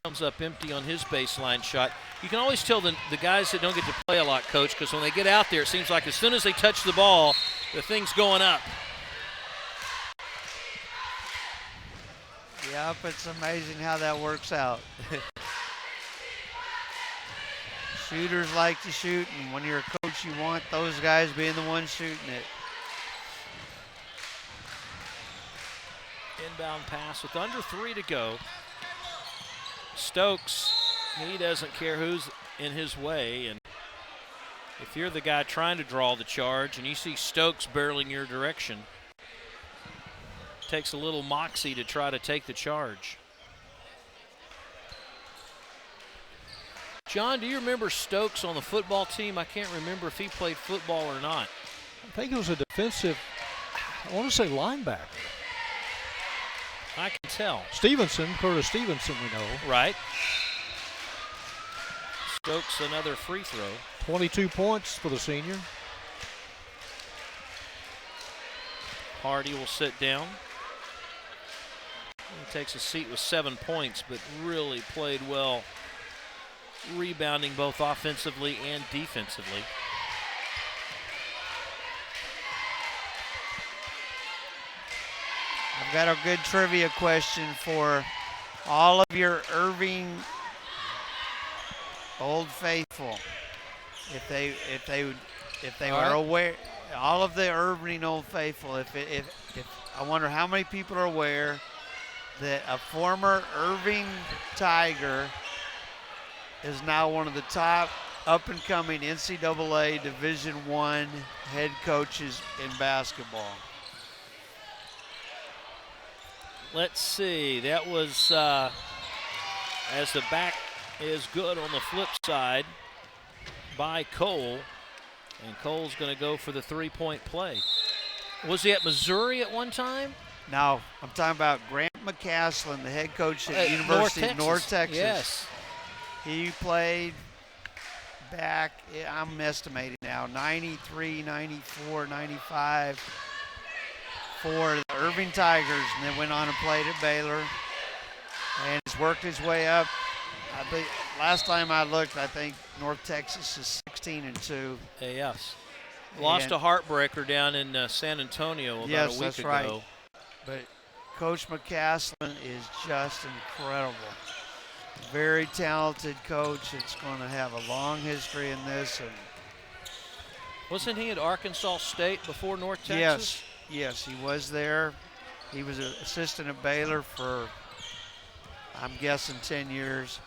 comes up empty on his baseline shot. You can always tell the guys that don't get to play a lot, Coach, because when they get out there, it seems like as soon as they touch the ball, the thing's going up. Yep, it's amazing how that works out. Shooters like to shoot, and when you're a coach, you want those guys being the ones shooting it. Inbound pass with under 3 to go. Stokes, he doesn't care who's in his way, and if you're the guy trying to draw the charge and you see Stokes barreling your direction, it takes a little moxie to try to take the charge. John, do you remember Stokes on the football team? I can't remember if he played football or not. I think it was a defensive, I want to say linebacker. I can tell. Curtis Stevenson, we know. Right. Stokes another free throw. 22 points for the senior. Hardy will sit down. He takes a seat with 7 points, but really played well, rebounding both offensively and defensively. I've got a good trivia question for all of your Irving Old Faithful. If they All are right. aware, all of the Irving Old Faithful, if I wonder how many people are aware that a former Irving Tiger is now one of the top up-and-coming NCAA Division I head coaches in basketball. Let's see. That was as the back is good on the flip side by Cole. And Cole's going to go for the three-point play. Was he at Missouri at one time? No, I'm talking about Grant McCaslin, the head coach at University of North Texas. Yes. He played back, I'm estimating now, 93, 94, 95 for the Irving Tigers, and then went on and played at Baylor and has worked his way up. I think last time I looked, I think North Texas is 16-2. Yes. Lost a heartbreaker down in San Antonio about a week that's ago. right. But Coach McCaslin is just incredible. Very talented coach. It's going to have a long history in this. And Wasn't he at Arkansas State before North Texas? Yes, he was there. He was an assistant at Baylor for, I'm guessing, 10 years.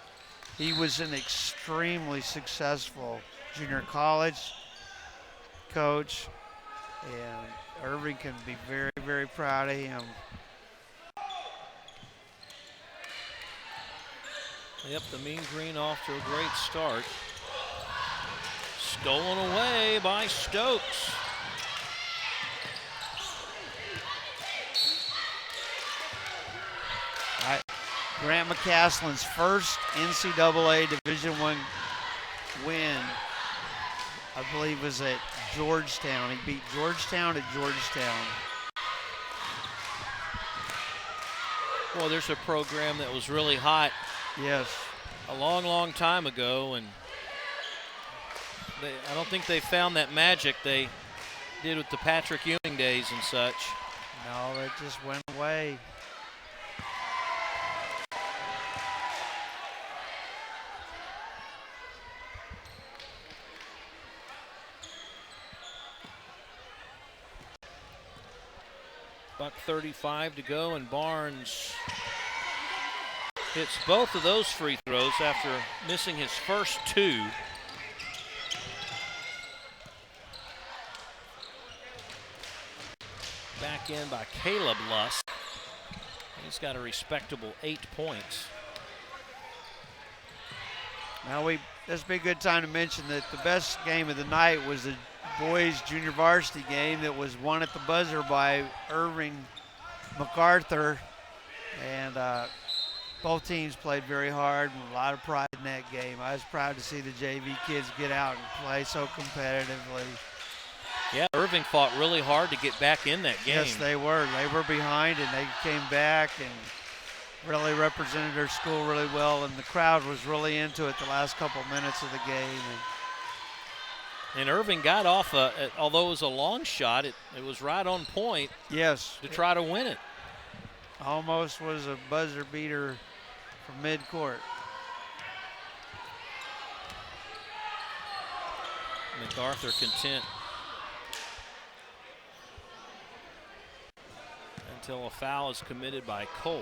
He was an extremely successful junior college coach, and Irving can be very, very proud of him. Yep, the Mean Green off to a great start. Stolen away by Stokes. Grant McCaslin's first NCAA Division I win, I believe, was at Georgetown. He beat Georgetown at Georgetown. Well, there's a program that was really hot Yes. a long, long time ago, and I don't think they found that magic they did with the Patrick Ewing days and such. No, it just went away. .35 to go, and Barnes hits both of those free throws after missing his first two. Back in by Caleb Lusk. He's got a respectable 8 points. Now this would be a good time to mention that the best game of the night was the boys junior varsity game that was won at the buzzer by Irving MacArthur, and both teams played very hard and a lot of pride in that game. I was proud to see the JV kids get out and play so competitively. Yeah, Irving fought really hard to get back in that game. Yes, they were. They were behind and they came back and really represented their school really well, and the crowd was really into it the last couple minutes of the game. And Irving got off, although it was a long shot, it was right on point. Yes. To try to win it. Almost was a buzzer beater from midcourt. MacArthur content. And until a foul is committed by Cole.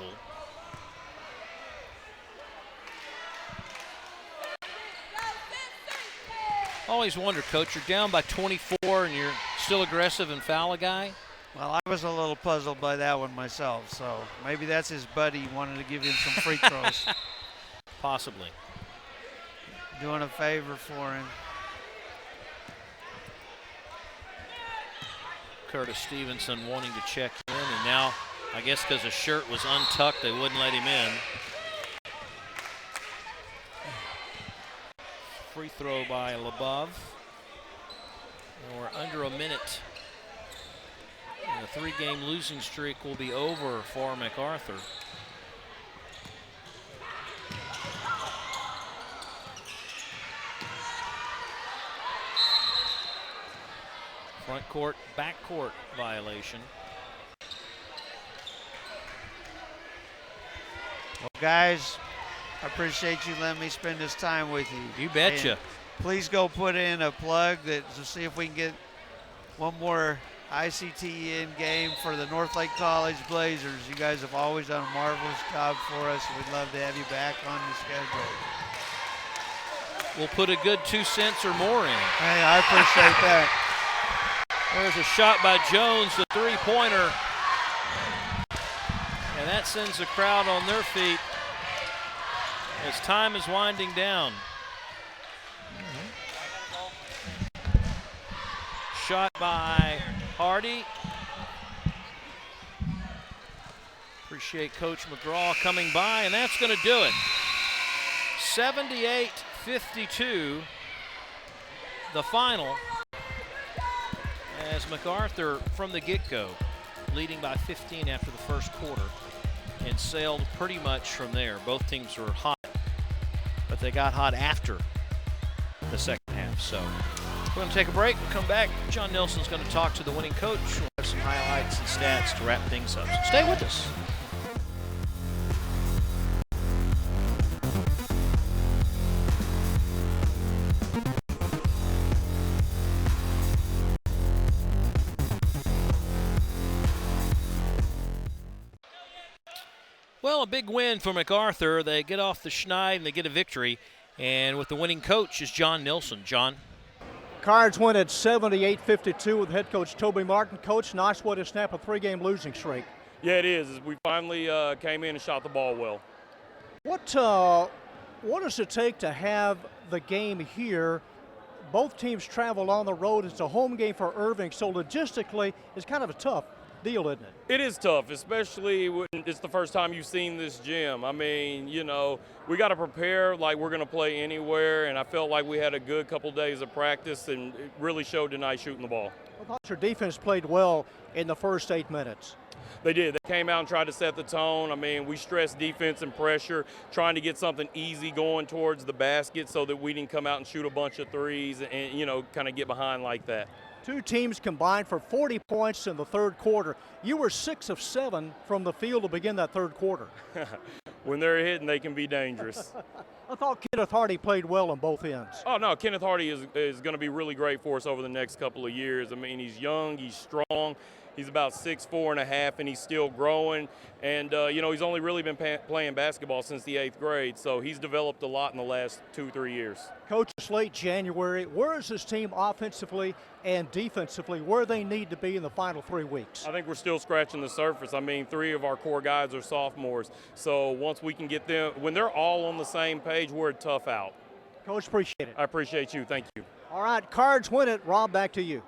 Always wonder, Coach, you're down by 24 and you're still aggressive and foul a guy? Well, I was a little puzzled by that one myself, so maybe that's his buddy wanted to give him some free throws. Possibly. Doing a favor for him. Curtis Stevenson wanting to check in, and now, I guess because his shirt was untucked, they wouldn't let him in. Free throw by LeBeau. And we're under a minute. And the 3-game losing streak will be over for MacArthur. Front court, back court violation. Well, guys, I appreciate you letting me spend this time with you. You betcha. And please go put in a plug to see if we can get one more ICTN game for the North Lake College Blazers. You guys have always done a marvelous job for us. We'd love to have you back on the schedule. We'll put a good 2 cents or more in. Hey, I appreciate that. There's a shot by Jones, the 3-pointer. And that sends the crowd on their feet as time is winding down. Shot by Hardy. Appreciate Coach McGraw coming by, and that's going to do it. 78-52, the final, as MacArthur from the get-go leading by 15 after the first quarter and sailed pretty much from there. Both teams were hot, but they got hot after the second half. So we're going to take a break. We'll come back. John Nelson's going to talk to the winning coach. We'll have some highlights and stats to wrap things up. So stay with us. Well, a big win for MacArthur. They get off the schneid and they get a victory. And with the winning coach is John Nelson. John? Cards win at 78-52 with head coach Toby Martin. Coach, nice way to snap a 3-game losing streak. Yeah, it is. We finally came in and shot the ball well. What does it take to have the game here? Both teams travel on the road. It's a home game for Irving, so logistically it's kind of a tough deal, isn't it? It is tough, especially when it's the first time you've seen this gym. I mean, you know, we got to prepare like we're going to play anywhere, and I felt like we had a good couple days of practice, and it really showed tonight shooting the ball. I thought your defense played well in the first 8 minutes. They did. They came out and tried to set the tone. I mean, we stressed defense and pressure, trying to get something easy going towards the basket so that we didn't come out and shoot a bunch of threes and you know, kind of get behind like that. Two teams combined for 40 points in the third quarter. You were 6 of 7 from the field to begin that third quarter. When they're hitting, they can be dangerous. I thought Kenneth Hardy played well on both ends. Oh, no, Kenneth Hardy is going to be really great for us over the next couple of years. I mean, he's young, he's strong. He's about 6'4.5", and he's still growing. And, you know, he's only really been playing basketball since the 8th grade, so he's developed a lot in the last 2-3 years. Coach, it's late January. Where is this team offensively and defensively, where they need to be in the final 3 weeks? I think we're still scratching the surface. I mean, 3 of our core guys are sophomores. So once we can get them, when they're all on the same page, we're a tough out. Coach, appreciate it. I appreciate you. Thank you. All right, Cards win it. Rob, back to you.